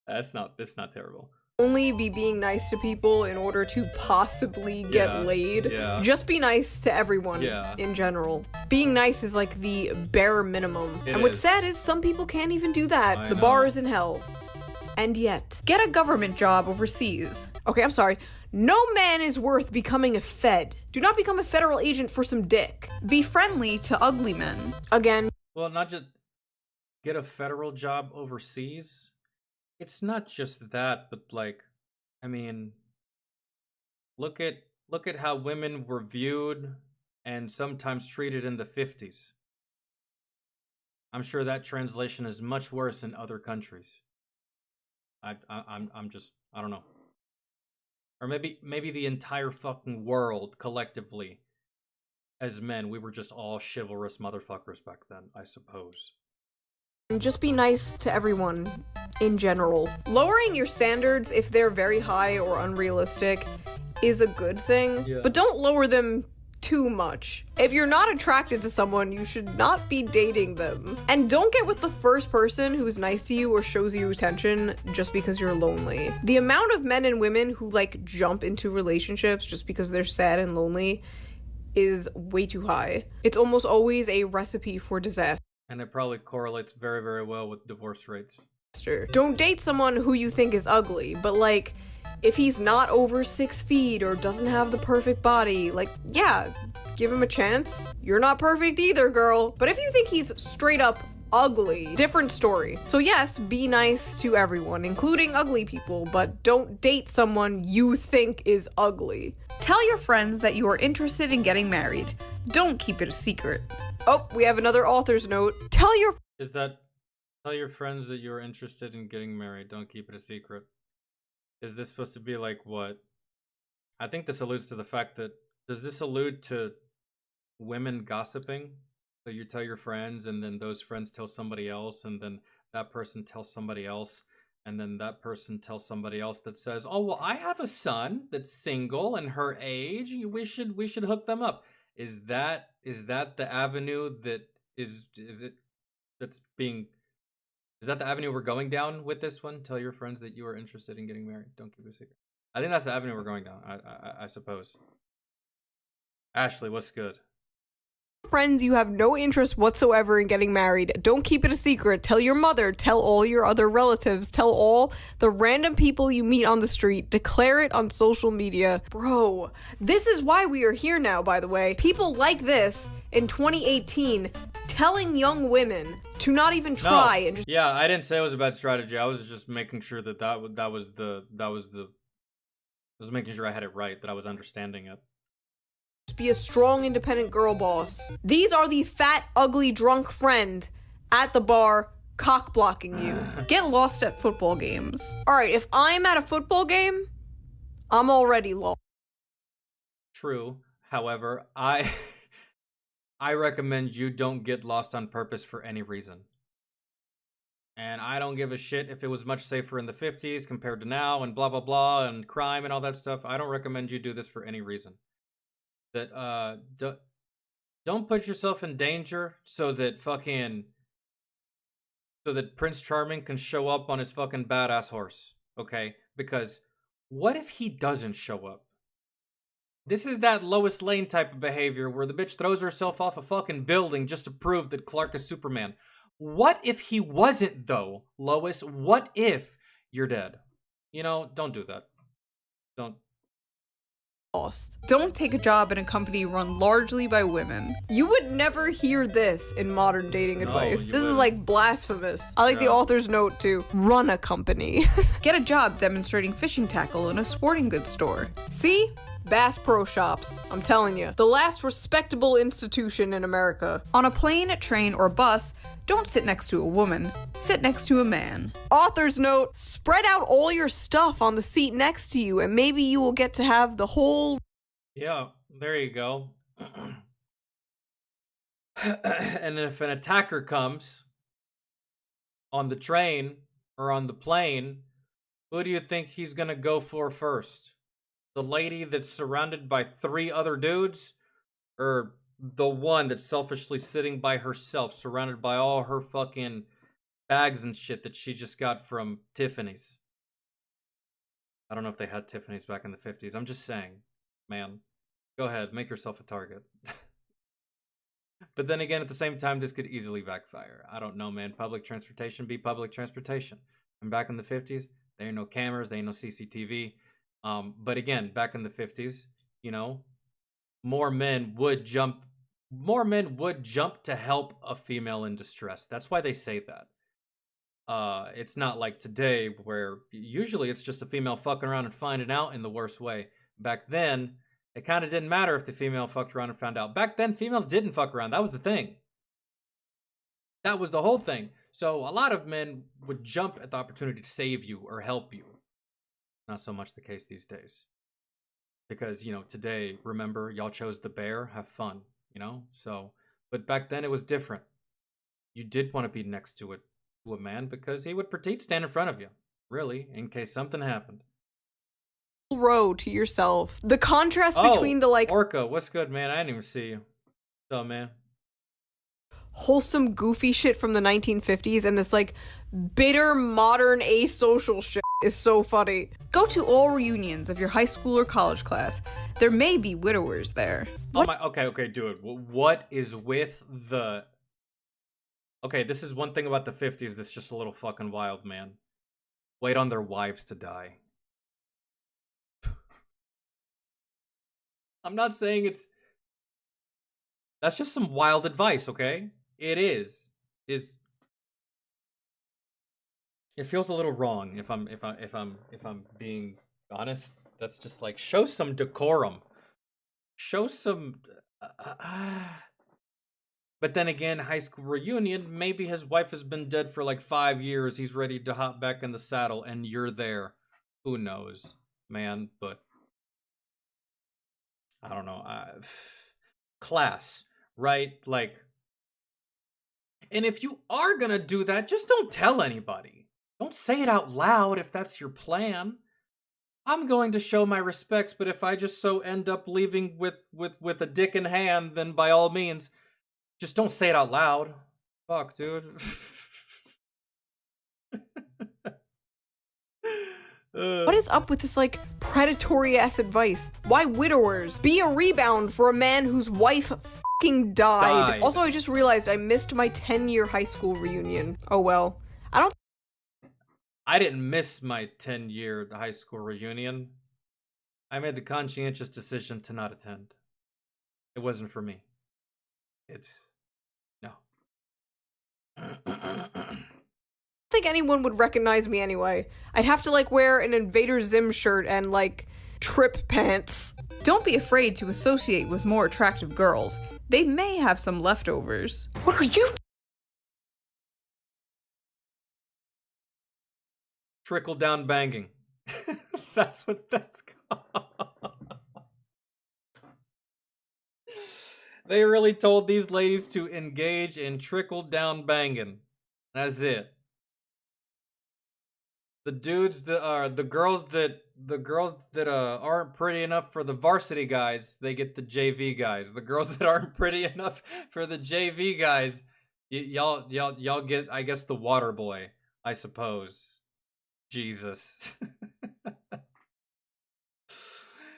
It's not terrible. Only be being nice to people in order to possibly get laid. Yeah. Just be nice to everyone in general. Being nice is like the bare minimum. And what's sad is some people can't even do that. The bar is in hell. And yet, get a government job overseas. Okay, I'm sorry. No man is worth becoming a fed. Do not become a federal agent for some dick. Be friendly to ugly men. Again. Well, not just get a federal job overseas. It's not just that, but like, I mean, look at how women were viewed and sometimes treated in the 50s. I'm sure that translation is much worse in other countries. I don't know. Or maybe the entire fucking world collectively, as men, we were just all chivalrous motherfuckers back then, I suppose. Just be nice to everyone in general. Lowering your standards if they're very high or unrealistic is a good thing, Yeah. but don't lower them too much. If you're not attracted to someone, you should not be dating them. And don't get with the first person who's nice to you or shows you attention just because you're lonely. The amount of men and women who like jump into relationships just because they're sad and lonely is way too high. It's almost always a recipe for disaster. And it probably correlates very, very well with divorce rates. Don't date someone who you think is ugly, but like, if he's not over 6 feet or doesn't have the perfect body, like, yeah, give him a chance. You're not perfect either, girl. But if you think he's straight up ugly, different story. So yes, be nice to everyone, including ugly people, but don't date someone you think is ugly. Tell your friends that you are interested in getting married. Don't keep it a secret. Oh, we have another author's note. Tell your friends that you're interested in getting married. Don't keep it a secret. Is this supposed to be like what? I think this alludes to the fact that, does this allude to women gossiping? So you tell your friends, and then those friends tell somebody else, and then that person tells somebody else, and then that person tells somebody else that says, "Oh, well, I have a son that's single and her age. We should hook them up." Is that the avenue that is that the avenue we're going down with this one? Tell your friends that you are interested in getting married. Don't keep it a secret. I think that's the avenue we're going down. I suppose. Ashley, what's good? Friends you have no interest whatsoever in getting married. Don't keep it a secret. Tell your mother, tell all your other relatives, tell all the random people you meet on the street. Declare it on social media. Bro, this is why we are here now, by the way. People like this in 2018 telling young women to not even try and just— Yeah, I didn't say it was a bad strategy. I was just making sure I was making sure I had it right, that I was understanding it. be a strong, independent girl boss. These are the fat, ugly, drunk friend at the bar cock blocking you. Get lost at football games. Alright, if I'm at a football game, I'm already lost. True. However, I recommend you don't get lost on purpose for any reason. And I don't give a shit if it was much safer in the 50s compared to now and blah, blah, blah, and crime and all that stuff. I don't recommend you do this for any reason. That, don't put yourself in danger so that Prince Charming can show up on his fucking badass horse, okay? Because what if he doesn't show up? This is that Lois Lane type of behavior where the bitch throws herself off a fucking building just to prove that Clark is Superman. What if he wasn't, though, Lois? What if you're dead? You know, don't do that. Don't. Don't take a job in a company run largely by women. You would never hear this in modern dating advice. This is like blasphemous. I like the author's note to run a company. Get a job demonstrating fishing tackle in a sporting goods store. See? Bass Pro Shops. I'm telling you. The last respectable institution in America. On a plane, train, or bus, don't sit next to a woman. Sit next to a man. Author's note, spread out all your stuff on the seat next to you and maybe you will get to have the whole— Yeah, there you go. And if an attacker comes on the train or on the plane, who do you think he's gonna go for first? The lady that's surrounded by 3 other dudes? Or the one that's selfishly sitting by herself, surrounded by all her fucking bags and shit that she just got from Tiffany's? I don't know if they had Tiffany's back in the 50s. I'm just saying, man. Go ahead, make yourself a target. But then again, at the same time, this could easily backfire. I don't know, man. Public transportation be public transportation. And back in the 50s, there ain't no cameras, there ain't no CCTV. But again, back in the 50s, you know, more men would jump to help a female in distress. That's why they say that. It's not like today where usually it's just a female fucking around and finding out in the worst way. Back then, it kind of didn't matter if the female fucked around and found out. Back then, females didn't fuck around. That was the thing. That was the whole thing. So a lot of men would jump at the opportunity to save you or help you. Not so much the case these days. Because, you know, today, remember, y'all chose the bear, have fun, you know? So, but back then it was different. You did want to be next to a man because he would stand in front of you, really, in case something happened. row to yourself. The contrast Oh, between the like Orca, what's good, man? I didn't even see you. So, man. wholesome, goofy shit from the 1950s and this like bitter, modern, asocial shit is so funny. Go to all reunions of your high school or college class. There may be widowers there. Oh my, okay, dude. What is with the... Okay, this is one thing about the 50s that's just a little fucking wild, man. Wait on their wives to die. I'm not saying it's... That's just some wild advice, okay? It is. It feels a little wrong if I'm being honest. That's just like, show some decorum. Show some But then again, high school reunion, maybe his wife has been dead for like 5 years. He's ready to hop back in the saddle and you're there. Who knows, man, but I don't know. Class, right? Like, and if you are gonna do that, just don't tell anybody. Don't say it out loud if that's your plan. I'm going to show my respects, but if I just so end up leaving with a dick in hand, then by all means, just don't say it out loud. Fuck, dude. What is up with this, like, predatory-ass advice? Why widowers? Be a rebound for a man whose wife fucking died. Also, I just realized I missed my 10-year high school reunion. Oh well. I didn't miss my 10-year high school reunion. I made the conscientious decision to not attend. It wasn't for me. No. I think anyone would recognize me anyway. I'd have to like wear an Invader Zim shirt and like trip pants. Don't be afraid to associate with more attractive girls. They may have some leftovers. What are you? Trickle down banging. That's what that's called. They really told these ladies to engage in trickle down banging. That's it. The dudes that are the girls that aren't pretty enough for the varsity guys, they get the JV guys. The girls that aren't pretty enough for the JV guys, y'all get, I guess, the water boy, I suppose. Jesus.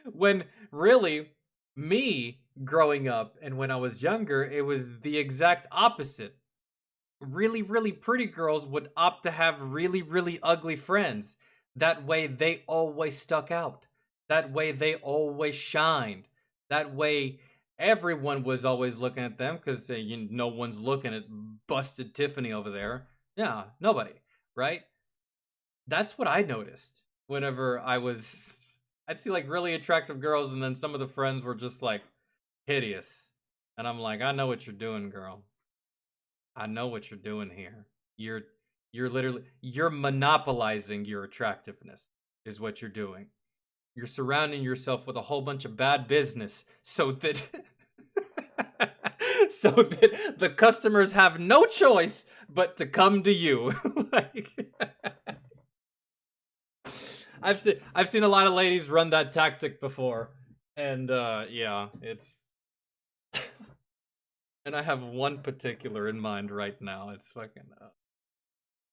When really, me growing up and when I was younger, it was the exact opposite. Really, really pretty girls would opt to have really, really ugly friends. That way they always stuck out. That way they always shined. That way everyone was always looking at them because no one's looking at busted Tiffany over there. Yeah, nobody, right? That's what I noticed whenever I'd see like really attractive girls and then some of the friends were just like hideous. And I'm like, I know what you're doing, girl. I know what you're doing here. You're monopolizing your attractiveness is what you're doing. You're surrounding yourself with a whole bunch of bad business so that so that the customers have no choice but to come to you. Like, I've seen a lot of ladies run that tactic before, and yeah, it's. And I have one particular in mind right now. It's fucking.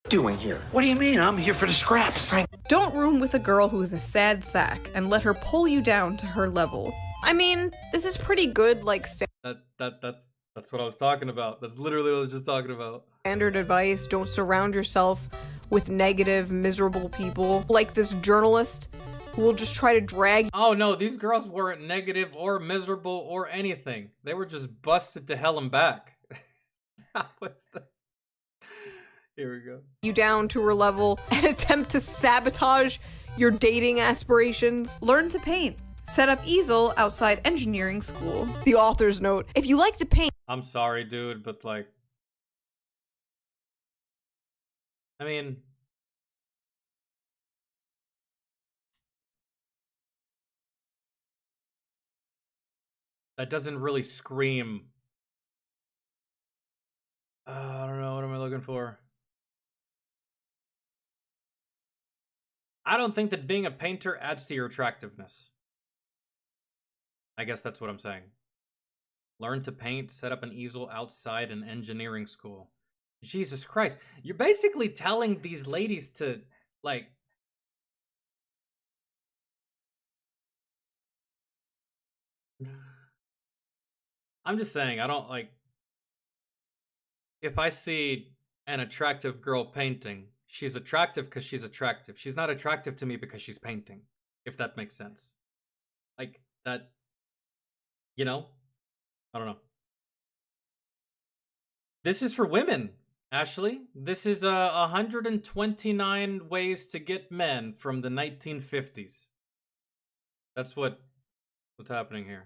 Doing here? What do you mean? I'm here for the scraps. Don't room with a girl who is a sad sack and let her pull you down to her level. I mean, this is pretty good, like. That's what I was talking about. That's literally what I was just talking about. Standard advice: don't surround yourself with negative, miserable people like this journalist who will just try to drag. Oh no, these girls weren't negative or miserable or anything. They were just busted to hell and back. What's the... Here we go. You down to her level and attempt to sabotage your dating aspirations. Learn to paint. Set up easel outside engineering school. The author's note: if you like to paint. I'm sorry, dude, but like, I mean, that doesn't really scream. I don't know, what am I looking for? I don't think that being a painter adds to your attractiveness. I guess that's what I'm saying. Learn to paint, set up an easel outside an engineering school. Jesus Christ. You're basically telling these ladies to, like... I'm just saying, I don't, like... If I see an attractive girl painting, she's attractive because she's attractive. She's not attractive to me because she's painting, if that makes sense. Like, that... You know? I don't know. This is for women, Ashley. This is 129 ways to get men from the 1950s. That's what's happening here.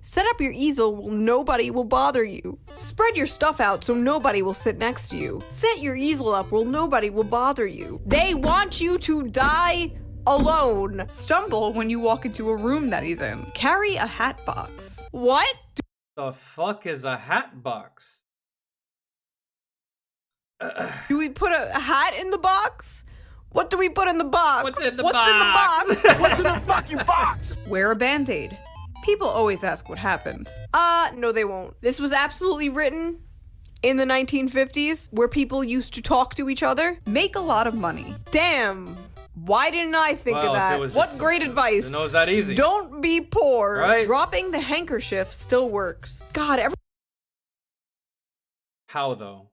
Set up your easel where nobody will bother you. Spread your stuff out so nobody will sit next to you. Set your easel up where nobody will bother you. They want you to die alone. Stumble when you walk into a room that he's in. Carry a hat box. What? The fuck is a hat box? Do we put a hat in the box? What do we put in the box? What's in the box? What's in the fucking box? Wear a band-aid. People always ask what happened. No they won't. This was absolutely written in the 1950s, where people used to talk to each other. Make a lot of money. Damn. Why didn't I think of that? What great advice. It was that easy. Don't be poor. Right? Dropping the handkerchief still works. God, How, though?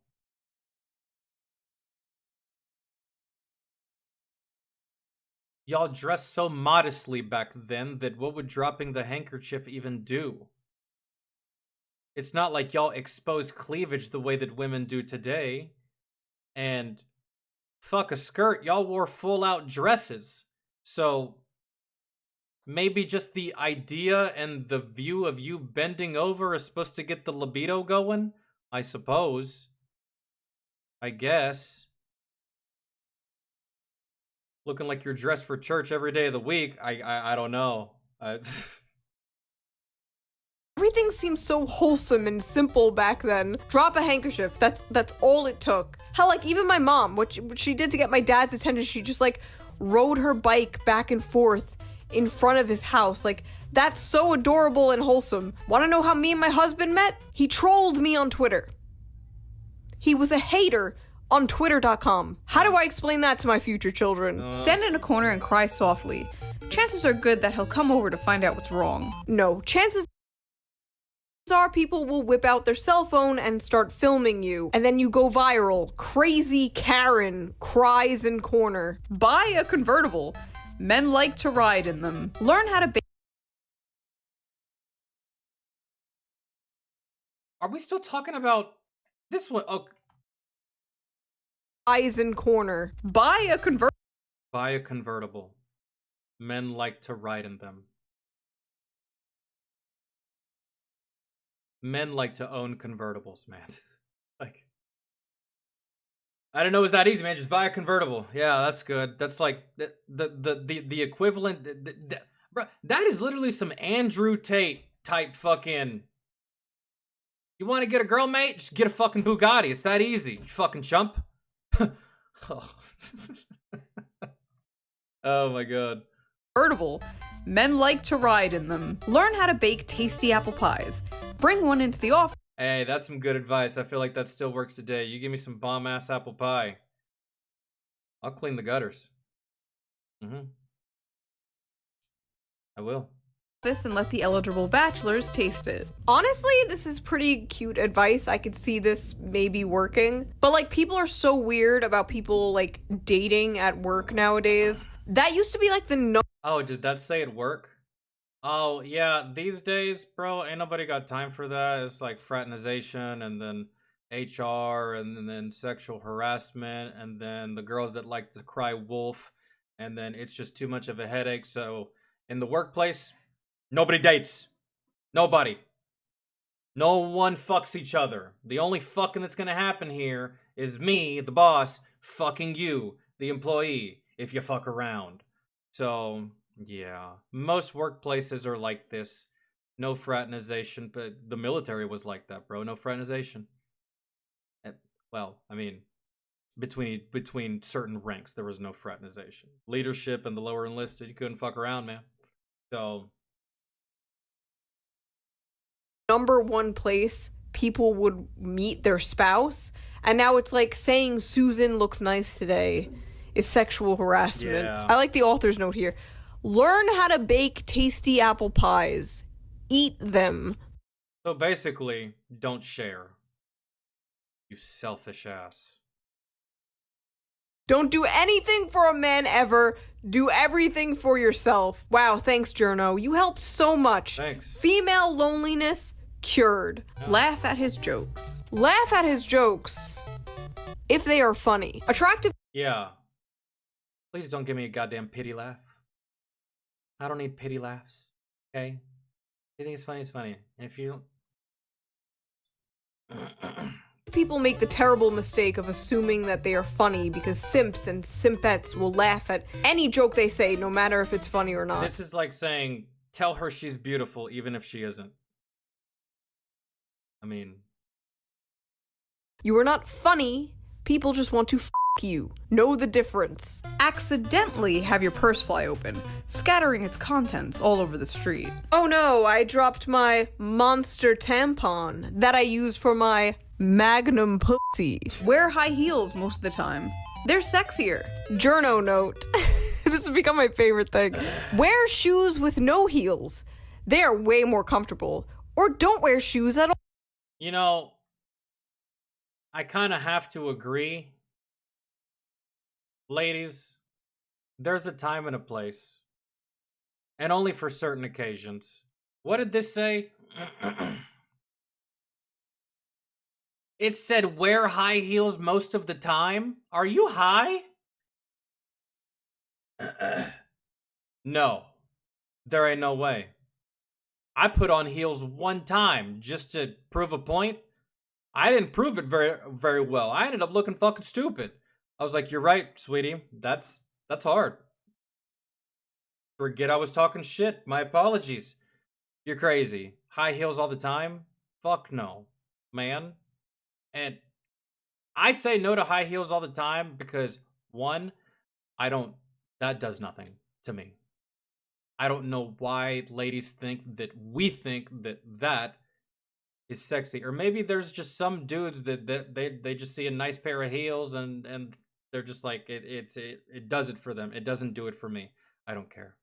Y'all dressed so modestly back then that what would dropping the handkerchief even do? It's not like y'all expose cleavage the way that women do today. And fuck a skirt, y'all wore full-out dresses. So maybe just the idea and the view of you bending over is supposed to get the libido going? I suppose. I guess. Looking like you're dressed for church every day of the week. I don't know. Everything seems so wholesome and simple back then. Drop a handkerchief. That's all it took. Hell, like even my mom, what she did to get my dad's attention, she just like rode her bike back and forth in front of his house. Like, that's so adorable and wholesome. Want to know how me and my husband met? He trolled me on Twitter. He was a hater on twitter.com. How do I explain that to my future children? Stand in a corner and cry softly. Chances are good that he'll come over to find out what's wrong. No, chances are people will whip out their cell phone and start filming you, and then you go viral. Crazy Karen cries in corner. Buy a convertible. Men like to ride in them. Learn how to Are we still talking about this one? Oh. Eyes in corner. Buy a convertible. Buy a convertible. Men like to ride in them. Men like to own convertibles, man. Like, I didn't know it was that easy, man. Just buy a convertible. Yeah, that's good. That's like the equivalent. Bro, that is literally some Andrew Tate type fucking. You want to get a girl, mate? Just get a fucking Bugatti. It's that easy. You fucking chump. Oh. Oh my god. Convertible. Men like to ride in them. Learn how to bake tasty apple pies. Bring one into the office. Hey, that's some good advice. I feel like that still works today. You give me some bomb-ass apple pie, I'll clean the gutters. I will. And let the eligible bachelors taste it. Honestly, this is pretty cute advice. I could see this maybe working. But like, people are so weird about people like dating at work nowadays. That used to be like the no. Oh, did that say at work? Oh, yeah, these days, bro, ain't nobody got time for that. It's like fraternization and then HR and then sexual harassment and then the girls that like to cry wolf and then it's just too much of a headache. So in the workplace, nobody dates. Nobody. No one fucks each other. The only fucking that's gonna happen here is me, the boss, fucking you, the employee, if you fuck around. So, yeah. Most workplaces are like this. No fraternization, but the military was like that, bro. No fraternization. Well, I mean, between certain ranks. There was no fraternization. Leadership and the lower enlisted, you couldn't fuck around, man. So #1 place people would meet their spouse, and now it's like saying Susan looks nice today is sexual harassment. Yeah. I like the author's note here. Learn how to bake tasty apple pies. Eat them. So basically, don't share. You selfish ass. Don't do anything for a man ever. Do everything for yourself. Wow, thanks, Journo. You helped so much. Thanks. Female loneliness cured. Laugh at his jokes. Laugh at his jokes. If they are funny. Attractive. Yeah. Please don't give me a goddamn pity laugh. I don't need pity laughs. Okay? If you think it's funny, it's funny. And if you don't... People make the terrible mistake of assuming that they are funny because simps and simpettes will laugh at any joke they say, no matter if it's funny or not. This is like saying, tell her she's beautiful, even if she isn't. I mean... You are not funny. People just want to f*** you. Know the difference. Accidentally have your purse fly open, scattering its contents all over the street. Oh no, I dropped my monster tampon that I use for my magnum pussy. Wear high heels most of the time. They're sexier. Journo note. This has become my favorite thing. Wear shoes with no heels. They are way more comfortable. Or don't wear shoes at all. You know, I kind of have to agree. Ladies, there's a time and a place. And only for certain occasions. What did this say? It said wear high heels most of the time? Are you high? No. There ain't no way. I put on heels one time just to prove a point. I didn't prove it very well. I ended up looking fucking stupid. I was like, you're right, sweetie. That's hard. Forget I was talking shit. My apologies. You're crazy. High heels all the time? Fuck no, man. And I say no to high heels all the time because, one, that does nothing to me. I don't know why ladies think that we think that is sexy. Or maybe there's just some dudes that they just see a nice pair of heels and they're just like, it does it for them. It doesn't do it for me. I don't care.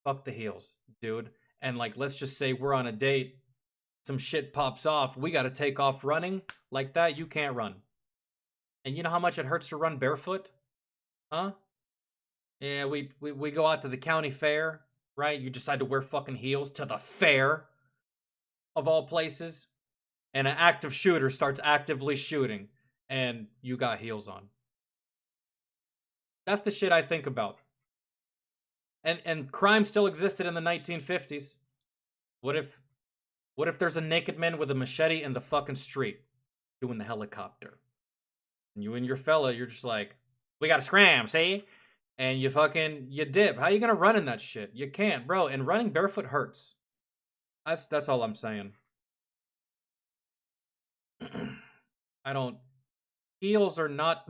Fuck the heels, dude. And like, let's just say we're on a date. Some shit pops off. We got to take off running. Like that, you can't run. And you know how much it hurts to run barefoot? Huh? Yeah, we go out to the county fair, right? You decide to wear fucking heels to the fair, of all places. And an active shooter starts actively shooting. And you got heels on. That's the shit I think about. And crime still existed in the 1950s. What if there's a naked man with a machete in the fucking street doing the helicopter? And you and your fella, you're just like, we gotta scram, see? And you dip. How you gonna run in that shit? You can't, bro. And running barefoot hurts. That's all I'm saying. Heels are not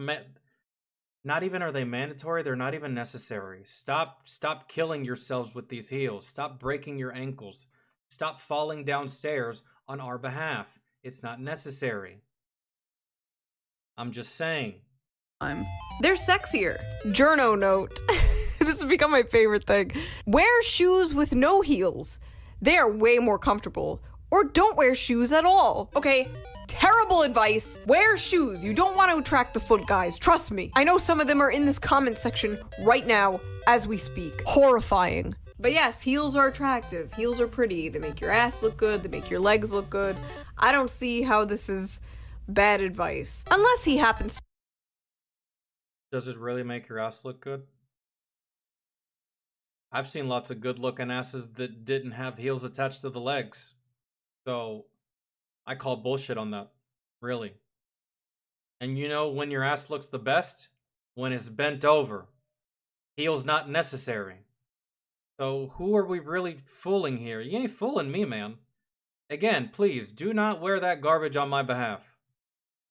even are they mandatory, they're not even necessary. Stop killing yourselves with these heels. Stop breaking your ankles. Stop falling downstairs on our behalf. It's not necessary. I'm just saying. They're sexier. Journo note. This has become my favorite thing. Wear shoes with no heels. They are way more comfortable. Or don't wear shoes at all. Okay, terrible advice. Wear shoes. You don't want to attract the foot guys. Trust me. I know some of them are in this comment section right now as we speak. Horrifying. But yes, heels are attractive. Heels are pretty. They make your ass look good. They make your legs look good. I don't see how this is bad advice. Unless he happens to... Does it really make your ass look good? I've seen lots of good-looking asses that didn't have heels attached to the legs. So, I call bullshit on that. Really. And you know when your ass looks the best? When it's bent over. Heels not necessary. So, who are we really fooling here? You ain't fooling me, man. Again, please, do not wear that garbage on my behalf.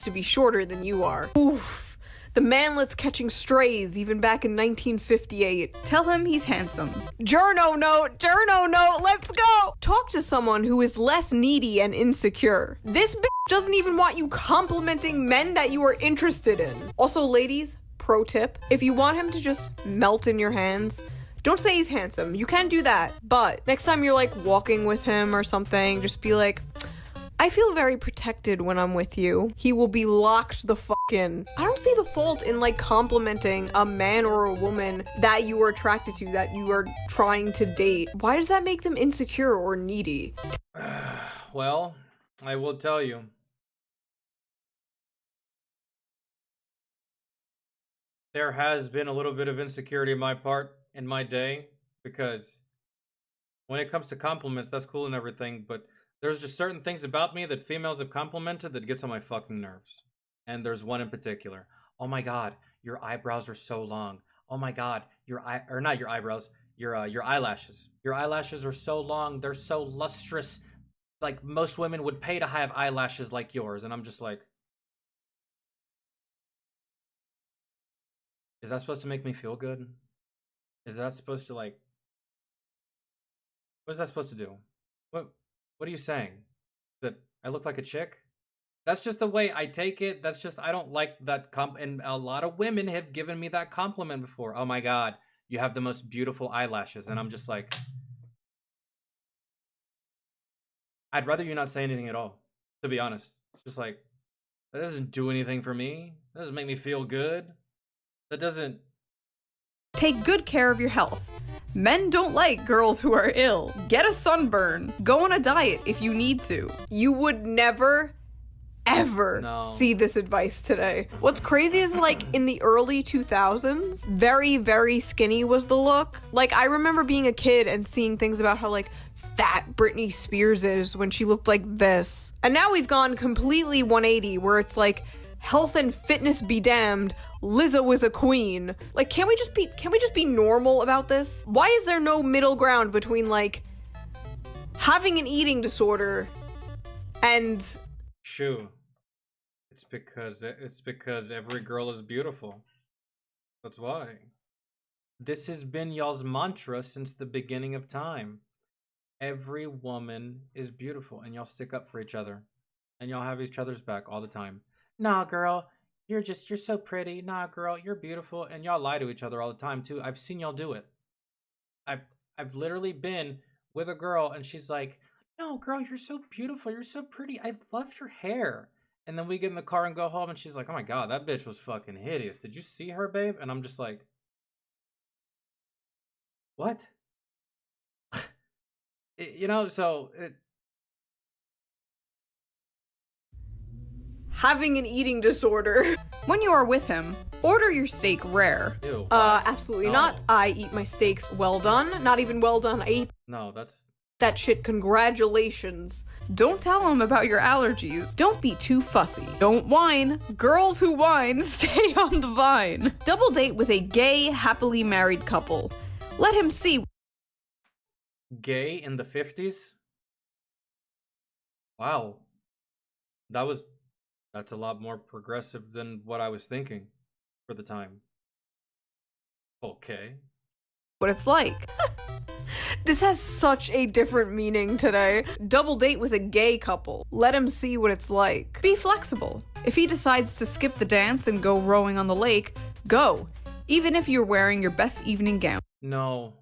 to be shorter than you are. Oof. The manlet's catching strays even back in 1958. Tell him he's handsome. Journo note, let's go! Talk to someone who is less needy and insecure. This bitch doesn't even want you complimenting men that you are interested in. Also, ladies, pro tip, if you want him to just melt in your hands, don't say he's handsome. You can do that. But next time you're like walking with him or something, just be like, I feel very protected when I'm with you. He will be locked the fuck in. I don't see the fault in like complimenting a man or a woman that you are attracted to, that you are trying to date. Why does that make them insecure or needy? Well, I will tell you. There has been a little bit of insecurity on my part in my day, because when it comes to compliments, that's cool and everything, but there's just certain things about me that females have complimented that gets on my fucking nerves. And there's one in particular. Oh my god, your eyebrows are so long. Oh my god, your eyelashes. Your eyelashes are so long, they're so lustrous. Like, most women would pay to have eyelashes like yours. And I'm just like, is that supposed to make me feel good? Is that supposed to, like, what is that supposed to do? What are you saying? That I look like a chick? That's just the way I take it. That's just, I don't like that and a lot of women have given me that compliment before. Oh my god, you have the most beautiful eyelashes. And I'm just like, I'd rather you not say anything at all, to be honest. It's just like, that doesn't do anything for me. That doesn't make me feel good. That doesn't... Take good care of your health. Men don't like girls who are ill. Get a sunburn. Go on a diet if you need to. You would never, ever see this advice today. What's crazy is, like, in the early 2000s, very, very skinny was the look. Like, I remember being a kid and seeing things about how, like, fat Britney Spears is when she looked like this. And now we've gone completely 180, where it's like, health and fitness be damned, Lizzo is a queen. Like, can we just be normal about this? Why is there no middle ground between, like, having an eating disorder and... Shoo. It's because every girl is beautiful. That's why. This has been y'all's mantra since the beginning of time. Every woman is beautiful, and y'all stick up for each other. And y'all have each other's back all the time. Nah, girl, you're so pretty. Nah, girl, you're beautiful. And y'all lie to each other all the time, too. I've seen y'all do it. I've literally been with a girl, and she's like, no, girl, you're so beautiful. You're so pretty. I love your hair. And then we get in the car and go home, and she's like, oh my god, that bitch was fucking hideous. Did you see her, babe? And I'm just like, what? You know, so... Having an eating disorder. When you are with him, order your steak rare. Ew, absolutely not. I eat my steaks well done. Not even well done. I eat that shit. Congratulations. Don't tell him about your allergies. Don't be too fussy. Don't whine. Girls who whine stay on the vine. Double date with a gay, happily married couple. Let him see. Gay in the 50s? Wow. That's a lot more progressive than what I was thinking for the time. Okay. What it's like. This has such a different meaning today. Double date with a gay couple. Let him see what it's like. Be flexible. If he decides to skip the dance and go rowing on the lake, go. Even if you're wearing your best evening gown. No.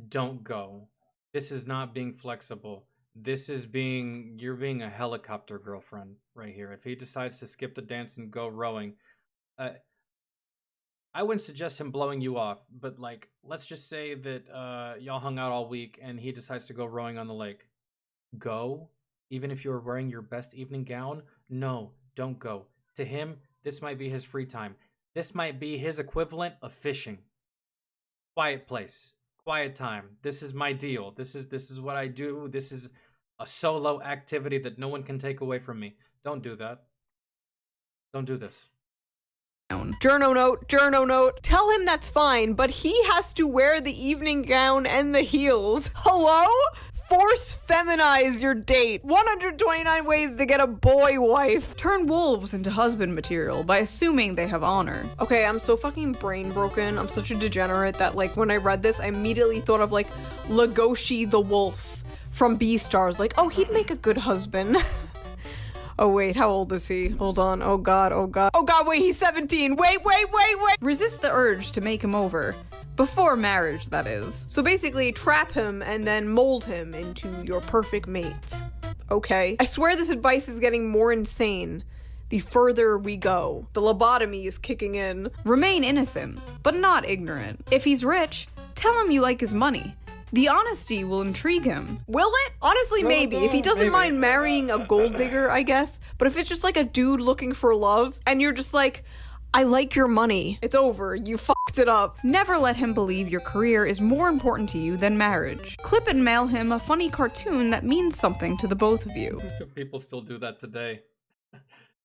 Don't go. This is not being flexible. This is you're being a helicopter girlfriend right here. If he decides to skip the dance and go rowing, I wouldn't suggest him blowing you off, but like, let's just say that y'all hung out all week and he decides to go rowing on the lake. Go? Even if you're wearing your best evening gown? No, don't go. To him, this might be his free time. This might be his equivalent of fishing. Quiet place. Quiet time. This is my deal. This is what I do. This is a solo activity that no one can take away from me. Don't do that. Don't do this. Journo note. Tell him that's fine, but he has to wear the evening gown and the heels. Hello? force feminize your date. 129 ways to get a boy wife. Turn wolves into husband material by assuming they have honor. Okay, I'm so fucking brain broken. I'm such a degenerate that, like, when I read this, I immediately thought of, like, Legoshi the wolf from Beastars. Like, oh, he'd make a good husband. Oh wait, how old is he? Hold on. Oh god, oh god. Oh god, wait, he's 17. Wait. Resist the urge to make him over. Before marriage, that is. So basically, trap him and then mold him into your perfect mate. Okay. I swear this advice is getting more insane the further we go. The lobotomy is kicking in. Remain innocent, but not ignorant. If he's rich, tell him you like his money. The honesty will intrigue him. Will it? Honestly, maybe. If he doesn't mind marrying a gold digger, I guess. But if it's just like a dude looking for love, and you're just like, I like your money, it's over. You fucked it up. Never let him believe your career is more important to you than marriage. Clip and mail him a funny cartoon that means something to the both of you. People still do that today.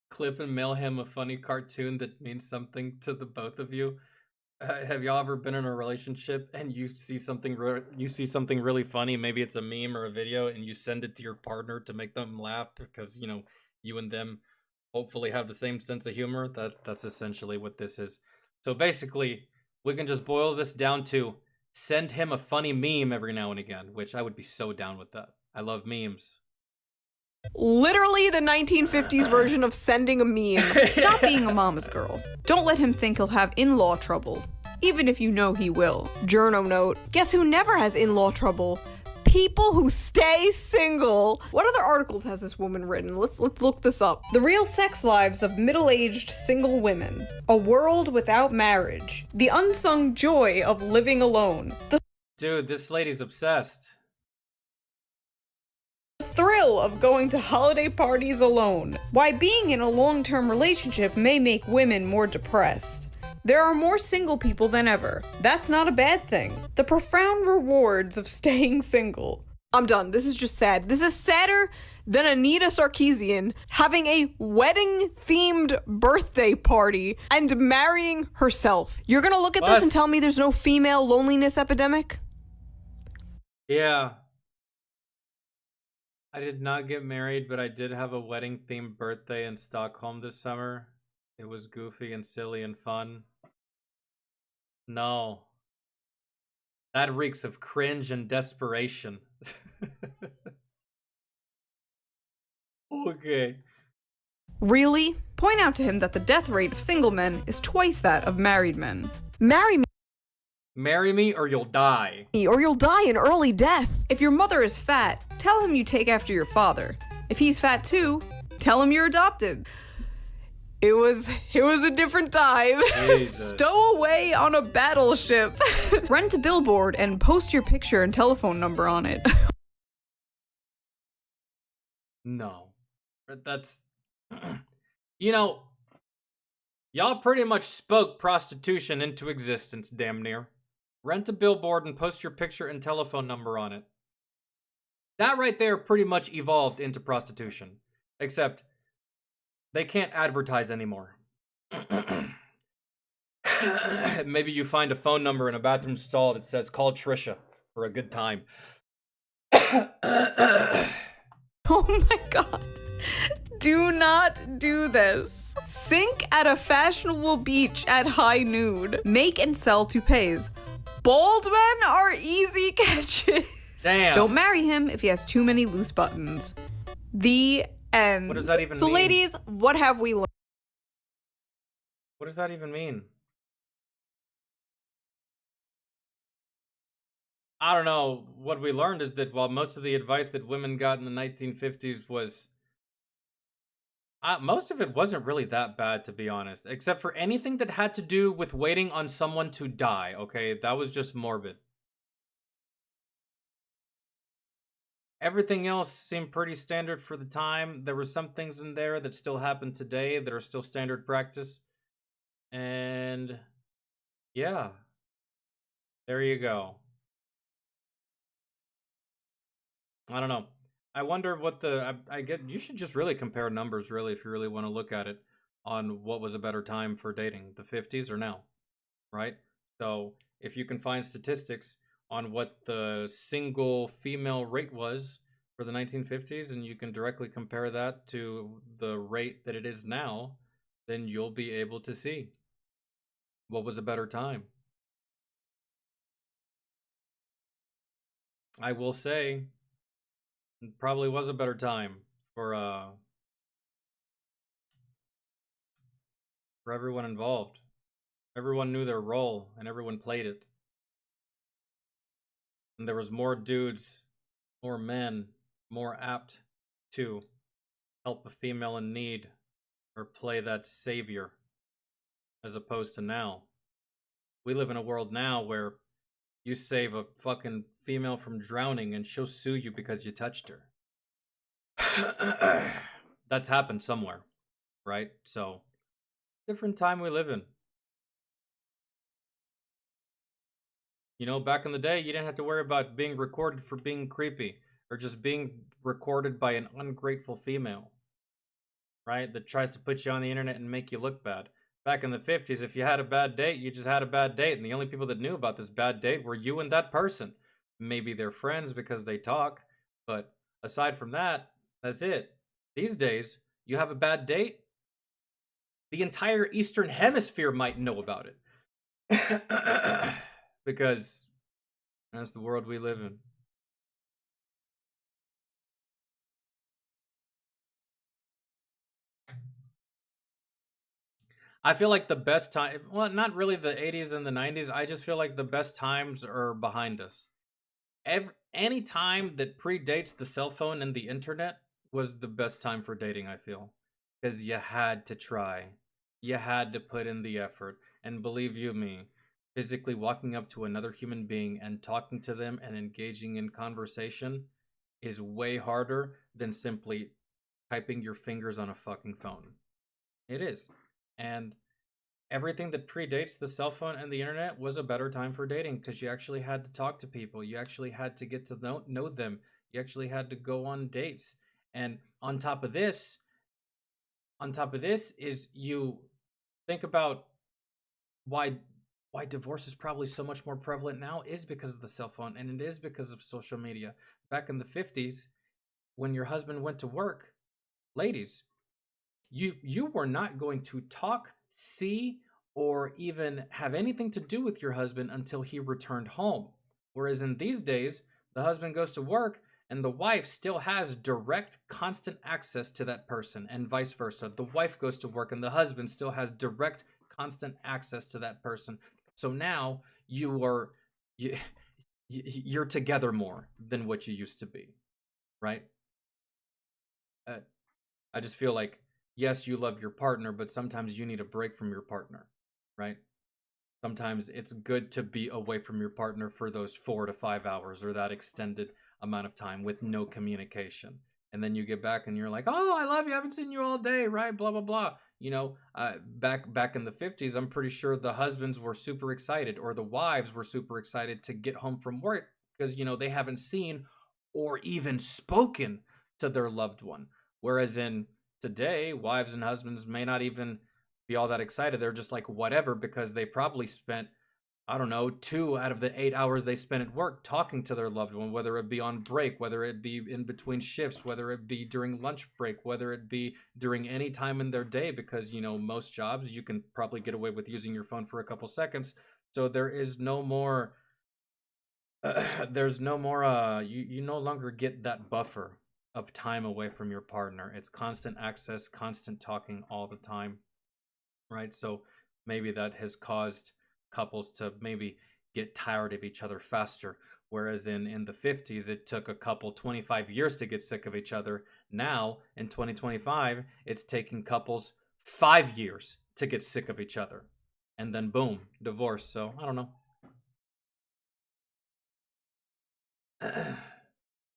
Clip and mail him a funny cartoon that means something to the both of you. Have y'all ever been in a relationship and you see something really funny? Maybe it's a meme or a video, and you send it to your partner to make them laugh because, you know, you and them hopefully have the same sense of humor. That's essentially what this is. So basically, we can just boil this down to send him a funny meme every now and again, which I would be so down with that. I love memes. Literally the 1950s version of sending a meme. Stop being a mama's girl. Don't let him think he'll have in-law trouble, even if you know he will. Journo note, guess who never has in-law trouble? People who stay single. What other articles has this woman written? Let's look this up. The real sex lives of middle-aged single women. A world without marriage. The unsung joy of living alone. Dude, this lady's obsessed. Thrill of going to holiday parties alone. Why being in a long-term relationship may make women more depressed. There are more single people than ever. That's not a bad thing. The profound rewards of staying single. I'm done. This is just sad. This is sadder than Anita Sarkeesian having a wedding-themed birthday party and marrying herself. You're gonna look at this and tell me there's no female loneliness epidemic? Yeah. I did not get married, but I did have a wedding-themed birthday in Stockholm this summer. It was goofy and silly and fun. No. That reeks of cringe and desperation. Okay. Really? Point out to him that the death rate of single men is twice that of married men. Marry me or you'll die. Or you'll die an early death. If your mother is fat, tell him you take after your father. If he's fat too, tell him you're adopted. It was a different time. Stow away on a battleship. Rent a billboard and post your picture and telephone number on it. No. That's... You know, y'all pretty much spoke prostitution into existence, damn near. Rent a billboard and post your picture and telephone number on it. That right there pretty much evolved into prostitution. Except, they can't advertise anymore. Maybe you find a phone number in a bathroom stall that says, call Trisha for a good time. Oh my god. Do not do this. Sink at a fashionable beach at high noon. Make and sell toupees. Bald men are easy catches. Damn. Don't marry him if he has too many loose buttons. The end. What does that even mean? So ladies, what have we learned? What does that even mean? I don't know. What we learned is that while most of the advice that women got in the 1950s was... most of it wasn't really that bad, to be honest. Except for anything that had to do with waiting on someone to die, okay? That was just morbid. Everything else seemed pretty standard for the time. There were some things in there that still happen today that are still standard practice. And... yeah. There you go. I don't know. I wonder what the... I get... You should just really compare numbers, really, if you really want to look at it, on what was a better time for dating, the 50s or now, right? So, if you can find statistics on what the single female rate was for the 1950s, and you can directly compare that to the rate that it is now, then you'll be able to see what was a better time. I will say, it probably was a better time for everyone involved. Everyone knew their role, and everyone played it. And there was more dudes, more men, more apt to help a female in need or play that savior, as opposed to now. We live in a world now where you save a fucking female from drowning and she'll sue you because you touched her. That's happened somewhere, right? So, different time we live in. You know, back in the day, you didn't have to worry about being recorded for being creepy or just being recorded by an ungrateful female, right? That tries to put you on the internet and make you look bad. Back in the 50s, if you had a bad date, you just had a bad date. And the only people that knew about this bad date were you and that person. Maybe they're friends because they talk. But aside from that, that's it. These days, you have a bad date, the entire Eastern Hemisphere might know about it. Because that's the world we live in. I feel like the best time, well, not really the 80s and the 90s. I just feel like the best times are behind us. Any time that predates the cell phone and the internet was the best time for dating, I feel. Because you had to try. You had to put in the effort. And believe you me, physically walking up to another human being and talking to them and engaging in conversation is way harder than simply typing your fingers on a fucking phone. It is. And everything that predates the cell phone and the internet was a better time for dating because you actually had to talk to people. You actually had to get to know them. You actually had to go on dates. And on top of this is you think about why divorce is probably so much more prevalent now is because of the cell phone, and it is because of social media. Back in the 50s, when your husband went to work, ladies, you were not going to talk, see, or even have anything to do with your husband until he returned home. Whereas in these days, the husband goes to work and the wife still has direct, constant access to that person, and vice versa. The wife goes to work and the husband still has direct, constant access to that person. So now you're together more than what you used to be, right? I just feel like, yes, you love your partner, but sometimes you need a break from your partner, right? Sometimes it's good to be away from your partner for those 4 to 5 hours or that extended amount of time with no communication. And then you get back and you're like, oh, I love you. I haven't seen you all day, right? Blah, blah, blah. You know, back in the 50s, I'm pretty sure the husbands were super excited, or the wives were super excited to get home from work because, you know, they haven't seen or even spoken to their loved one. Whereas in today, wives and husbands may not even be all that excited. They're just like, whatever, because they probably spent, I don't know, 2 out of the 8 hours they spent at work talking to their loved one, whether it be on break, whether it be in between shifts, whether it be during lunch break, whether it be during any time in their day, because, you know, most jobs you can probably get away with using your phone for a couple seconds. So there is no more, you no longer get that buffer of time away from your partner. It's constant access, constant talking all the time, right? So maybe that has caused couples to maybe get tired of each other faster. Whereas in the 50s, it took a couple 25 years to get sick of each other. Now, in 2025, it's taking couples 5 years to get sick of each other. And then boom, divorce. So, I don't know.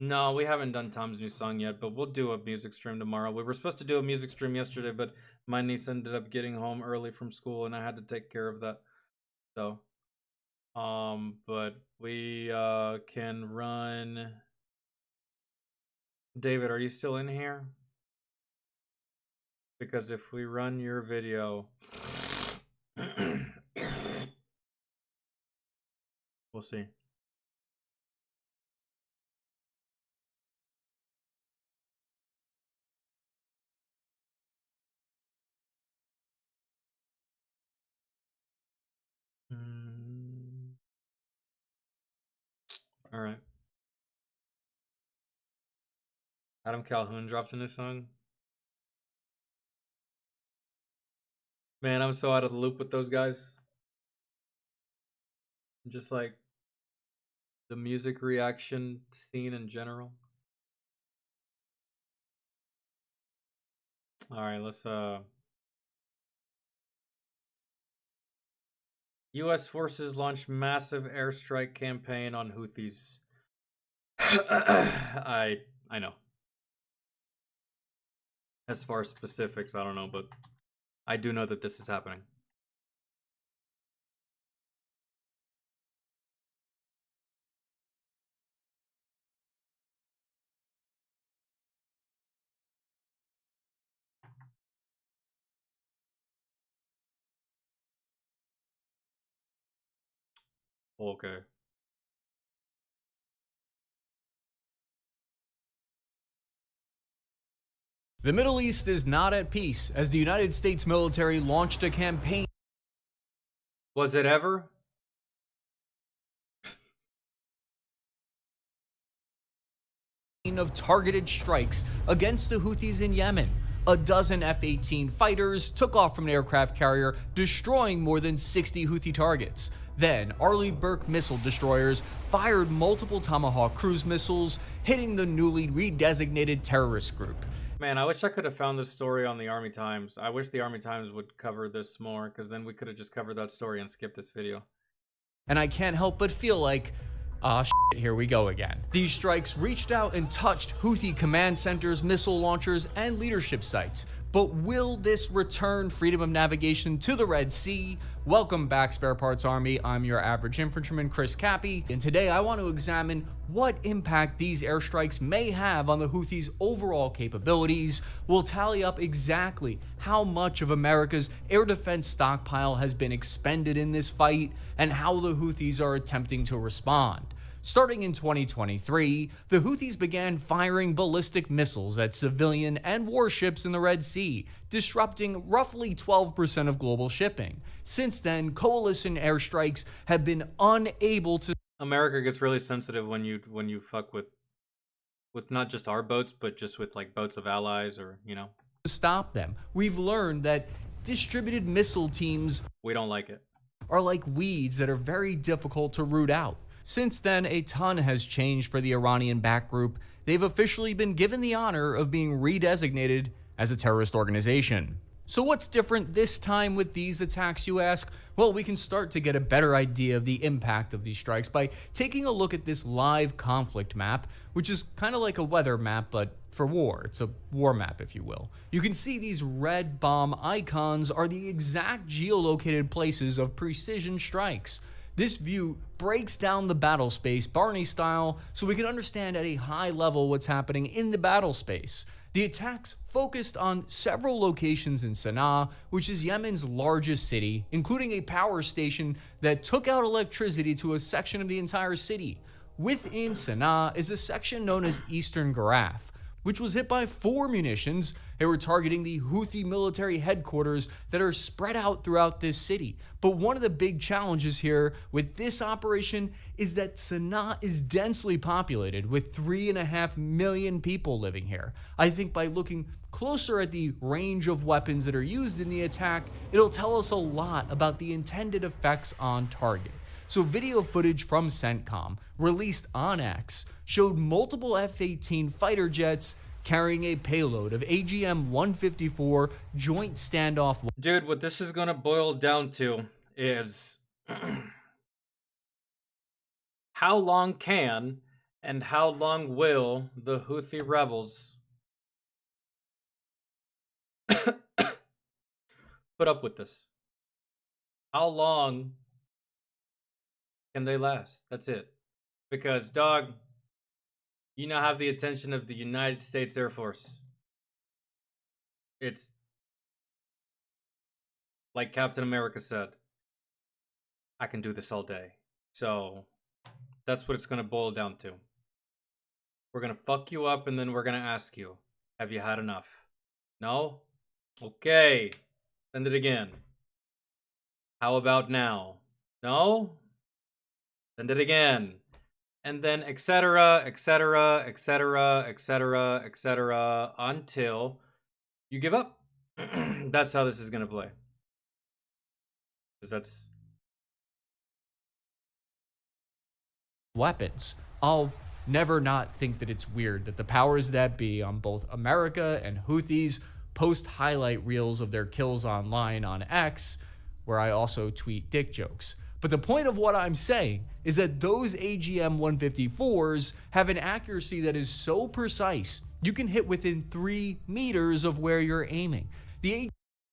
No, we haven't done Tom's new song yet, but we'll do a music stream tomorrow. We were supposed to do a music stream yesterday, but my niece ended up getting home early from school and I had to take care of that. So, but we can run. David, are you still in here? Because if we run your video, we'll see. All right. Adam Calhoun dropped a new song. Man, I'm so out of the loop with those guys. Just like the music reaction scene in general. All right, let's U.S. forces launched massive airstrike campaign on Houthis. I know. As far as specifics, I don't know, but I do know that this is happening. Okay. The Middle East is not at peace as the United States military launched a campaign. Was it ever? Of targeted strikes against the Houthis in Yemen. A dozen F-18 fighters took off from an aircraft carrier, destroying more than 60 Houthi targets. Then, Arleigh Burke missile destroyers fired multiple Tomahawk cruise missiles, hitting the newly redesignated terrorist group. Man, I wish I could have found this story on the Army Times. I wish the Army Times would cover this more, because then we could have just covered that story and skipped this video. And I can't help but feel like, shit, here we go again. These strikes reached out and touched Houthi command centers, missile launchers, and leadership sites. But will this return freedom of navigation to the Red Sea? Welcome back, Spare Parts Army. I'm your average infantryman, Chris Cappy, and today I want to examine what impact these airstrikes may have on the Houthis' overall capabilities. We'll tally up exactly how much of America's air defense stockpile has been expended in this fight, and how the Houthis are attempting to respond. Starting in 2023, the Houthis began firing ballistic missiles at civilian and warships in the Red Sea, disrupting roughly 12% of global shipping. Since then, coalition airstrikes have been unable to... America gets really sensitive when you fuck with not just our boats, but just with like boats of allies, or, you know, stop them. We've learned that distributed missile teams, we don't like it, are like weeds that are very difficult to root out. Since then, a ton has changed for the Iranian-backed group. They've officially been given the honor of being redesignated as a terrorist organization. So what's different this time with these attacks, you ask? Well, we can start to get a better idea of the impact of these strikes by taking a look at this live conflict map, which is kind of like a weather map, but for war. It's a war map, if you will. You can see these red bomb icons are the exact geolocated places of precision strikes. This view breaks down the battle space Barney style, so we can understand at a high level what's happening in the battle space. The attacks focused on several locations in Sana'a, which is Yemen's largest city, including a power station that took out electricity to a section of the entire city. Within Sana'a is a section known as Eastern Garaf, which was hit by 4 munitions. They were targeting the Houthi military headquarters that are spread out throughout this city. But one of the big challenges here with this operation is that Sana'a is densely populated with 3.5 million people living here. I think by looking closer at the range of weapons that are used in the attack, it'll tell us a lot about the intended effects on target. So video footage from CENTCOM, released on X, showed multiple F-18 fighter jets carrying a payload of AGM-154 Joint Standoff. Dude, what this is gonna boil down to is how long can and how long will the Houthi rebels put up with this? How long can they last? That's it. Because, dog, you now have the attention of the United States Air Force. It's like Captain America said, I can do this all day. So that's what it's going to boil down to. We're going to fuck you up, and then we're going to ask you, have you had enough? No? Okay. Send it again. How about now? No? Send it again. and then etc., etc., etc., etc., etc., until you give up. That's how this is gonna play. Because that's weapons. I'll never not think that it's weird that the powers that be on both America and Houthis post highlight reels of their kills online on X, where I also tweet dick jokes. But the point of what I'm saying is that those AGM 154s have an accuracy that is so precise, you can hit within 3 meters of where you're aiming.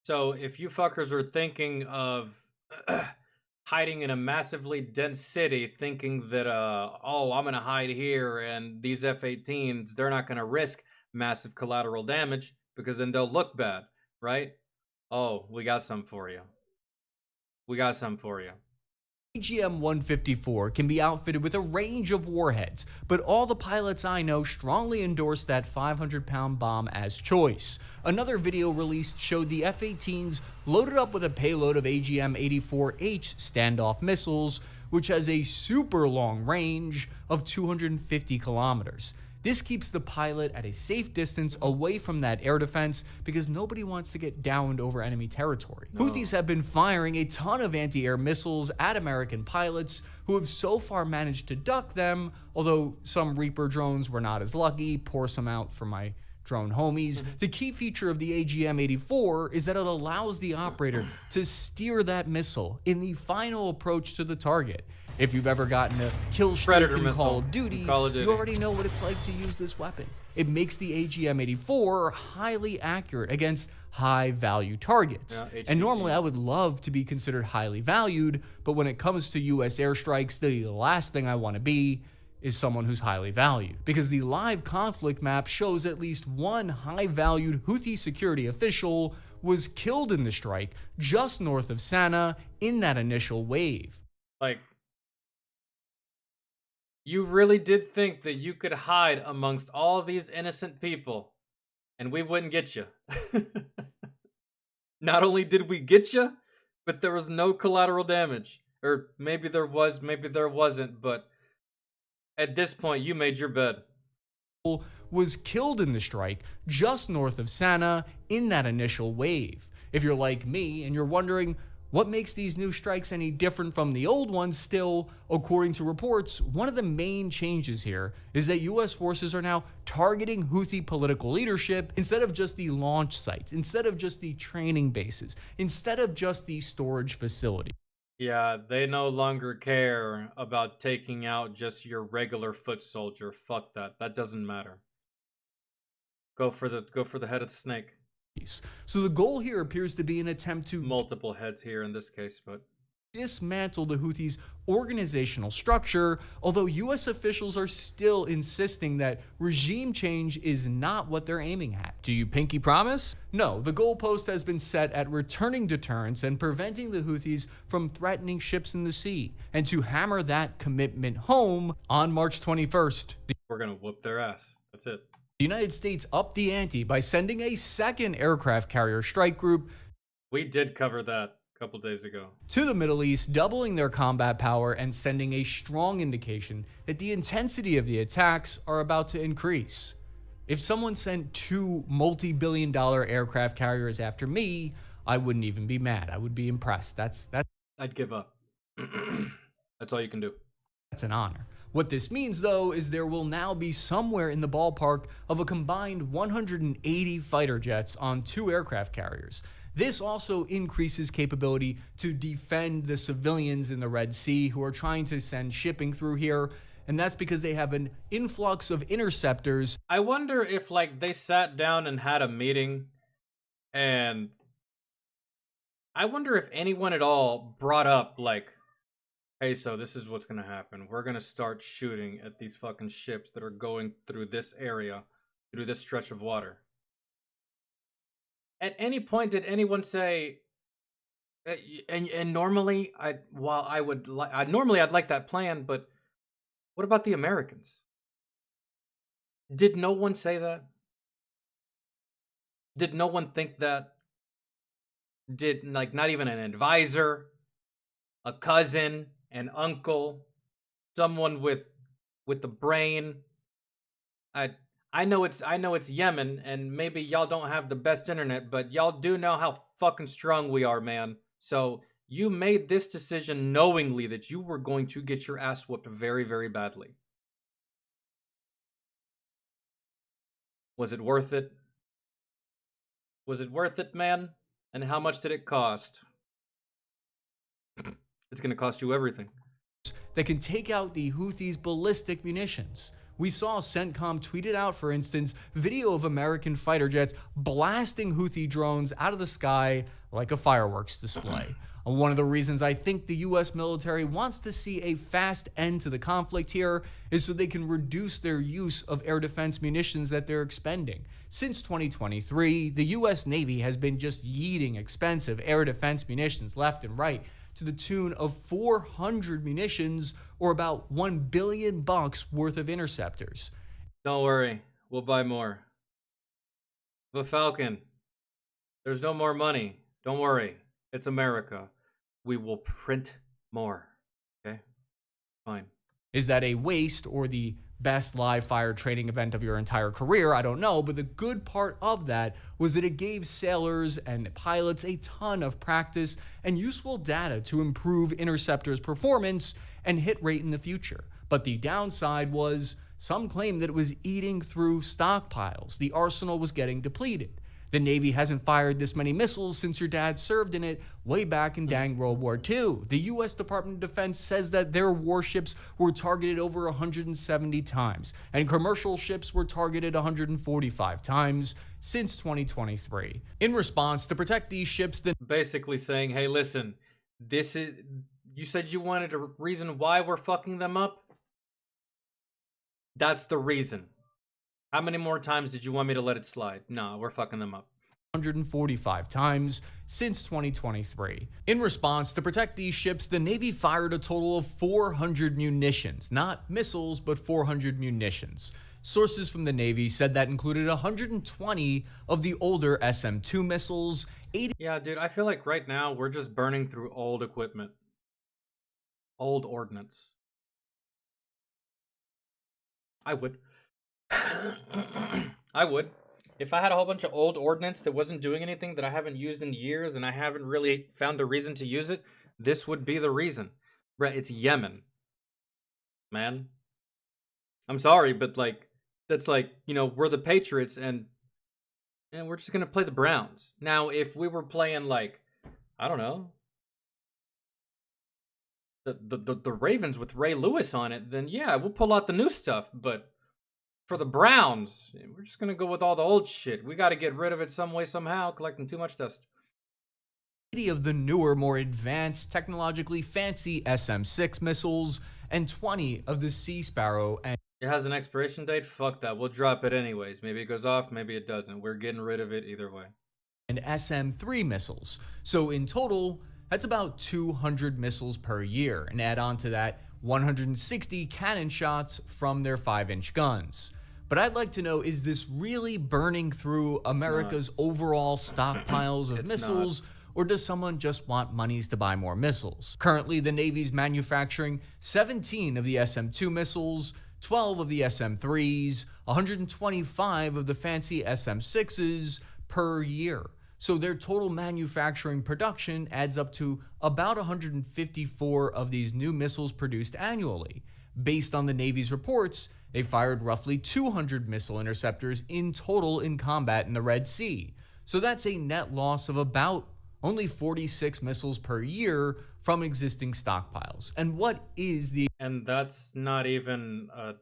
So if you fuckers are thinking of hiding in a massively dense city, thinking that, oh, I'm going to hide here, and these F-18s, they're not going to risk massive collateral damage, because then they'll look bad, right? Oh, we got some for you. We got some for you. AGM-154 can be outfitted with a range of warheads, but all the pilots I know strongly endorse that 500-pound bomb as choice. Another video released showed the F-18s loaded up with a payload of AGM-84H standoff missiles, which has a super long range of 250 kilometers. This keeps the pilot at a safe distance away from that air defense because nobody wants to get downed over enemy territory. No. Houthis have been firing a ton of anti-air missiles at American pilots who have so far managed to duck them, although some Reaper drones were not as lucky. Pour some out for my drone homies. The key feature of the AGM-84 is that it allows the operator to steer that missile in the final approach to the target. If you've ever gotten a kill streak in Call of Duty, you already know what it's like to use this weapon. It makes the AGM-84 highly accurate against high-value targets. Yeah, and normally I would love to be considered highly valued, but when it comes to US airstrikes, the last thing I want to be is someone who's highly valued. Because the live conflict map shows at least one high-valued Houthi security official was killed in the strike just north of Sana'a in that initial wave. Like, you really did think that you could hide amongst all these innocent people and we wouldn't get you. Not only did we get you, but there was no collateral damage. Or maybe there was, maybe there wasn't, but at this point, you made your bed. Was killed in the strike just north of Sana'a in that initial wave. If you're like me and you're wondering, what makes these new strikes any different from the old ones? Still, according to reports, one of the main changes here is that US forces are now targeting Houthi political leadership instead of just the launch sites, instead of just the training bases, instead of just the storage facility. Yeah, they no longer care about taking out just your regular foot soldier. Fuck that. That doesn't matter. Go for the head of the snake. So the goal here appears to be an attempt to multiple heads here in this case, but dismantle the Houthis' organizational structure, although US officials are still insisting that regime change is not what they're aiming at. Do you pinky promise? No, the goalpost has been set at returning deterrence and preventing the Houthis from threatening ships in the sea. And to hammer that commitment home, on March 21st, we're gonna whoop their ass. That's it. The United States upped the ante by sending a second aircraft carrier strike group. We did cover that a couple days ago. To the Middle East, doubling their combat power and sending a strong indication that the intensity of the attacks are about to increase. If someone sent 2 multi-billion-dollar aircraft carriers after me, I wouldn't even be mad. I would be impressed. That's I'd give up. That's all you can do. That's an honor. What this means, though, is there will now be somewhere in the ballpark of a combined 180 fighter jets on 2 aircraft carriers. This also increases capability to defend the civilians in the Red Sea who are trying to send shipping through here, and that's because they have an influx of interceptors. I wonder if, like, they sat down and had a meeting, and I wonder if anyone at all brought up, like, hey, so this is what's going to happen. We're going to start shooting at these fucking ships that are going through this area, through this stretch of water. At any point, did anyone say, and normally, I'd like that plan, but what about the Americans? Did no one say that? Did no one think that? Did, like, not even an advisor, a cousin, an uncle, someone with with the brain. I know it's Yemen, and maybe y'all don't have the best internet, but y'all do know how fucking strong we are, man. So you made this decision knowingly that you were going to get your ass whooped very, very badly. Was it worth it? Was it worth it, man? And how much did it cost? It's gonna cost you everything. That can take out the Houthis' ballistic munitions. We saw CENTCOM tweeted out, for instance, video of American fighter jets blasting Houthi drones out of the sky like a fireworks display. One of the reasons I think the US military wants to see a fast end to the conflict here is so they can reduce their use of air defense munitions that they're expending. Since 2023, the US Navy has been just yeeting expensive air defense munitions left and right to the tune of 400 munitions, or about $1 billion worth of interceptors. Don't worry, we'll buy more. The Falcon, there's no more money. Don't worry, it's America. We will print more. Okay? Fine. Is that a waste or the best live fire training event of your entire career? I don't know, but the good part of that was that it gave sailors and pilots a ton of practice and useful data to improve interceptors' performance and hit rate in the future. But the downside was some claim that it was eating through stockpiles. The arsenal was getting depleted. The Navy hasn't fired this many missiles since your dad served in it way back in dang World War II. The US Department of Defense says that their warships were targeted over 170 times, and commercial ships were targeted 145 times since 2023. In response, to protect these ships, the basically saying, hey, listen, this is, you said you wanted a reason why we're fucking them up? That's the reason. How many more times did you want me to let it slide? Nah, we're fucking them up. 145 times since 2023. In response, to protect these ships, the Navy fired a total of 400 munitions. Not missiles, but 400 munitions. Sources from the Navy said that included 120 of the older SM-2 missiles, 80... Yeah, dude, I feel like right now we're just burning through old equipment. Old ordnance. I would. I would. If I had a whole bunch of old ordnance that wasn't doing anything that I haven't used in years and I haven't really found a reason to use it, this would be the reason. Bruh, it's Yemen. Man. I'm sorry, but like, that's like, you know, we're the Patriots and we're just gonna play the Browns. Now, if we were playing like, I don't know, the Ravens with Ray Lewis on it, then yeah, we'll pull out the new stuff, but for the Browns, we're just going to go with all the old shit. We got to get rid of it some way, somehow, collecting too much dust. 80 of the newer, more advanced, technologically fancy SM-6 missiles, and 20 of the Sea Sparrow and... It has an expiration date? Fuck that. We'll drop it anyways. Maybe it goes off, maybe it doesn't. We're getting rid of it either way. And SM-3 missiles. So in total, that's about 200 missiles per year. And add on to that 160 cannon shots from their 5-inch guns. But I'd like to know, is this really burning through America's overall stockpiles of missiles, or does someone just want monies to buy more missiles? Currently, the Navy's manufacturing 17 of the SM-2 missiles, 12 of the SM-3s, 125 of the fancy SM-6s per year. So their total manufacturing production adds up to about 154 of these new missiles produced annually. Based on the Navy's reports, they fired roughly 200 missile interceptors in total in combat in the Red Sea. So that's a net loss of about only 46 missiles per year from existing stockpiles. And what is the... And that's not even a...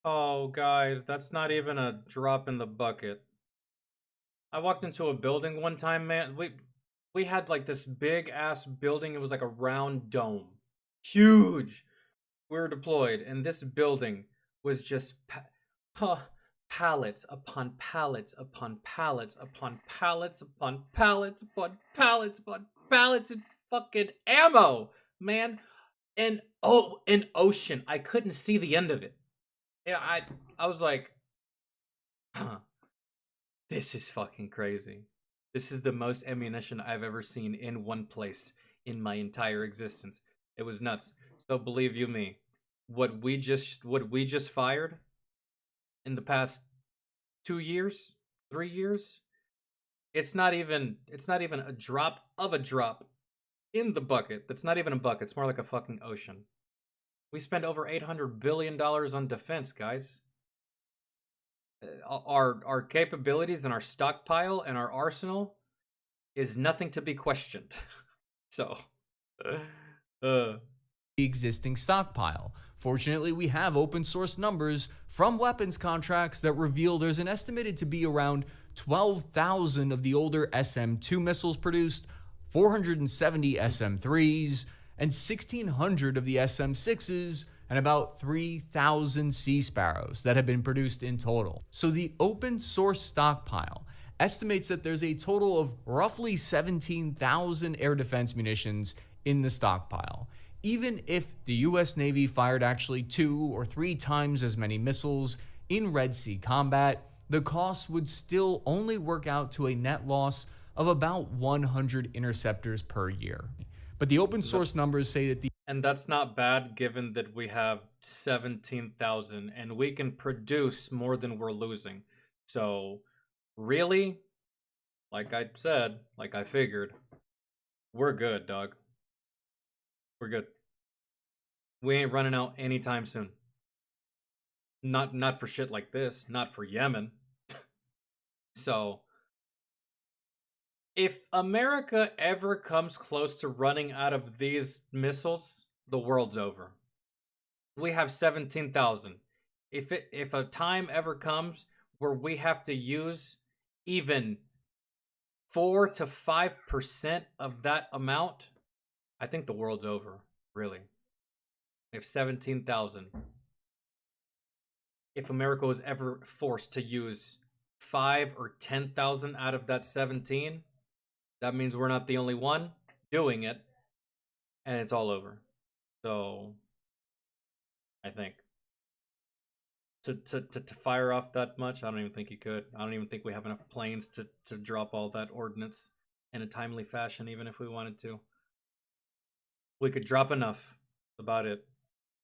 Oh, guys, that's not even a drop in the bucket. I walked into a building one time, man. We had like this big ass building. It was like a round dome. Huge. We were deployed, and this building was just pallets upon pallets upon pallets upon pallets upon pallets upon pallets upon pallets and fucking ammo, man. And oh, an ocean. I couldn't see the end of it. Yeah, I was like, this is fucking crazy. This is the most ammunition I've ever seen in one place in my entire existence. It was nuts. So believe you me, what we just fired in the past 2 years, 3 years, it's not even a drop of a drop in the bucket. That's not even a bucket. It's more like a fucking ocean. We spend over $800 billion on defense, guys. Our capabilities and our stockpile and our arsenal is nothing to be questioned. So, the existing stockpile. Fortunately, we have open source numbers from weapons contracts that reveal there's an estimated to be around 12,000 of the older SM-2 missiles produced, 470 SM-3s, and 1,600 of the SM-6s, and about 3,000 Sea Sparrows that have been produced in total. So the open source stockpile estimates that there's a total of roughly 17,000 air defense munitions in the stockpile. Even if the US Navy fired actually 2 or 3 times as many missiles in Red Sea combat, the cost would still only work out to a net loss of about 100 interceptors per year. But the open source numbers say that and that's not bad given that we have 17,000 and we can produce more than we're losing. So really, like I said, like I figured, we're good, dog. We're good. We ain't running out anytime soon. Not for shit like this, not for Yemen. So if America ever comes close to running out of these missiles, the world's over. We have 17,000. If a time ever comes where we have to use even 4 to 5% of that amount, I think the world's over, really. We have 17,000. If America was ever forced to use 5 or 10,000 out of that 17, that means we're not the only one doing it, and it's all over. So, I think to fire off that much, I don't even think you could. I don't even think we have enough planes to drop all that ordnance in a timely fashion, even if we wanted to. We could drop enough. That's about it.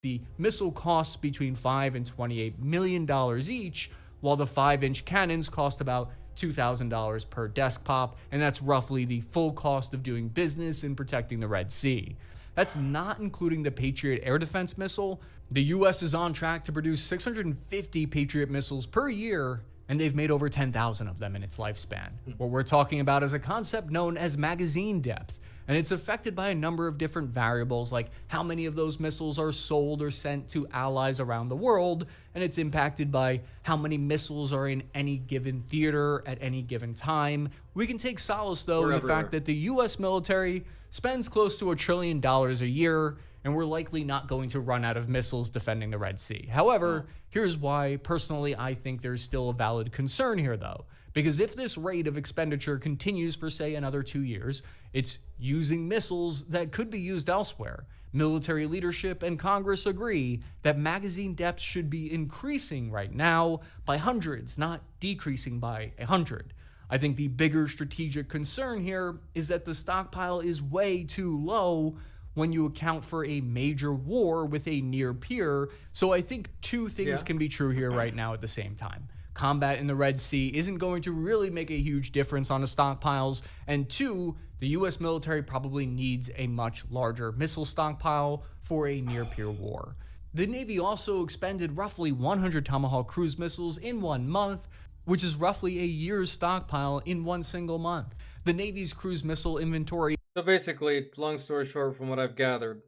The missile costs between $5 and $28 million each, while the 5-inch cannons cost about $2,000 per desk pop, and that's roughly the full cost of doing business in protecting the Red Sea. That's not including the Patriot air defense missile. The US is on track to produce 650 Patriot missiles per year, and they've made over 10,000 of them in its lifespan. What we're talking about is a concept known as magazine depth, and it's affected by a number of different variables, like how many of those missiles are sold or sent to allies around the world, and it's impacted by how many missiles are in any given theater at any given time. We can take solace, though, in the fact that the US military spends close to $1 trillion a year, and we're likely not going to run out of missiles defending the Red Sea. However, here's why, personally, I think there's still a valid concern here, though. Because if this rate of expenditure continues for, say, another 2 years, it's using missiles that could be used elsewhere. Military leadership and Congress agree that magazine depth should be increasing right now by hundreds, not decreasing by 100. I think the bigger strategic concern here is that the stockpile is way too low when you account for a major war with a near peer. So I think two things can be true here right now at the same time. Combat in the Red Sea isn't going to really make a huge difference on the stockpiles. And 2, the US military probably needs a much larger missile stockpile for a near-peer war. The Navy also expended roughly 100 Tomahawk cruise missiles in 1 month, which is roughly a year's stockpile in 1 single month. The Navy's cruise missile inventory. So basically, long story short, from what I've gathered,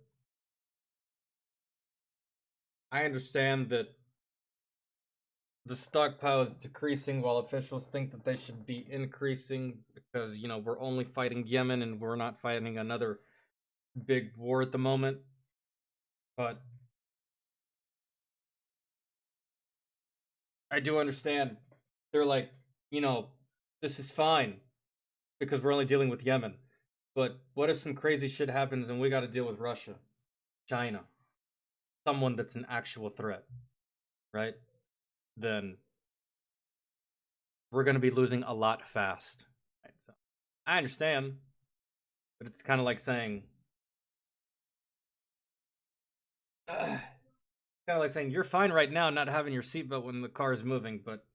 I understand that the stockpile is decreasing while officials think that they should be increasing because, you know, we're only fighting Yemen and we're not fighting another big war at the moment. But I do understand. They're like, you know, this is fine because we're only dealing with Yemen. But what if some crazy shit happens and we got to deal with Russia, China, someone that's an actual threat, right? Then we're going to be losing a lot fast. Right? So I understand, but it's kind of like saying, Kind of like saying, you're fine right now not having your seatbelt when the car is moving, but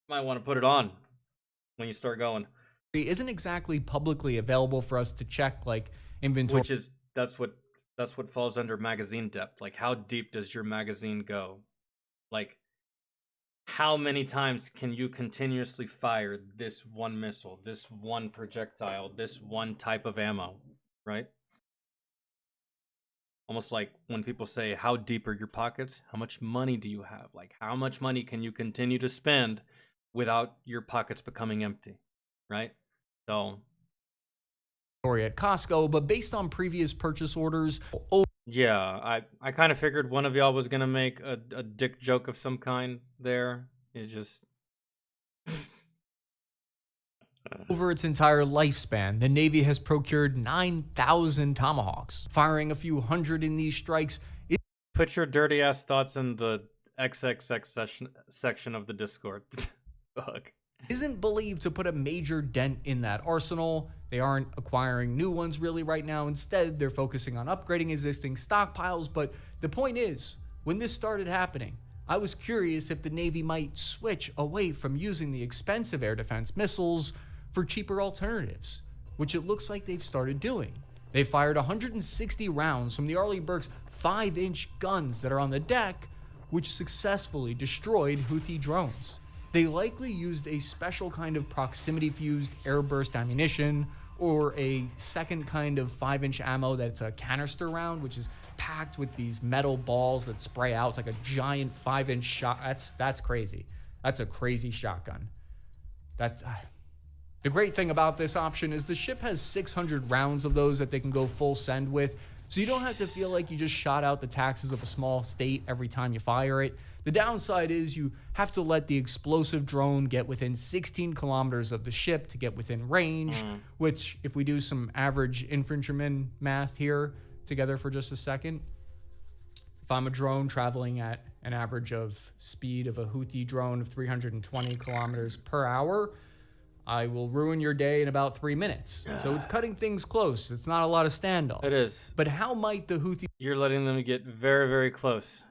you might want to put it on when you start going. Isn't exactly publicly available for us to check, like, inventory. Which is, that's what falls under magazine depth. Like, how deep does your magazine go? Like, how many times can you continuously fire this one missile, this one projectile, this one type of ammo, right? Almost like when people say, how deep are your pockets? How much money do you have? Like, how much money can you continue to spend without your pockets becoming empty, right? So, at Costco, but based on previous purchase orders. Yeah, I kind of figured one of y'all was gonna make a dick joke of some kind there. It just over its entire lifespan, the Navy has procured 9,000 Tomahawks, firing a few hundred in these strikes. Put your dirty ass thoughts in the XXX section of the Discord. Fuck. Isn't believed to put a major dent in that arsenal. They aren't acquiring new ones really right now. Instead, they're focusing on upgrading existing stockpiles. But the point is, when this started happening, I was curious if the Navy might switch away from using the expensive air defense missiles for cheaper alternatives, which it looks like they've started doing. They fired 160 rounds from the Arleigh Burke's 5-inch guns that are on the deck, which successfully destroyed Houthi drones. They likely used a special kind of proximity-fused airburst ammunition, or a second kind of 5-inch ammo that's a canister round, which is packed with these metal balls that spray out. It's like a giant 5-inch shot. That's crazy. That's a crazy shotgun. That's the great thing about this option is the ship has 600 rounds of those that they can go full send with, so you don't have to feel like you just shot out the taxes of a small state every time you fire it. The downside is you have to let the explosive drone get within 16 kilometers of the ship to get within range, which, if we do some average infantryman math here together for just a second, if I'm a drone traveling at an average of speed of a Houthi drone of 320 kilometers per hour, I will ruin your day in about 3 minutes. So it's cutting things close. It's not a lot of standoff. It is. But how might the Houthis... You're letting them get very, very close.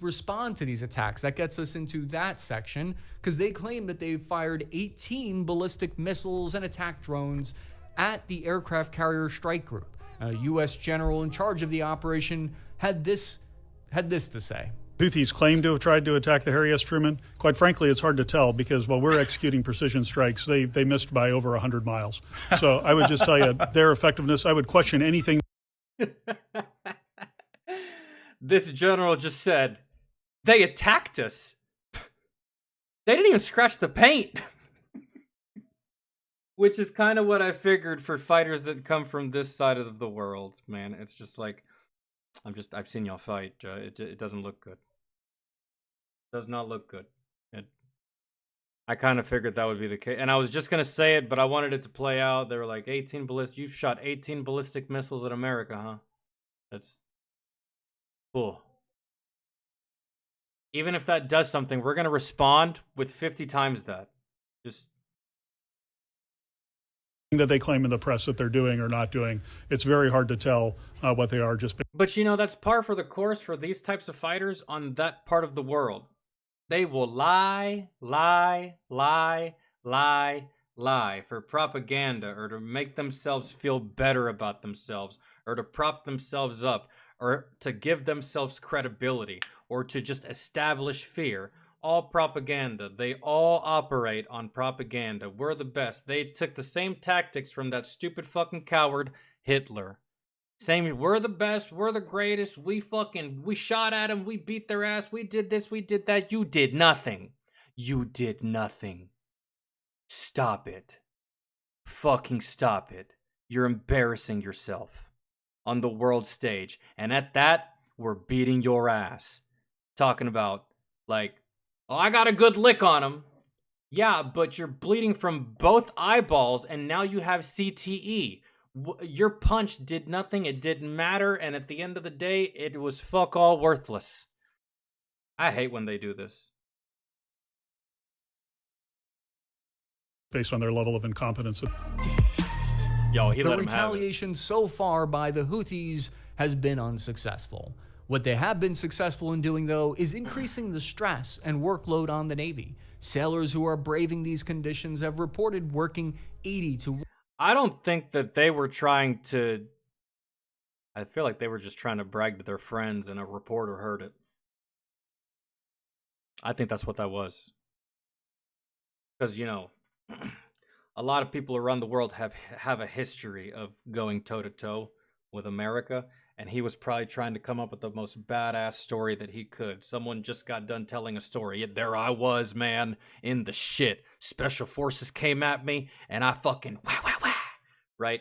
Respond to these attacks? That gets us into that section, because they claim that they fired 18 ballistic missiles and attack drones at the aircraft carrier strike group. A U.S. general in charge of the operation had this to say. Houthis claim to have tried to attack the Harry S. Truman. Quite frankly, it's hard to tell because while we're executing precision strikes, they missed by over 100 miles. So I would just tell you their effectiveness, I would question anything. This general just said, they attacked us. They didn't even scratch the paint. Which is kind of what I figured for fighters that come from this side of the world, man. It's just like, I've seen y'all fight. It doesn't look good. It does not look good. I kind of figured that would be the case. And I was just going to say it, but I wanted it to play out. They were like, you've shot 18 ballistic missiles at America, huh? That's cool. Even if that does something, we're going to respond with 50 times that. Just that they claim in the press that they're doing or not doing. It's very hard to tell what they are. But you know, that's par for the course for these types of fighters on that part of the world. They will lie for propaganda, or to make themselves feel better about themselves, or to prop themselves up, or to give themselves credibility, or to just establish fear. All propaganda. They all operate on propaganda. We're the best. They took the same tactics from that stupid fucking coward Hitler. Same, we're the best, we're the greatest, we shot at them, we beat their ass, we did this, we did that. You did nothing. You did nothing. Stop it. Fucking stop it. You're embarrassing yourself on the world stage. And at that, we're beating your ass. Talking about, like, oh, I got a good lick on him. Yeah, but you're bleeding from both eyeballs, and now you have CTE. Your punch did nothing, it didn't matter, and at the end of the day, it was fuck all worthless. I hate when they do this. Based on their level of incompetence. The retaliation so far by the Houthis has been unsuccessful. What they have been successful in doing, though, is increasing the stress and workload on the Navy. Sailors who are braving these conditions have reported working 80 to... I don't think that they were trying to... I feel like they were just trying to brag to their friends and a reporter heard it. I think that's what that was. Because, you know, a lot of people around the world have a history of going toe-to-toe with America, and he was probably trying to come up with the most badass story that he could. Someone just got done telling a story. Yeah, there I was, man, in the shit. Special forces came at me, and I fucking wah, right?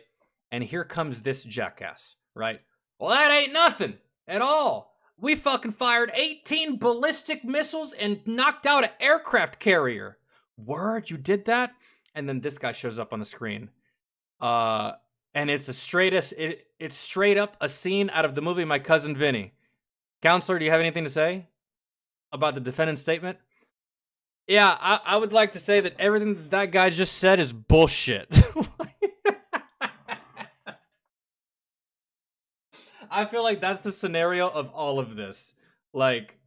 And here comes this jackass, right? Well, that ain't nothing at all. We fucking fired 18 ballistic missiles and knocked out an aircraft carrier. Word, you did that? And then this guy shows up on the screen. And it's it's straight up a scene out of the movie My Cousin Vinny. Counselor, do you have anything to say about the defendant's statement? Yeah, I would like to say that everything that guy just said is bullshit. I feel like that's the scenario of all of this. Like,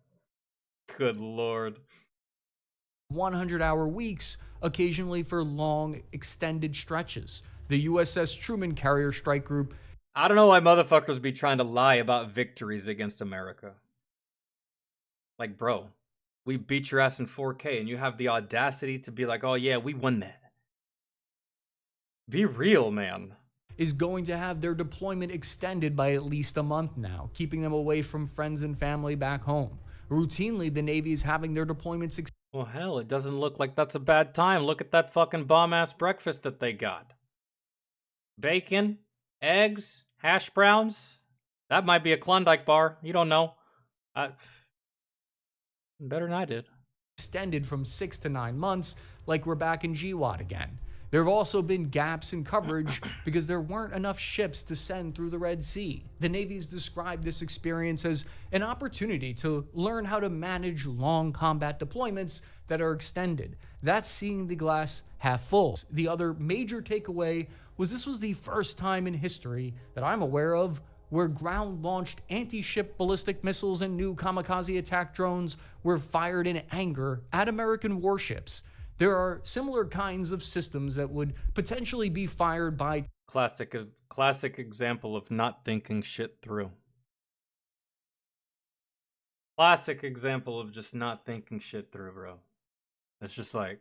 good lord. 100-hour weeks, occasionally for long, extended stretches. The USS Truman Carrier Strike Group. I don't know why motherfuckers be trying to lie about victories against America. Like, bro, we beat your ass in 4K and you have the audacity to be like, oh yeah, we won that. Be real, man. Is going to have their deployment extended by at least a month now, keeping them away from friends and family back home. Routinely, the Navy is having their deployments well, hell, it doesn't look like that's a bad time. Look at that fucking bomb-ass breakfast that they got. Bacon, eggs, hash browns. That might be a Klondike bar. You don't know. Better than I did. Extended from 6 to 9 months, like we're back in GWOT again. There have also been gaps in coverage because there weren't enough ships to send through the Red Sea. The Navy's described this experience as an opportunity to learn how to manage long combat deployments that are extended. That's seeing the glass half full. The other major takeaway was this was the first time in history that I'm aware of where ground-launched anti-ship ballistic missiles and new kamikaze attack drones were fired in anger at American warships. There are similar kinds of systems that would potentially be fired by... Classic example of not thinking shit through. Classic example of just not thinking shit through, bro. It's just like...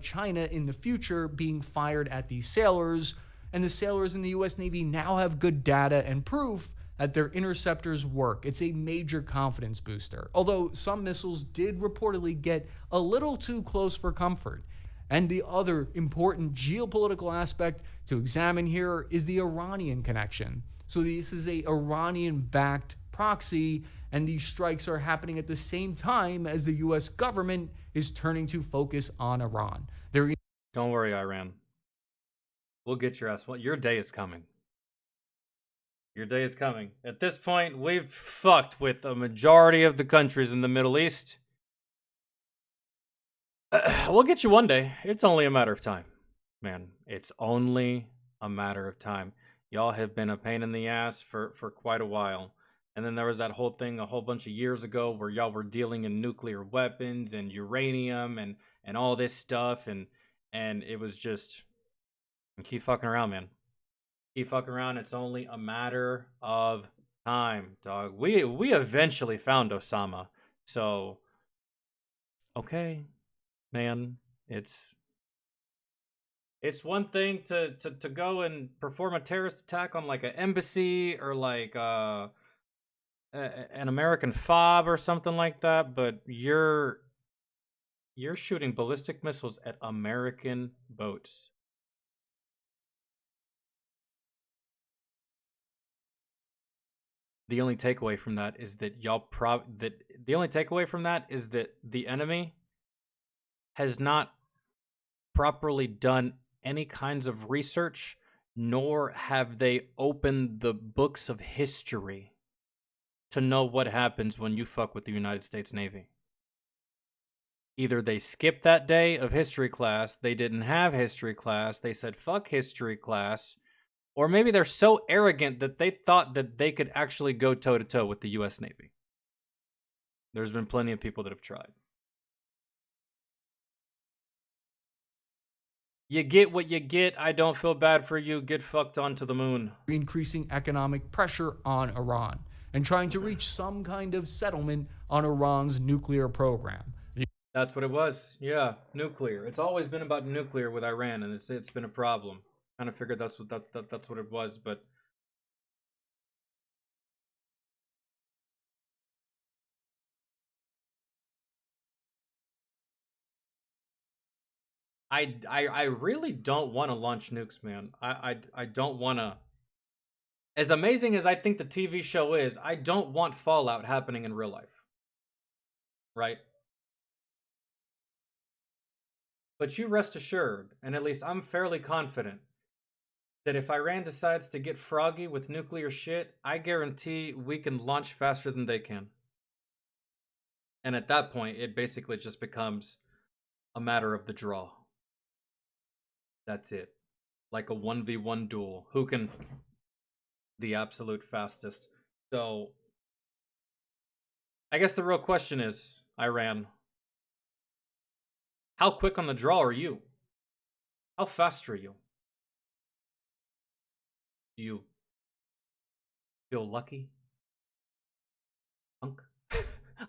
China in the future being fired at these sailors, and the sailors in the US Navy now have good data and proof that their interceptors work. It's a major confidence booster, although some missiles did reportedly get a little too close for comfort. And the other important geopolitical aspect to examine here is the Iranian connection. So this is a Iranian-backed proxy, and these strikes are happening at the same time as the US government is turning to focus on Iran. Don't worry, Iran. We'll get your ass. Well, your day is coming. Your day is coming. At this point, we've fucked with a majority of the countries in the Middle East. We'll get you one day. It's only a matter of time. Man, it's only a matter of time. Y'all have been a pain in the ass for quite a while. And then there was that whole thing a whole bunch of years ago where y'all were dealing in nuclear weapons and uranium and all this stuff. And it was just... Keep fucking around, man. Keep fucking around. It's only a matter of time, dog. We eventually found Osama. So, okay, man. It's one thing to go and perform a terrorist attack on like an embassy or like an American FOB or something like that, but you're shooting ballistic missiles at American boats. The only takeaway from that is that the enemy has not properly done any kinds of research, nor have they opened the books of history to know what happens when you fuck with the United States Navy. Either they skipped that day of history class, they didn't have history class, they said fuck history class, or maybe they're so arrogant that they thought that they could actually go toe-to-toe with the US Navy. There's been plenty of people that have tried. You get what you get. I don't feel bad for you. Get fucked onto the moon. Increasing economic pressure on Iran and trying to reach some kind of settlement on Iran's nuclear program. That's what it was. Yeah, nuclear. It's always been about nuclear with Iran, and it's been a problem. Kind of figured that's what it was, but I really don't want to launch nukes, man. I don't want to. As amazing as I think the TV show is, I don't want Fallout happening in real life. Right? But you rest assured, and at least I'm fairly confident, that if Iran decides to get froggy with nuclear shit, I guarantee we can launch faster than they can. And at that point, it basically just becomes a matter of the draw. That's it. Like a 1v1 duel. Who can the absolute fastest? So, I guess the real question is, Iran, how quick on the draw are you? How fast are you? Do you feel lucky? Punk?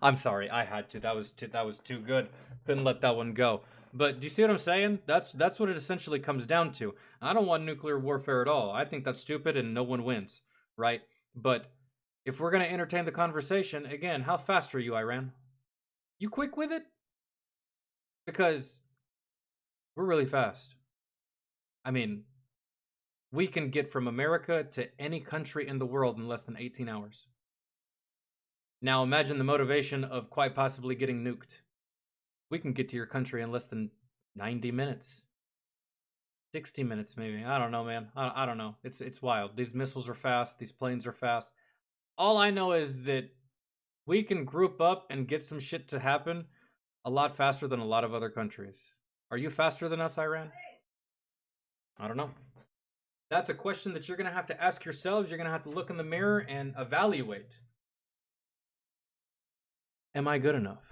I'm sorry, I had to. That was too good. Couldn't let that one go. But do you see what I'm saying? That's what it essentially comes down to. I don't want nuclear warfare at all. I think that's stupid and no one wins, right? But if we're going to entertain the conversation, again, how fast are you, Iran? You quick with it? Because we're really fast. I mean, we can get from America to any country in the world in less than 18 hours. Now imagine the motivation of quite possibly getting nuked. We can get to your country in less than 90 minutes. 60 minutes maybe. I don't know, man. I don't know. It's wild. These missiles are fast. These planes are fast. All I know is that we can group up and get some shit to happen a lot faster than a lot of other countries. Are you faster than us, Iran? I don't know. That's a question that you're going to have to ask yourselves. You're going to have to look in the mirror and evaluate. Am I good enough?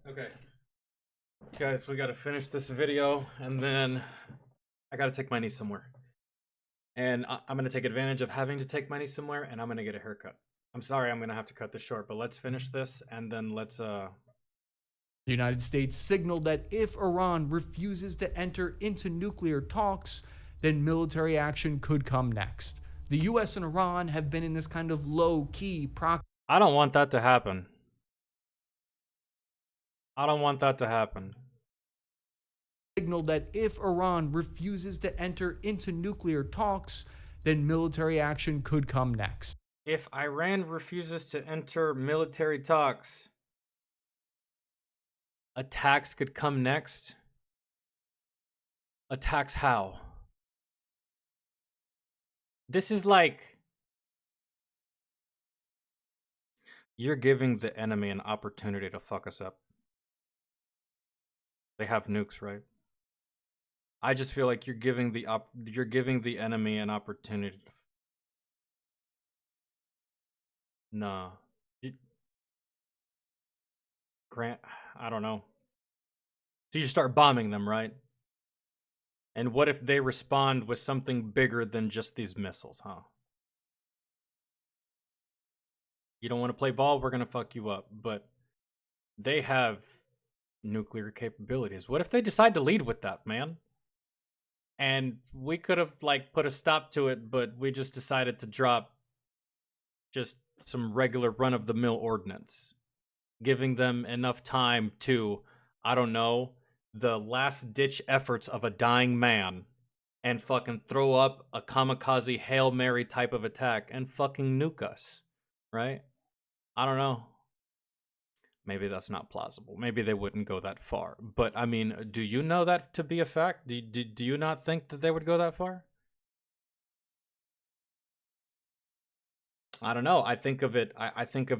Okay. Guys, we gotta finish this video, and then I gotta take my niece somewhere. And I'm gonna take advantage of having to take my niece somewhere, and I'm gonna get a haircut. I'm sorry I'm gonna have to cut this short, but let's finish this, and then let's, The United States signaled that if Iran refuses to enter into nuclear talks, then military action could come next. The US and Iran have been in this kind of low-key proxy. I don't want that to happen. I don't want that to happen. Signaled that if Iran refuses to enter into nuclear talks, then military action could come next. If Iran refuses to enter military talks, attacks could come next. Attacks how? This is like you're giving the enemy an opportunity to fuck us up. They have nukes, right? I just feel like you're giving the enemy an opportunity. Nah. I don't know. So you start bombing them, right? And what if they respond with something bigger than just these missiles, huh? You don't want to play ball, we're going to fuck you up. But they have nuclear capabilities. What if they decide to lead with that, man? And we could have, like, put a stop to it, but we just decided to drop just some regular run-of-the-mill ordnance, giving them enough time to, I don't know, the last-ditch efforts of a dying man, and fucking throw up a kamikaze Hail Mary type of attack and fucking nuke us, right? I don't know. Maybe that's not plausible. Maybe they wouldn't go that far. But, I mean, do you know that to be a fact? Do you not think that they would go that far? I don't know. I think of it like I think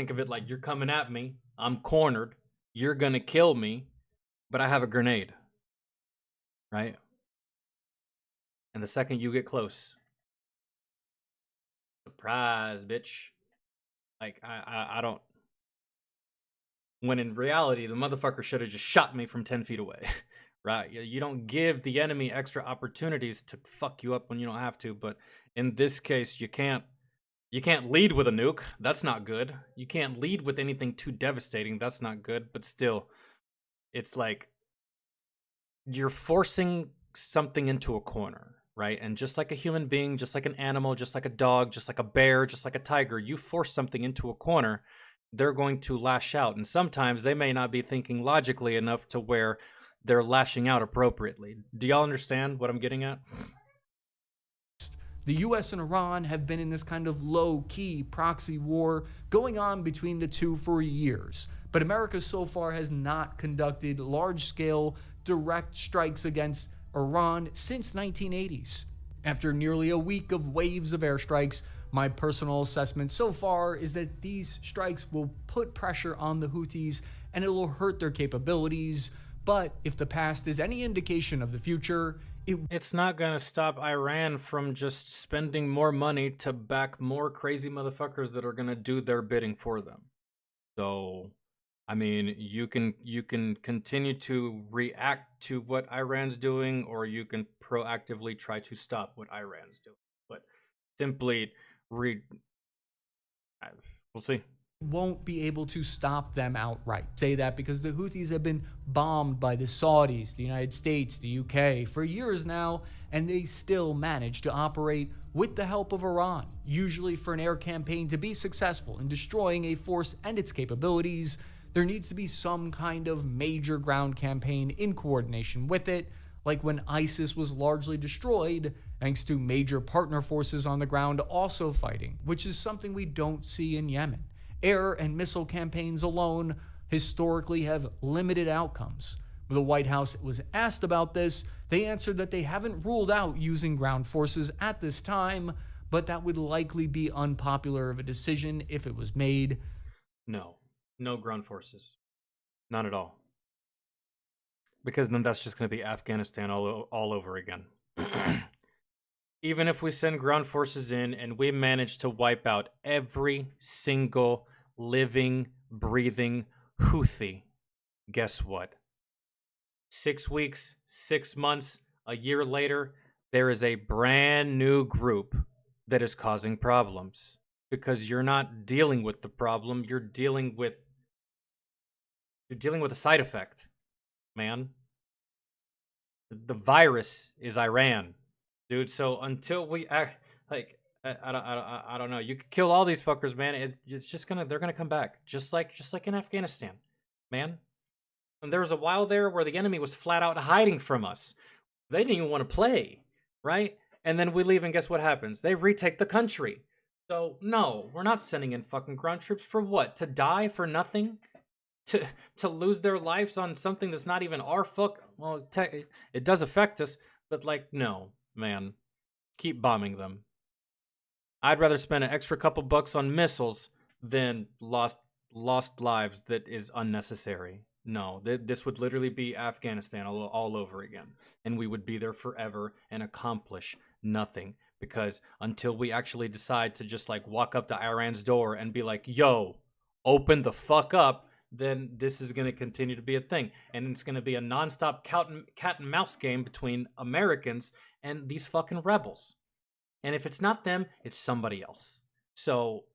of it like you're coming at me. I'm cornered. You're gonna kill me, but I have a grenade. Right? And the second you get close, surprise, bitch. Like, I don't... When in reality, the motherfucker should have just shot me from 10 feet away. Right? You don't give the enemy extra opportunities to fuck you up when you don't have to. But in this case, you can't lead with a nuke. That's not good. You can't lead with anything too devastating. That's not good. But still, it's like you're forcing something into a corner. Right? And just like a human being, just like an animal, just like a dog, just like a bear, just like a tiger, you force something into a corner, they're going to lash out. And sometimes they may not be thinking logically enough to where they're lashing out appropriately. Do y'all understand what I'm getting at? The US and Iran have been in this kind of low-key proxy war going on between the two for years. But America so far has not conducted large-scale direct strikes against Iran since 1980s. After nearly a week of waves of airstrikes, my personal assessment so far is that these strikes will put pressure on the Houthis and it will hurt their capabilities. But if the past is any indication of the future, it's not going to stop Iran from just spending more money to back more crazy motherfuckers that are going to do their bidding for them. So, I mean, you can continue to react to what Iran's doing, or you can proactively try to stop what Iran's doing. But simply we'll see. Won't be able to stop them outright. Say that because the Houthis have been bombed by the Saudis, the United States, the UK for years now, and they still manage to operate with the help of Iran, usually for an air campaign to be successful in destroying a force and its capabilities. There needs to be some kind of major ground campaign in coordination with it, like when ISIS was largely destroyed thanks to major partner forces on the ground also fighting, which is something we don't see in Yemen. Air and missile campaigns alone historically have limited outcomes. When the White House was asked about this, they answered that they haven't ruled out using ground forces at this time, but that would likely be unpopular of a decision if it was made. No ground forces. Not at all. Because then that's just going to be Afghanistan all over again. Even if we send ground forces in and we manage to wipe out every single living, breathing Houthi, guess what? 6 weeks, 6 months, a year later, there is a brand new group that is causing problems. Because you're not dealing with the problem, you're dealing with a side effect, man. The virus is Iran. Dude, so until we act like I don't know. You could kill all these fuckers, man. It's just they're gonna come back, just like in Afghanistan, man. And there was a while there where the enemy was flat out hiding from us. They didn't even want to play, right? And then we leave, and guess what happens? They retake the country. So no, we're not sending in fucking ground troops for what? To die for nothing? To lose their lives on something that's not even our fuck? Well, it does affect us, but like, no. Man, keep bombing them. I'd rather spend an extra couple bucks on missiles than lost lives that is unnecessary. No, this would literally be Afghanistan all over again. And we would be there forever and accomplish nothing. Because until we actually decide to just like walk up to Iran's door and be like, yo, open the fuck up, then this is going to continue to be a thing. And it's going to be a nonstop cat and mouse game between Americans and these fucking rebels. And if it's not them, it's somebody else. So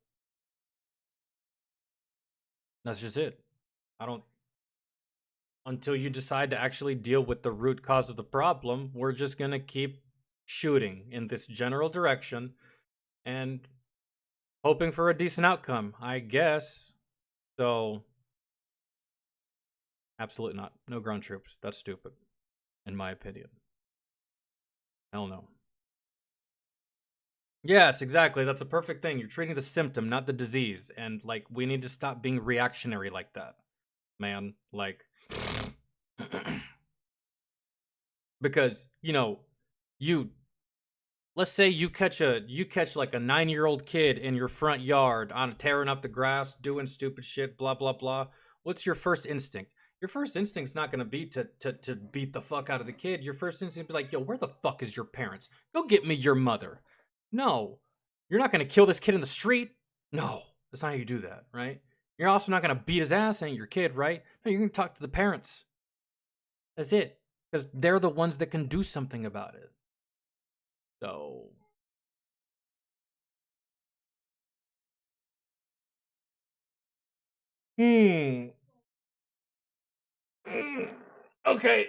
that's just it. Until you decide to actually deal with the root cause of the problem, we're just going to keep shooting in this general direction and hoping for a decent outcome, I guess. So, absolutely not. No ground troops. That's stupid, in my opinion. Hell no. Yes, exactly. That's a perfect thing. You're treating the symptom, not the disease. And, like, we need to stop being reactionary like that, man. Like, because, you know, let's say you catch like a 9-year-old kid in your front yard on tearing up the grass, doing stupid shit, blah, blah, blah. What's your first instinct? Your first instinct's not going to be to beat the fuck out of the kid. Your first instinct is like, yo, where the fuck is your parents? Go get me your mother. No, you're not going to kill this kid in the street. No, that's not how you do that, right? You're also not going to beat his ass and your kid, right? No, you're going to talk to the parents. That's it. Because they're the ones that can do something about it. So... Okay,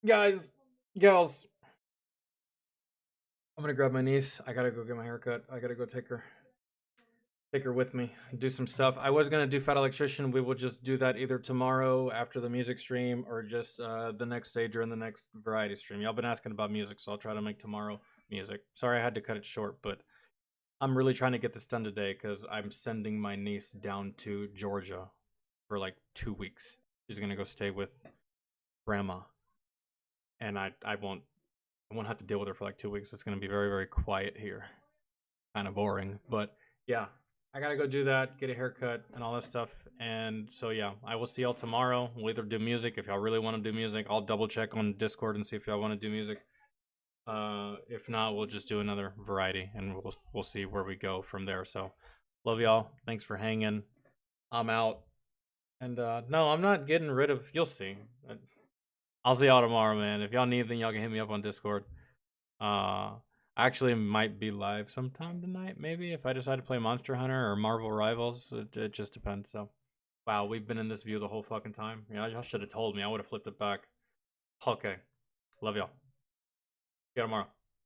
guys, gals. I'm gonna grab my niece. I gotta go get my haircut. I gotta go take her with me, do some stuff. I was gonna do Fat Electrician. We will just do that either tomorrow after the music stream or just the next day during the next variety stream. Y'all been asking about music, so I'll try to make tomorrow music. Sorry I had to cut it short, but I'm really trying to get this done today because I'm sending my niece down to Georgia for like 2 weeks. She's gonna go stay with grandma, and I won't have to deal with her for like 2 weeks. It's gonna be very, very quiet here, kind of boring, but yeah, I gotta go do that, get a haircut and all that stuff. And so yeah, I will see y'all tomorrow. We'll either do music. If y'all really want to do music, I'll double check on Discord and see if y'all want to do music. If not, we'll just do another variety and we'll see where we go from there. So love y'all, thanks for hanging. I'm out. And no, I'm not getting rid of, you'll see. I'll see y'all tomorrow, man. If y'all need anything, y'all can hit me up on Discord. I actually might be live sometime tonight, maybe, if I decide to play Monster Hunter or Marvel Rivals. It just depends. So, wow, we've been in this view the whole fucking time. Yeah, y'all should have told me. I would have flipped it back. Okay. Love y'all. See you tomorrow.